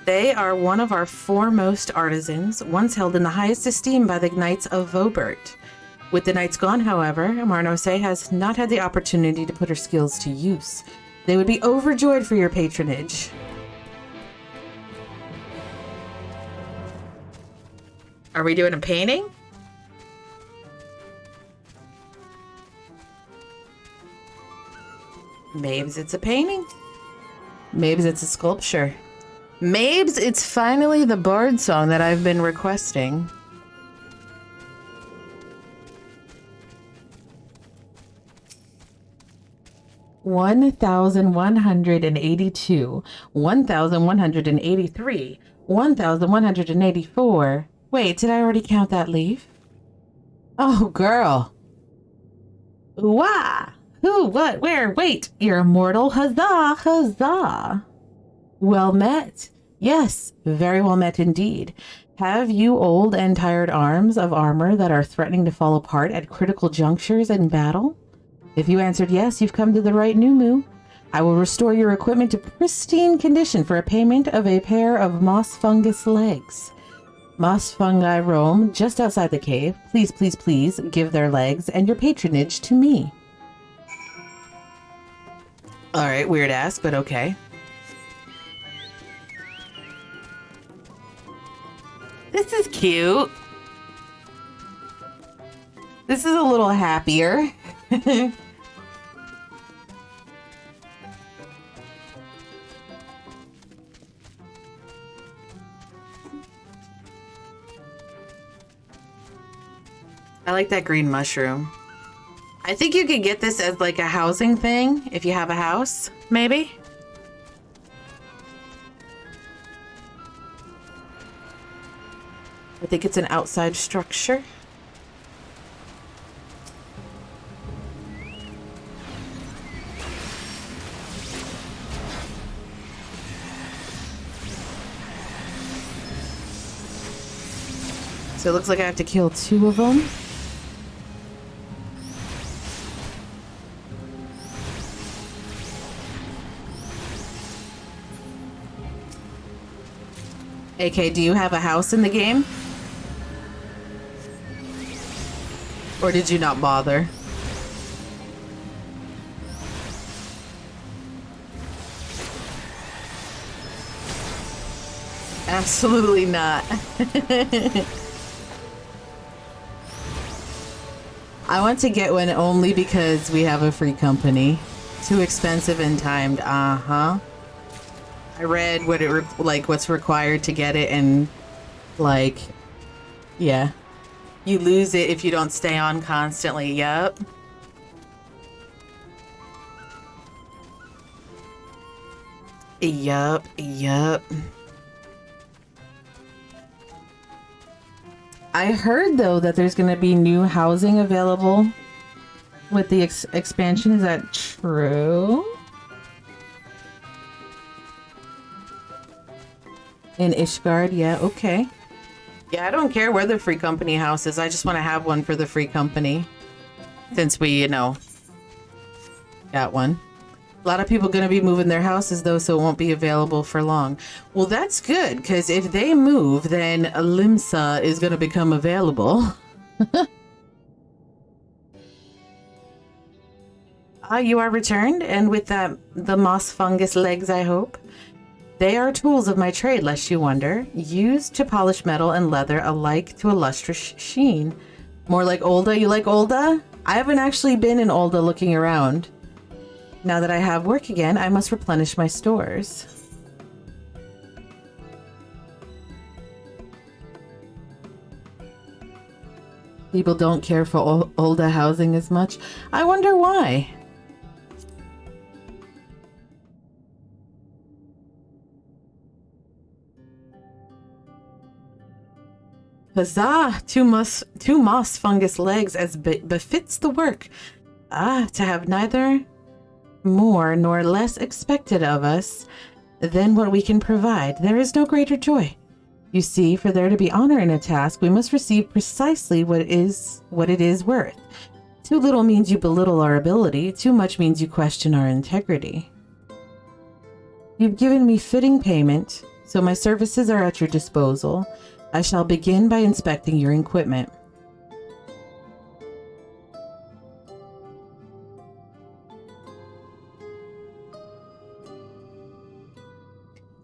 They are one of our foremost artisans, once held in the highest esteem by the Knights of Vobert. With the Knights gone, however, Marn Ose has not had the opportunity to put her skills to use. They would be overjoyed for your patronage. Are we doing a painting? Maybe it's a painting. Maybe it's a sculpture. Maybe it's finally the bard song that I've been requesting. $1,182, $1,183, $1,184. Wait, did I already count that leaf? Oh, girl. Wah! Who? What? Where? Wait, you're immortal. Huzzah! Huzzah! Well met. Yes, very well met indeed. Have you old and tired arms of armor that are threatening to fall apart at critical junctures in battle? If you answered yes, you've come to the right Numu. I will restore your equipment to pristine condition for a payment of a pair of moss fungus legs. Moss fungi roam just outside the cave. Please, please, please give their legs and your patronage to me. All right, weird ass, but okay. This is cute. This is a little happier. I like that green mushroom. I think you could get this as like a housing thing if you have a house, maybe. I think it's an outside structure. So it looks like I have to kill 2 of them. AK, do you have a house in the game? Or did you not bother? Absolutely not. I want to get one only because we have a free company. Too expensive and timed. Uh-huh. I read what what's required to get it, and like Yeah. You lose it if you don't stay on constantly. Yep. Yup, yup. I heard though that there's gonna be new housing available with the expansion. Is that true? In Ishgard, yeah, okay. Yeah, I don't care where the free company house is. I just want to have one for the free company. Since we, you know, got one. A lot of people going to be moving their houses though, so it won't be available for long. Well, that's good, because if they move, then Limsa is going to become available. You are returned, and with that, the moss fungus legs, I hope. They are tools of my trade, lest you wonder, used to polish metal and leather alike to a lustrous sheen. More like Olda. You like Olda? I haven't actually been in Olda looking around. Now that I have work again, I must replenish my stores. People don't care for Olda housing as much. I wonder why. Huzzah! Two moss fungus legs as befits the work. To have neither more nor less expected of us than what we can provide. There is no greater joy. You see, for there to be honor in a task, we must receive precisely what it is worth. Too little means you belittle our ability. Too much means you question our integrity. You've given me fitting payment, so my services are at your disposal. I shall begin by inspecting your equipment.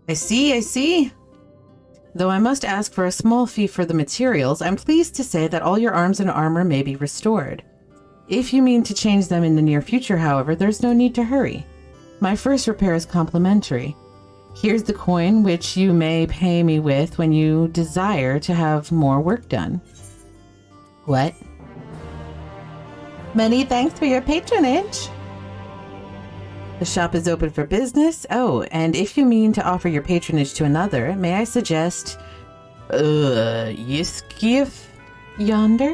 I see. Though I must ask for a small fee for the materials, I'm pleased to say that all your arms and armor may be restored. If you mean to change them in the near future, however, there's no need to hurry. My first repair is complimentary. Here's the coin which you may pay me with when you desire to have more work done. What? Many thanks for your patronage. The shop is open for business. Oh, and if you mean to offer your patronage to another, may I suggest Yiskif yonder?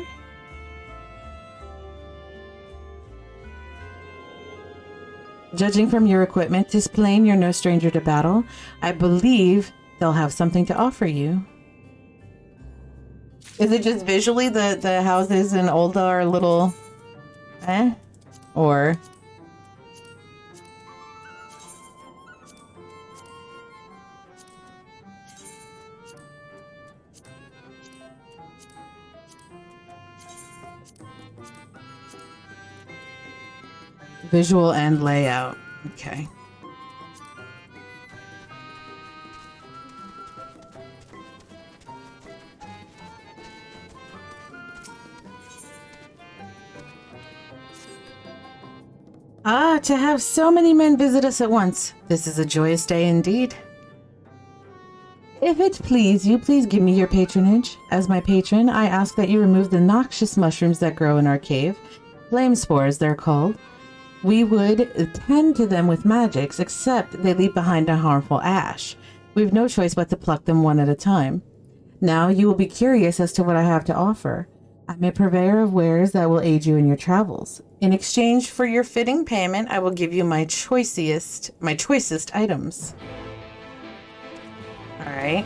Judging from your equipment, 'tis plain you're no stranger to battle. I believe they'll have something to offer you. Is it just visually the houses in Olda are a little or visual and layout? Okay. To have so many men visit us at once. This is a joyous day indeed. If it please you, please give me your patronage. As my patron, I ask that you remove the noxious mushrooms that grow in our cave. Flame spores, they're called. We would tend to them with magics, except they leave behind a harmful ash. We've no choice but to pluck them one at a time. Now you will be curious as to what I have to offer. I'm a purveyor of wares that will aid you in your travels. In exchange for your fitting payment, I will give you my choicest items. All right.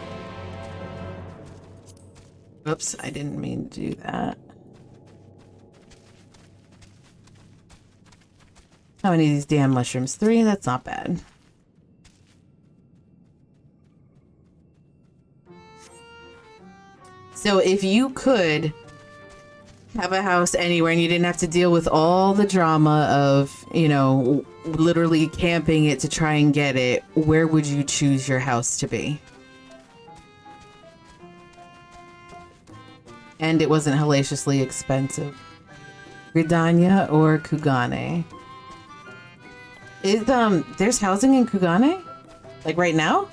Oops, I didn't mean to do that. How many of these damn mushrooms? 3? That's not bad. So if you could have a house anywhere and you didn't have to deal with all the drama of, you know, literally camping it to try and get it, where would you choose your house to be? And it wasn't hellaciously expensive. Gridania or Kugane? Is there's housing in Kugane? Like right now?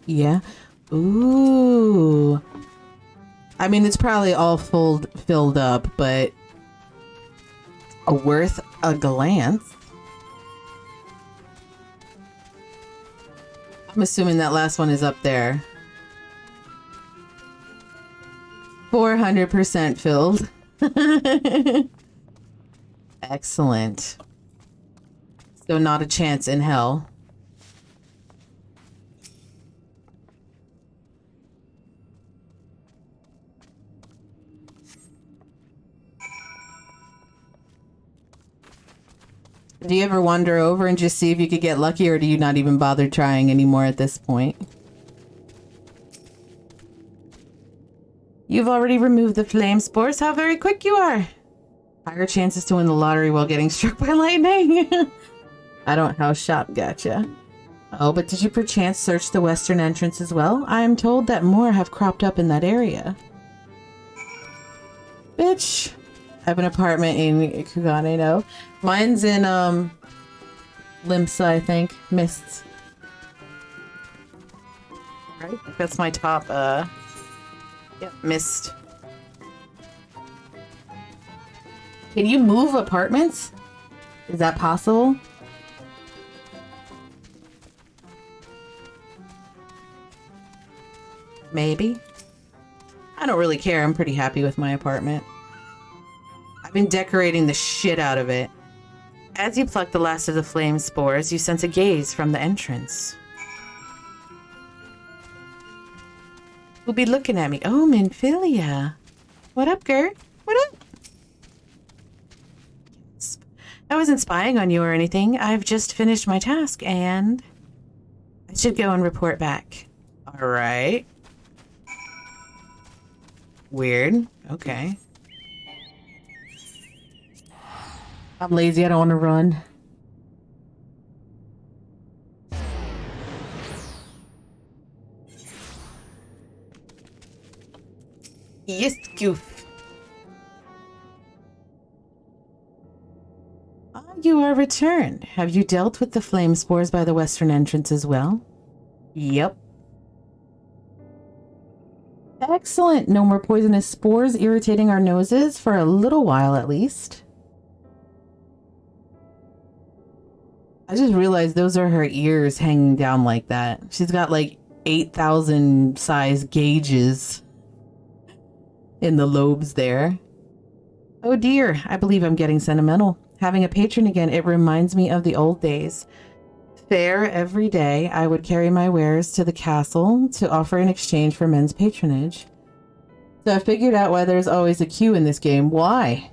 Yeah. Ooh. I mean, it's probably all filled up, but worth a glance. I'm assuming that last one is up there. 400% filled. Excellent. So not a chance in hell. Do you ever wander over and just see if you could get lucky, or do you not even bother trying anymore at this point? You've already removed the flame spores. How very quick you are. Higher chances to win the lottery while getting struck by lightning. I don't house shop, gotcha. Oh, but did you perchance search the western entrance as well? I am told that more have cropped up in that area. Bitch. I have an apartment in Kugane, no. Mine's in, Limsa, I think. Mists. Right? That's my top, yeah, Mist. Can you move apartments? Is that possible? Maybe. I don't really care. I'm pretty happy with my apartment. I've been decorating the shit out of it. As you pluck the last of the flame spores, you sense a gaze from the entrance. Who'll be looking at me? Oh, Minfilia. What up, Gert? What up? I wasn't spying on you or anything. I've just finished my task and I should go and report back. All right. Weird. Okay. I'm lazy. I don't want to run. Yes, goof. Ah, you are returned. Have you dealt with the flame spores by the western entrance as well? Yep. Excellent. No more poisonous spores irritating our noses for a little while at least. I just realized those are her ears hanging down like that. She's got like 8,000 size gauges in the lobes there. Oh dear, I believe I'm getting sentimental. Having a patron again, it reminds me of the old days. Fair every day, I would carry my wares to the castle to offer in exchange for men's patronage. So I figured out why there's always a queue in this game. Why?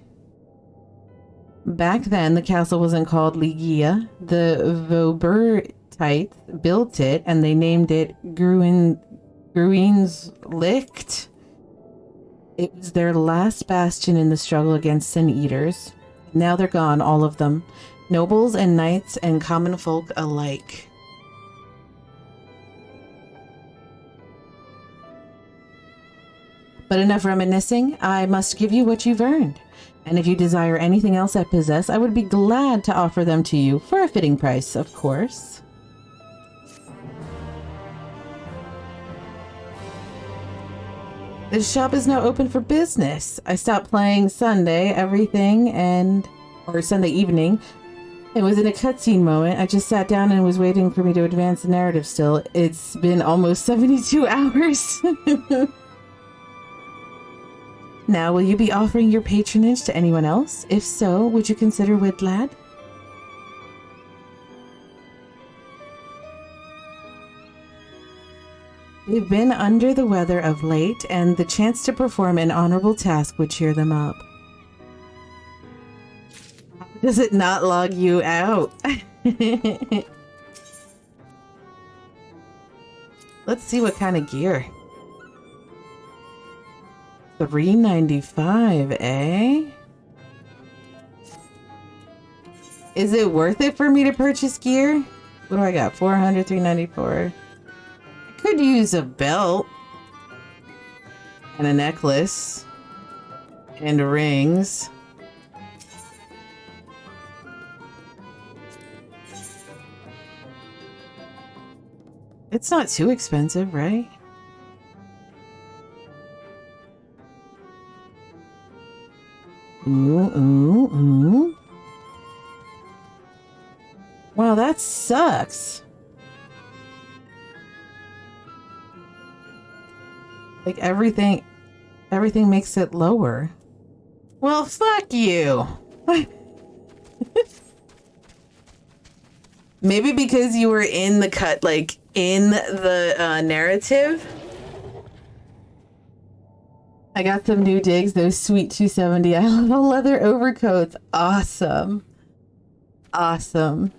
Back then, the castle wasn't called Ligia. The Vobertites built it, and they named it Gruinslicht. It was their last bastion in the struggle against Sin Eaters. Now they're gone, all of them. Nobles and knights and common folk alike. But enough reminiscing. I must give you what you've earned. And if you desire anything else I possess, I would be glad to offer them to you for a fitting price, of course. This shop is now open for business. I stopped playing Sunday Sunday evening. It was in a cutscene moment. I just sat down and was waiting for me to advance the narrative still. It's been almost 72 hours. Now, will you be offering your patronage to anyone else? If so, would you consider Widlad? They've been under the weather of late, and the chance to perform an honorable task would cheer them up. How does it not log you out? Let's see what kind of gear. $395, eh? Is it worth it for me to purchase gear? What do I got? 400, 394. I could use a belt and a necklace and rings. It's not too expensive, right? Ooh. Wow, that sucks. Like everything makes it lower. Well, fuck you. Maybe because you were in the cut, like in the narrative. I got some new digs, those sweet 270. I love the leather overcoats. Awesome. Awesome.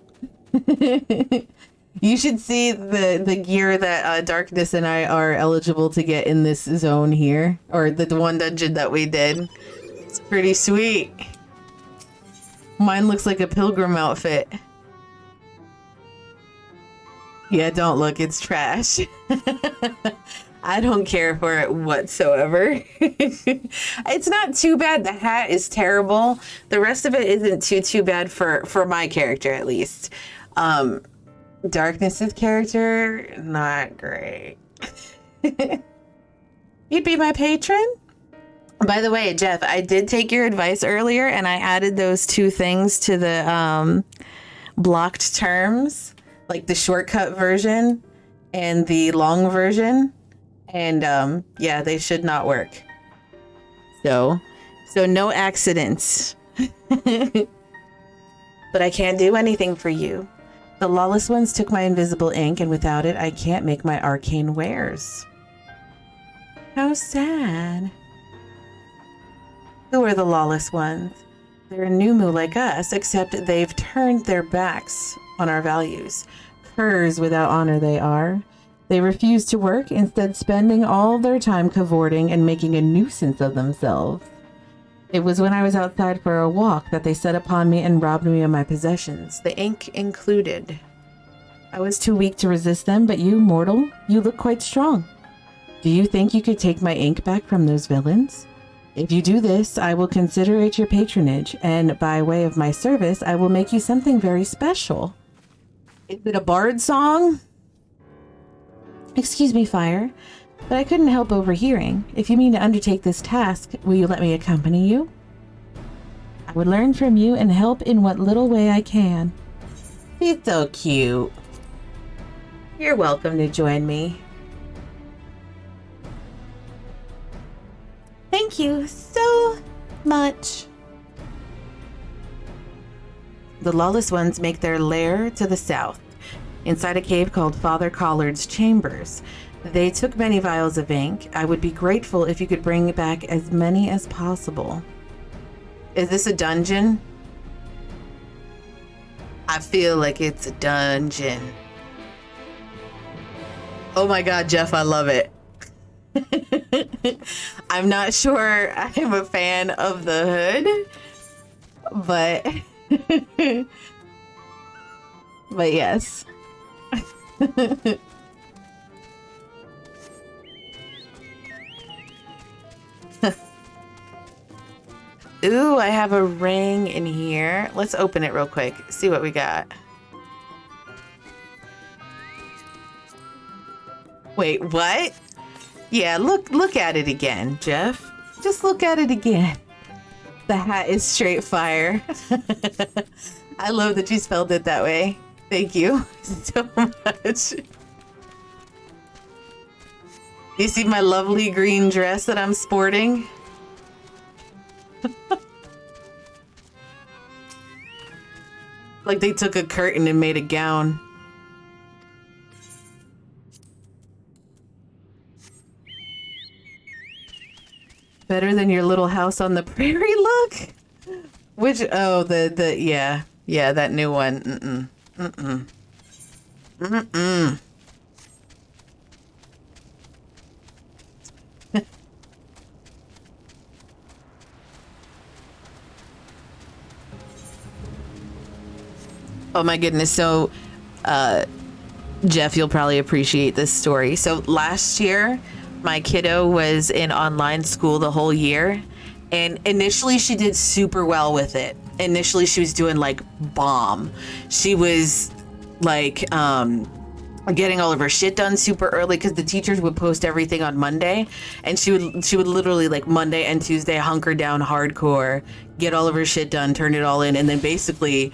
You should see the gear that Darkness and I are eligible to get in this zone here, or the one dungeon that we did. It's pretty sweet. Mine looks like a pilgrim outfit. Yeah, don't look, it's trash. I don't care for it whatsoever. It's not too bad. The hat is terrible. The rest of it isn't too bad for my character, at least. Darkness's character, not great. You'd be my patron? By the way, Jeff, I did take your advice earlier and I added those 2 things to the blocked terms, like the shortcut version and the long version. And yeah, they should not work. So no accidents. But I can't do anything for you. The lawless ones took my invisible ink, and without it, I can't make my arcane wares. How sad. Who are the lawless ones? They're a Numu like us, except they've turned their backs on our values. Curs without honor they are. They refuse to work, instead spending all their time cavorting and making a nuisance of themselves. It was when I was outside for a walk that they set upon me and robbed me of my possessions, the ink included. I was too weak to resist them, but you, mortal, you look quite strong. Do you think you could take my ink back from those villains? If you do this, I will considerate your patronage, and by way of my service, I will make you something very special. Is it a bard song? Excuse me, Fire, but I couldn't help overhearing. If you mean to undertake this task, will you let me accompany you? I would learn from you and help in what little way I can. He's so cute. You're welcome to join me. Thank you so much. The lawless ones make their lair to the south, inside a cave called Father Collard's Chambers. They took many vials of ink. I would be grateful if you could bring back as many as possible. Is this a dungeon? I feel like it's a dungeon. Oh my god, Jeff, I love it. I'm not sure I'm a fan of the hood, but but yes. Ooh, I have a ring in here. Let's open it real quick. See what we got. Wait, what? Yeah, look at it again, Jeff. Just look at it again. The hat is straight fire. I love that you spelled it that way. Thank you so much. You see my lovely green dress that I'm sporting? Like they took a curtain and made a gown. Better than your little house on the prairie look? Which, oh, yeah, that new one. Oh my goodness. So, Jeff, you'll probably appreciate this story. So last year, my kiddo was in online school the whole year. And initially she did super well with it. Initially she was doing like bomb. She was like getting all of her shit done super early because the teachers would post everything on Monday, and she would literally like Monday and Tuesday hunker down hardcore, get all of her shit done, turn it all in, and then basically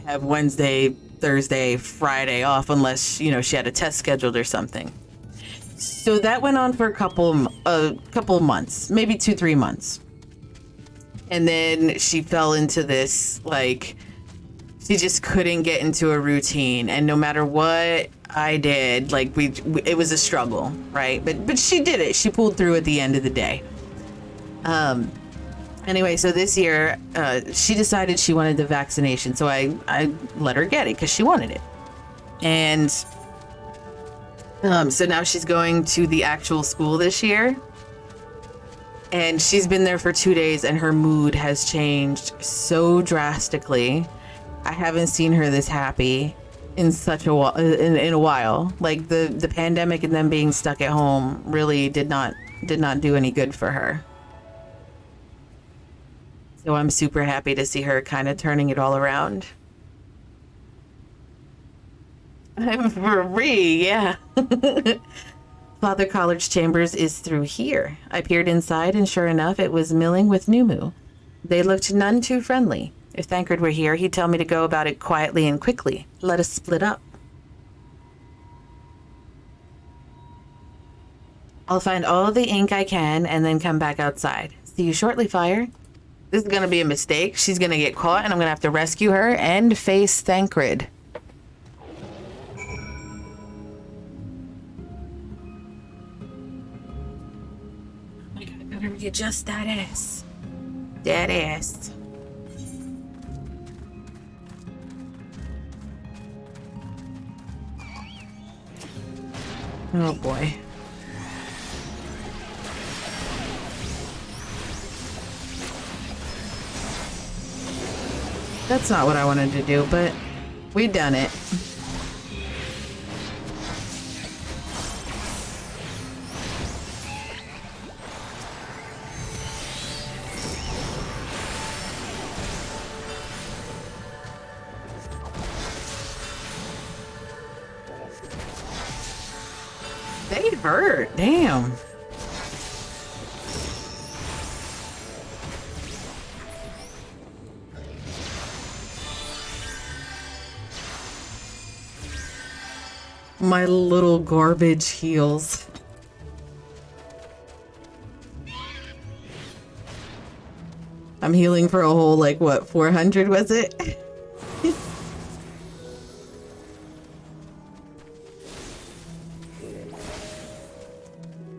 have Wednesday, Thursday, Friday off unless, you know, she had a test scheduled or something. So that went on for a couple of months, maybe 2-3 months. And then she fell into this, like, she just couldn't get into a routine, and no matter what I did, like it was a struggle, right? But she did it. She pulled through at the end of the day. Anyway, so this year she decided she wanted the vaccination, so I let her get it because she wanted it. And so now she's going to the actual school this year, and she's been there for 2 days, and her mood has changed so drastically. I haven't seen her this happy in such a while. In a while. Like the pandemic and them being stuck at home really did not do any good for her. So I'm super happy to see her kind of turning it all around. I'm free, yeah. Father Collard's chambers is through here. I peered inside, and sure enough, it was milling with Numu. They looked none too friendly. If Thancred were here, he'd tell me to go about it quietly and quickly. Let us split up. I'll find all the ink I can and then come back outside. See you shortly, Fire. This is gonna be a mistake. She's gonna get caught, and I'm gonna have to rescue her and face Thancred. Oh my god, I better readjust that ass. That ass. Oh boy. That's not what I wanted to do, but we've done it. They hurt, damn. My little garbage heals. I'm healing for a whole, like, what, 400 was it?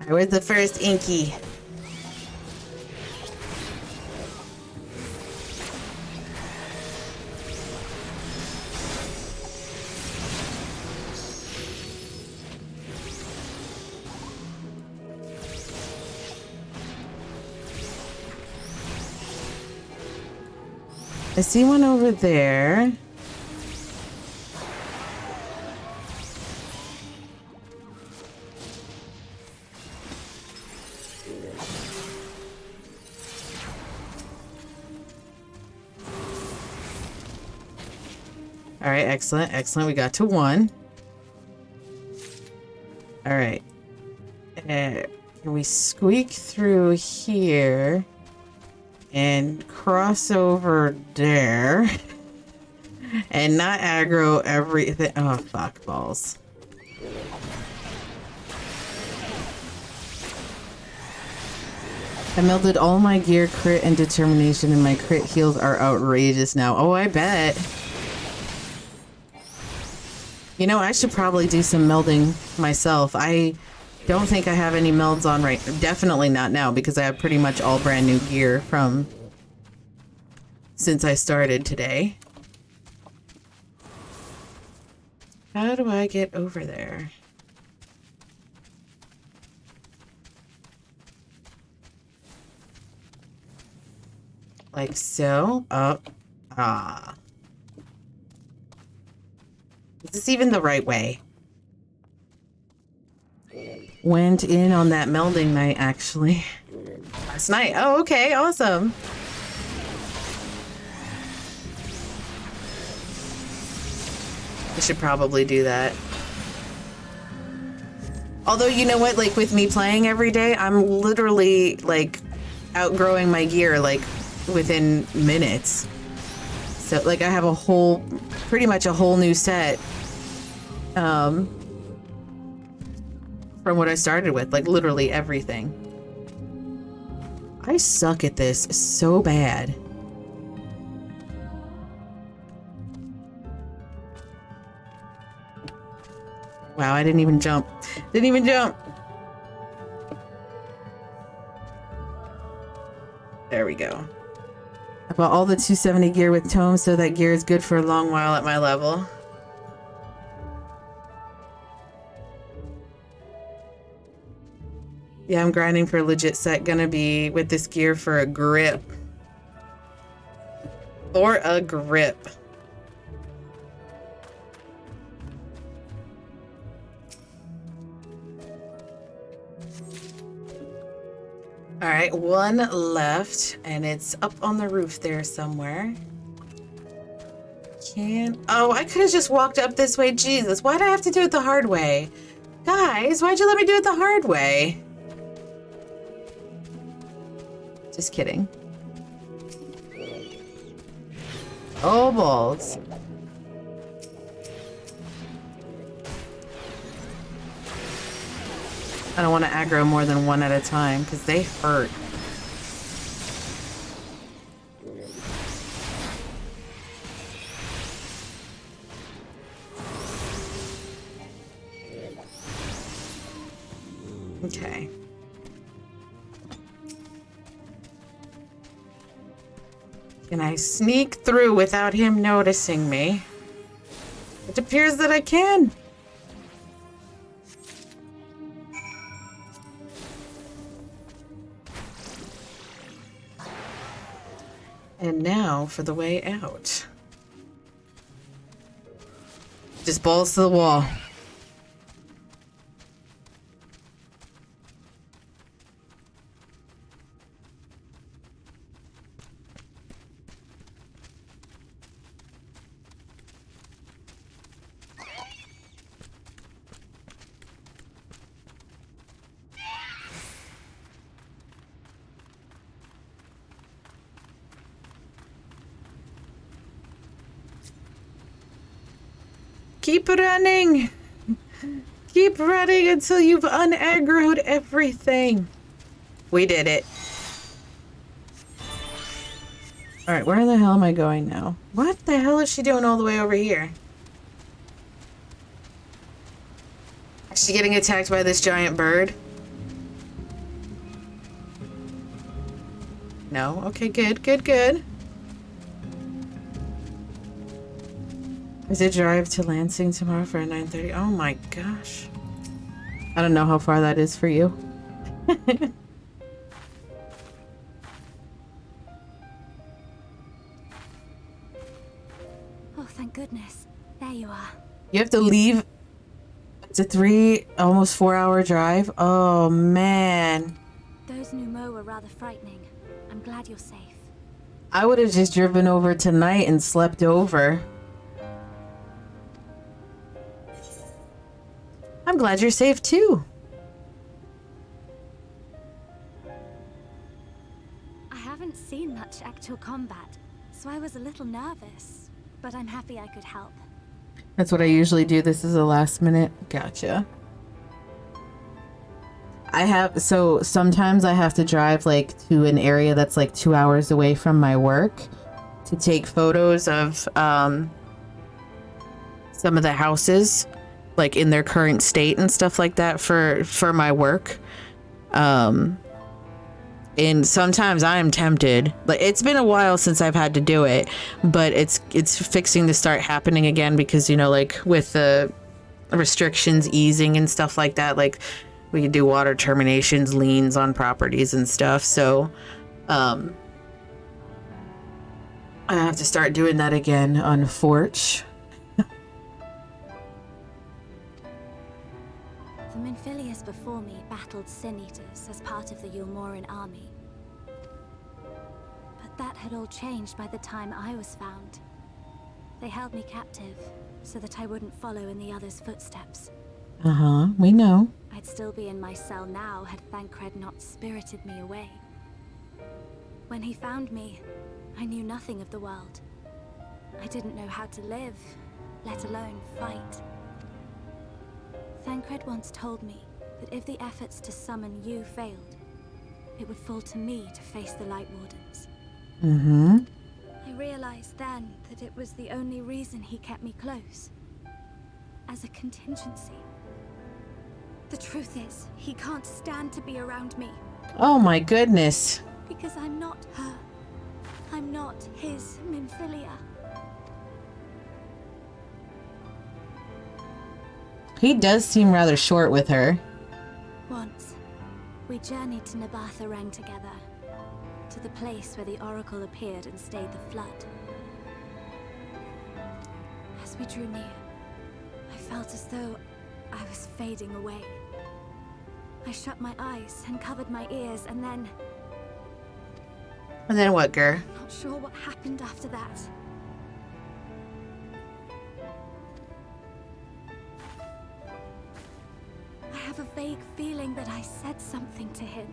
Where's the first Inky? I see one over there. All right, excellent, excellent. We got to one. All right. Can we squeak through here and cross over there and not aggro everything? Oh, fuck balls. I melted all my gear, crit, and determination, and my crit heals are outrageous now. Oh, I bet. You know, I should probably do some melding myself. I don't think I have any melds on right. Definitely not now, because I have pretty much all brand new gear from since I started today. How do I get over there? Like so? Oh, ah. Is this even the right way? Went in on that melding night, actually. Last night. Oh, okay. Awesome. I should probably do that. Although, you know what, like with me playing every day, I'm literally like outgrowing my gear like within minutes. So like I have a whole, pretty much a whole new set from what I started with, like literally everything. I suck at this so bad. Wow, I didn't even jump. Didn't even jump. There we go. I bought all the 270 gear with tomes, so that gear is good for a long while at my level. Yeah, I'm grinding for a legit set. Gonna be with this gear for a grip. For a grip. All right, one left, and it's up on the roof there somewhere. Oh, I could have just walked up this way. Jesus, why'd I have to do it the hard way? Guys, why'd you let me do it the hard way? Just kidding. Oh, balls. I don't want to aggro more than one at a time because they hurt. Okay. Can I sneak through without him noticing me? It appears that I can. And now for the way out. Just balls to the wall. Keep running! Keep running until you've unaggroed everything. We did it. Alright, where the hell am I going now? What the hell is she doing all the way over here? Is she getting attacked by this giant bird? No? Okay, good, good, good. Is it drive to Lansing tomorrow for a 9:30? Oh my gosh. I don't know how far that is for you.
Oh, thank goodness. There you are.
You have to leave. It's a 3, almost 4-hour drive. Oh man.
Those Numo were rather frightening. I'm glad you're safe.
I would have just driven over tonight and slept over. I'm glad you're safe too.
I haven't seen much actual combat, so I was a little nervous, but I'm happy I could help.
That's what I usually do. This is a last minute. Gotcha. So sometimes I have to drive like to an area that's like 2 hours away from my work to take photos of some of the houses like in their current state and stuff like that for my work. And sometimes I am tempted. Like, it's been a while since I've had to do it, but it's fixing to start happening again because, you know, like with the restrictions easing and stuff like that, like we can do water terminations, liens on properties and stuff. So I have to start doing that again on Forge.
The Minfilius before me battled Sin Eaters as part of the Yulmoran army. But that had all changed by the time I was found. They held me captive so that I wouldn't follow in the others' footsteps.
We know.
I'd I'd still be in my cell now had Thancred not spirited me away. When he found me, I knew nothing of the world. I didn't know how to live, let alone fight. Thancred once told me that if the efforts to summon you failed, it would fall to me to face the Light Wardens.
Mm-hmm.
I realized then that it was the only reason he kept me close. As a contingency. The truth is, he can't stand to be around me.
Oh my goodness.
Because I'm not her. I'm not his Nymphilia.
He does seem rather short with her.
Once, we journeyed to Nabatha Reng together. To the place where the Oracle appeared and stayed the flood. As we drew near, I felt as though I was fading away. I shut my eyes and covered my ears, and then...
And then what, girl?
Not sure what happened after that. I have a vague feeling that I said something to him.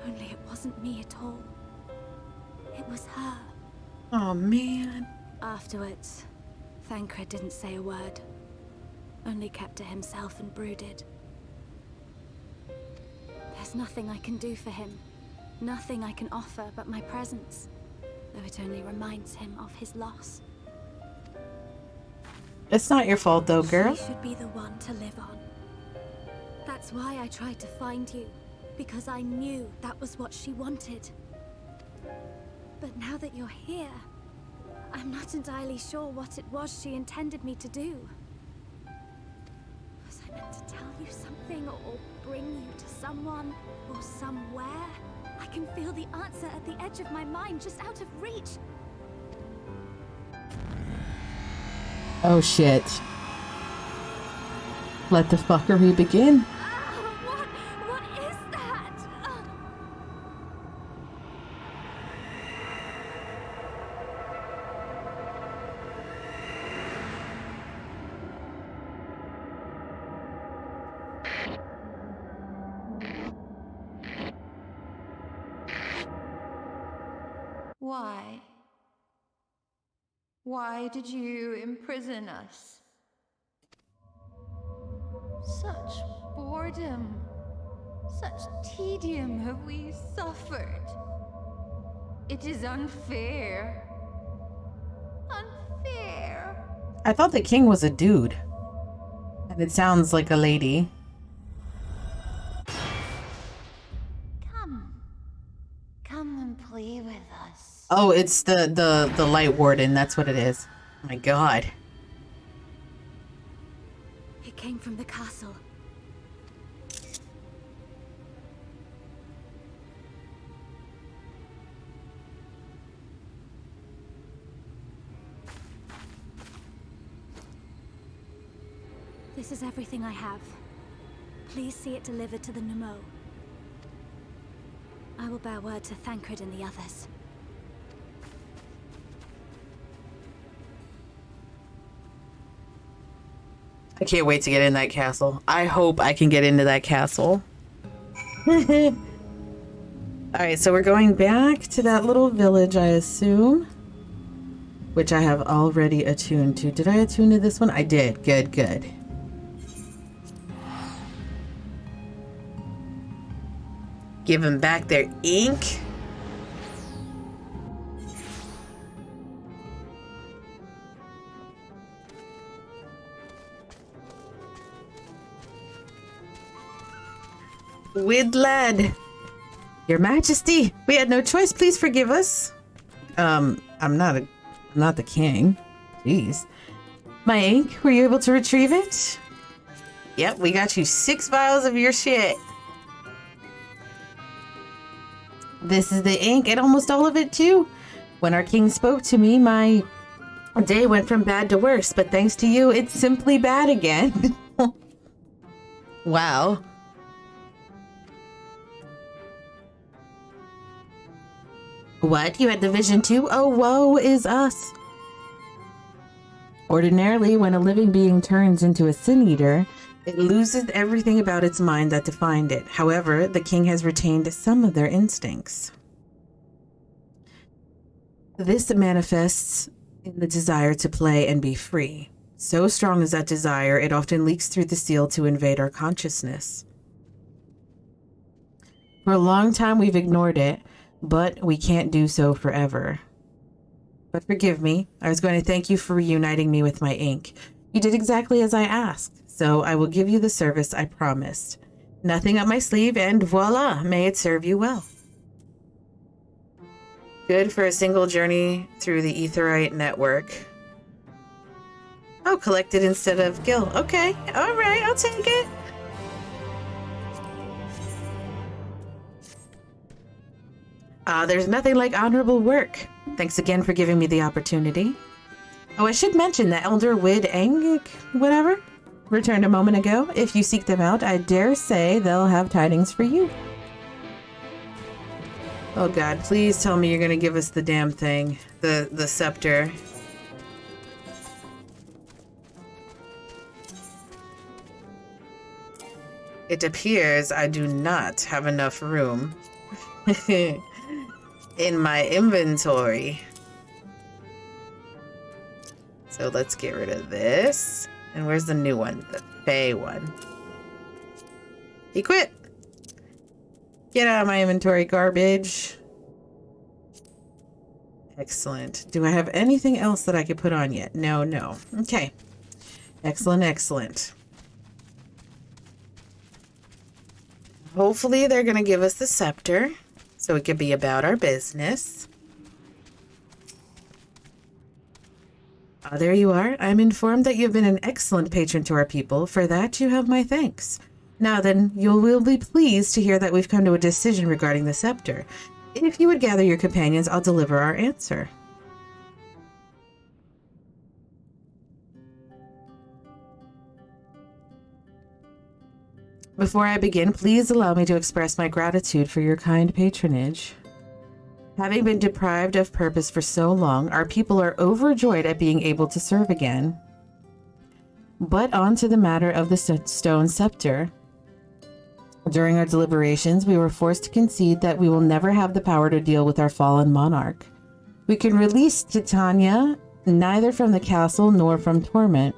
Only it wasn't me at all. It was her.
Oh, man.
Afterwards, Thancred didn't say a word. Only kept to himself and brooded. There's nothing I can do for him. Nothing I can offer but my presence. Though it only reminds him of his loss.
It's not your fault though, girl.
She should be the one to live on. That's why I tried to find you. Because I knew that was what she wanted. But now that you're here, I'm not entirely sure what it was she intended me to do. Was I meant to tell you something or bring you to someone or somewhere? I can feel the answer at the edge of my mind, just out of reach.
Oh shit. Let the fuckery begin.
What is that?
Why? Why did you imprison us? Such boredom, such tedium have we suffered. It is unfair. Unfair.
I thought the king was a dude. And it sounds like a lady.
Come and play with us.
Oh, it's the Light Warden. That's what it is. Oh my god.
It came from the castle. This is everything I have. Please see it delivered to the Nemo. I will bear word to Thancred and the others.
I can't wait to get in that castle. I hope I can get into that castle. Alright, so we're going back to that little village, I assume. Which I have already attuned to. Did I attune to this one? I did. Good, good. Give them back their ink. With lad. Your Majesty, we had no choice. Please forgive us. I'm not the king. Jeez. My ink, were you able to retrieve it? Yep, we got you 6 vials of your shit. This is the ink and almost all of it too. When our king spoke to me, my day went from bad to worse, but thanks to you, it's simply bad again. Wow. What? You had the vision too? Oh, woe is us. Ordinarily, when a living being turns into a sin eater, It loses everything about its mind that defined it. However, the king has retained some of their instincts. This manifests in the desire to play and be free. So strong is that desire, it often leaks through the seal to invade our consciousness. For a long time, we've ignored it, but we can't do so forever. But forgive me, I was going to thank you for reuniting me with my ink. You did exactly as I asked, so I will give you the service I promised. Nothing up my sleeve, and voila, may it serve you well. Good for a single journey through the Aetheryte network. Oh, collected instead of gil. Okay, all right, I'll take it. There's nothing like honorable work. Thanks again for giving me the opportunity. Oh, I should mention that Elder Wid Ang, whatever, returned a moment ago. If you seek them out, I dare say they'll have tidings for you. Oh god, please tell me you're gonna give us the damn thing. The scepter. It appears I do not have enough room in my inventory. So let's get rid of this. And where's the new one? The Fey one. Equip! Get out of my inventory, garbage. Excellent. Do I have anything else that I could put on yet? No, no. Okay. Excellent, excellent. Hopefully they're going to give us the scepter so it could be about our business. There you are. I'm informed that you've been an excellent patron to our people. For that, you have my thanks. Now then, you will be pleased to hear that we've come to a decision regarding the scepter. If you would gather your companions, I'll deliver our answer. Before I begin, please allow me to express my gratitude for your kind patronage. Having been deprived of purpose for so long, our people are overjoyed at being able to serve again. But on to the matter of the stone scepter. During our deliberations, we were forced to concede that we will never have the power to deal with our fallen monarch. We can release Titania neither from the castle nor from torment.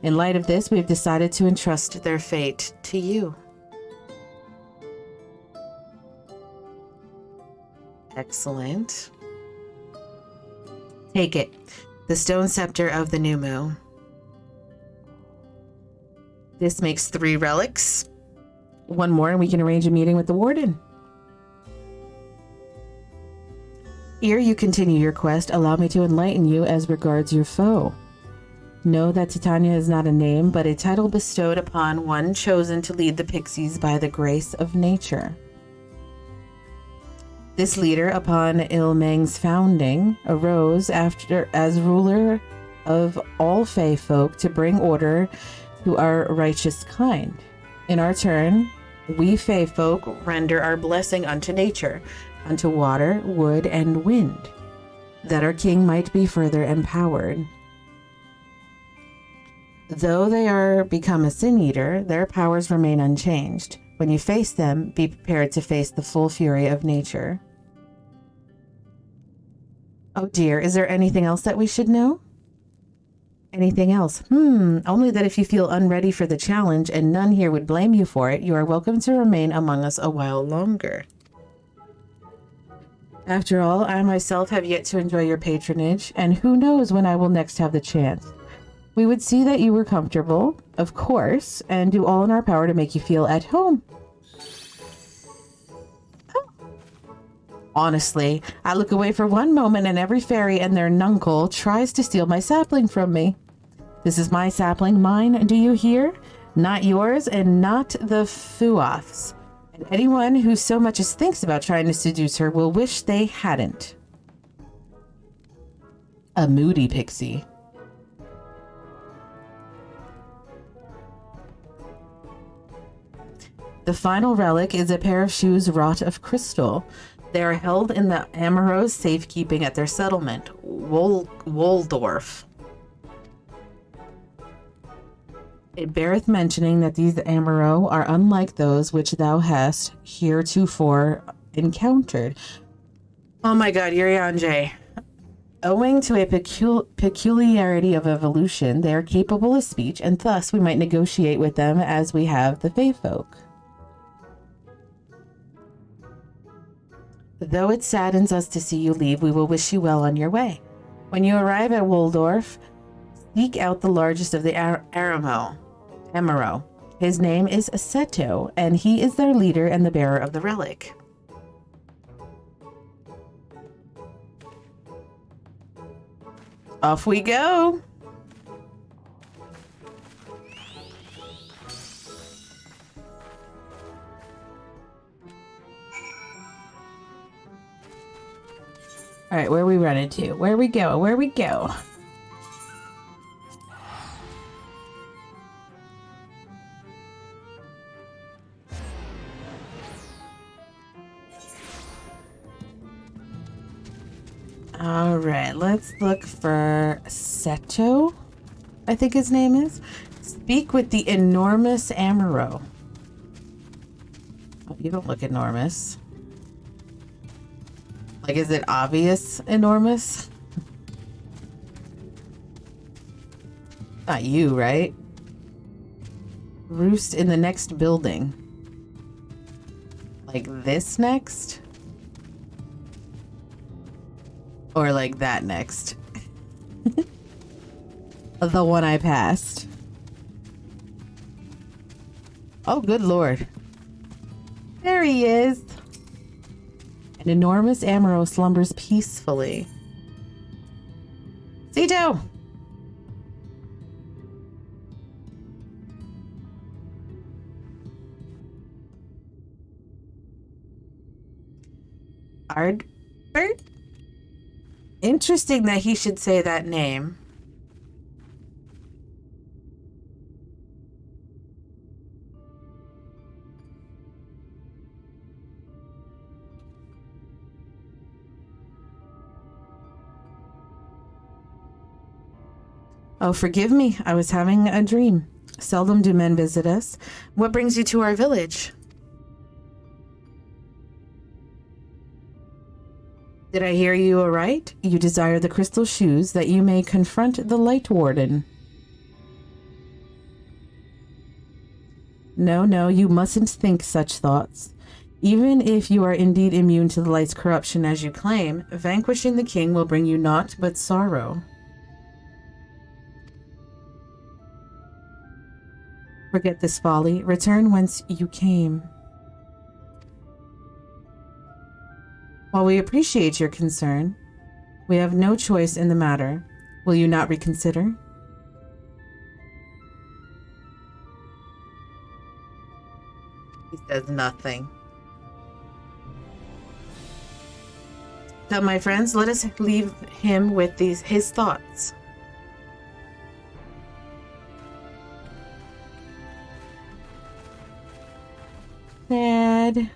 In light of this, we have decided to entrust their fate to you. Excellent. Take it. The stone scepter of the Numu. This makes 3 relics. 1 more and we can arrange a meeting with the warden. Ere you continue your quest, allow me to enlighten you as regards your foe. Know that Titania is not a name, but a title bestowed upon one chosen to lead the pixies by the grace of nature. This leader, upon Ilmang's founding, arose as ruler of all Fey folk to bring order to our righteous kind. In our turn, we Fey folk render our blessing unto nature, unto water, wood, and wind, that our king might be further empowered. Though they are become a sin eater, their powers remain unchanged. When you face them, be prepared to face the full fury of nature. Oh dear, is there anything else that we should know? Anything else? Only that if you feel unready for the challenge, and none here would blame you for it, you are welcome to remain among us a while longer. After all, I myself have yet to enjoy your patronage, and who knows when I will next have the chance. We would see that you were comfortable, of course, and do all in our power to make you feel at home. Honestly, I look away for one moment and every fairy and their nuncle tries to steal my sapling from me. This is my sapling, mine, do you hear? Not yours and not the Fuoth's. And anyone who so much as thinks about trying to seduce her will wish they hadn't. A moody pixie. The final relic is a pair of shoes wrought of crystal. They are held in the Amorose safekeeping at their settlement, Woldorf. It beareth mentioning that these Amaro are unlike those which thou hast heretofore encountered. Oh my god, Urianger. Owing to a peculiarity of evolution, they are capable of speech, and thus we might negotiate with them as we have the Fae folk. Though it saddens us to see you leave, we will wish you well on your way. When you arrive at Waldorf, seek out the largest of the Amaro. His name is Seto, and he is their leader and the bearer of the relic. Off we go! Alright, where are we running to? Where we go? Where we go? Alright, let's look for Seto, I think his name is. Speak with the enormous Amaro. Oh, you don't look enormous. Like, is it obvious enormous? Not you, right? Roost in the next building. Like this next? Or like that next? The one I passed. Oh, good lord. There he is. An enormous Amaro slumbers peacefully. Zito! Ardbert? Interesting that he should say that name. Oh, forgive me. I was having a dream. Seldom do men visit us. What brings you to our village? Did I hear you aright? You desire the crystal shoes that you may confront the Light Warden. No, you mustn't think such thoughts. Even if you are indeed immune to the light's corruption as you claim, vanquishing the king will bring you naught but sorrow. Forget this folly. Return whence you came. While we appreciate your concern, we have no choice in the matter. Will you not reconsider? He says nothing. So, my friends, let us leave him with his thoughts. Sad.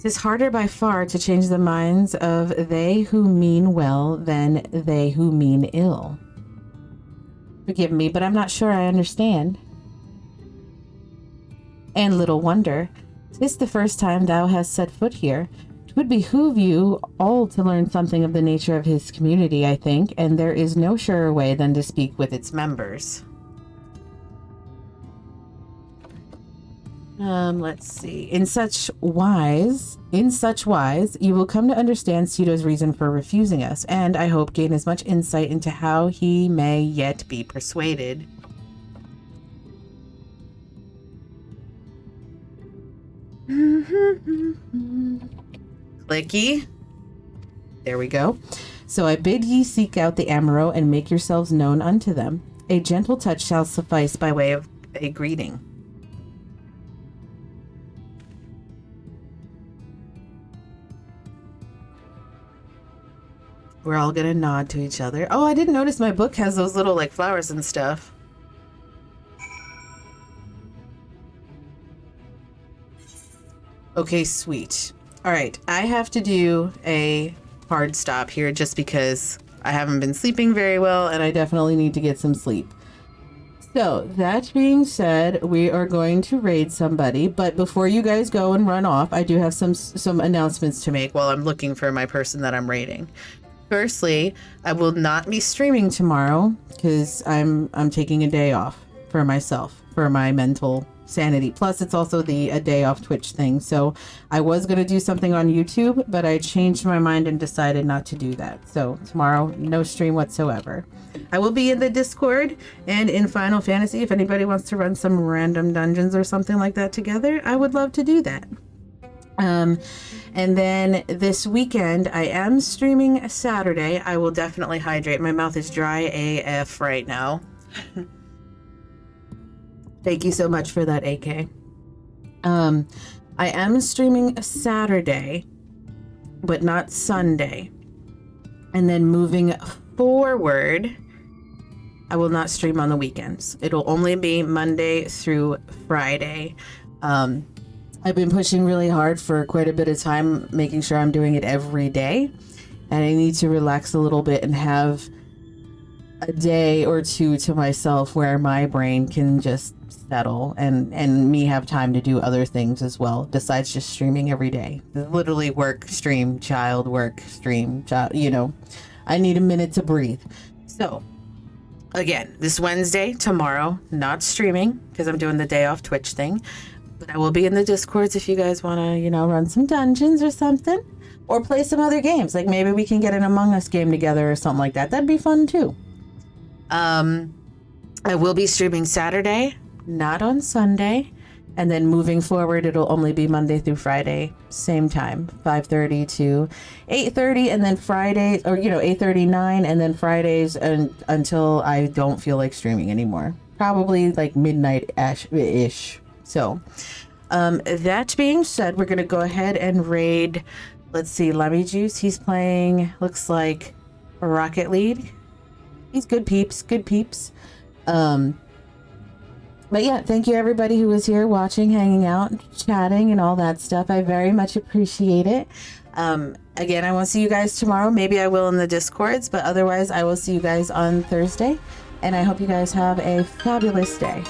'Tis harder by far to change the minds of they who mean well than they who mean ill. Forgive me, but I'm not sure I understand. And little wonder, 'tis the first time thou hast set foot here. 'Twould behoove you all to learn something of the nature of his community, I think, and there is no surer way than to speak with its members. Let's see. In such wise, you will come to understand Sito's reason for refusing us, and I hope gain as much insight into how he may yet be persuaded. Clicky. There we go. So I bid ye seek out the Amaro and make yourselves known unto them. A gentle touch shall suffice by way of a greeting. We're all gonna nod to each other. Oh, I didn't notice my book has those little like flowers and stuff. Okay, sweet. All right, I have to do a hard stop here just because I haven't been sleeping very well, and I definitely need to get some sleep. So that being said, we are going to raid somebody, but before you guys go and run off, I do have some announcements to make while I'm looking for my person that I'm raiding. Firstly, I will not be streaming tomorrow because I'm taking a day off for myself, for my mental sanity. Plus, it's also a day off Twitch thing. So I was going to do something on YouTube, but I changed my mind and decided not to do that. So tomorrow, no stream whatsoever. I will be in the Discord and in Final Fantasy. If anybody wants to run some random dungeons or something like that together, I would love to do that. And then this weekend, I am streaming Saturday. I will definitely hydrate. My mouth is dry AF right now. Thank you so much for that, AK. I am streaming Saturday, but not Sunday. And then moving forward, I will not stream on the weekends. It'll only be Monday through Friday. I've been pushing really hard for quite a bit of time, making sure I'm doing it every day. And I need to relax a little bit and have a day or two to myself where my brain can just settle and me have time to do other things as well, besides just streaming every day. Literally work, stream, child, work, stream, child, you know. I need a minute to breathe. So, again, this Wednesday, tomorrow, not streaming because I'm doing the day off Twitch thing. But I will be in the Discords if you guys want to, you know, run some dungeons or something. Or play some other games. Like maybe we can get an Among Us game together or something like that. That'd be fun too. I will be streaming Saturday, not on Sunday. And then moving forward, it'll only be Monday through Friday, same time, 5:30 to 8:30, and then Fridays, or 8:30, 9, and then Fridays until I don't feel like streaming anymore. Probably like midnight-ish. So, that being said, we're gonna go ahead and raid. Let's see, Lemmy Juice. He's playing. Looks like a Rocket League. He's good peeps. Good peeps. But yeah, thank you everybody who was here watching, hanging out, chatting, and all that stuff. I very much appreciate it. Again, I won't see you guys tomorrow. Maybe I will in the Discords, but otherwise I will see you guys on Thursday. And I hope you guys have a fabulous day.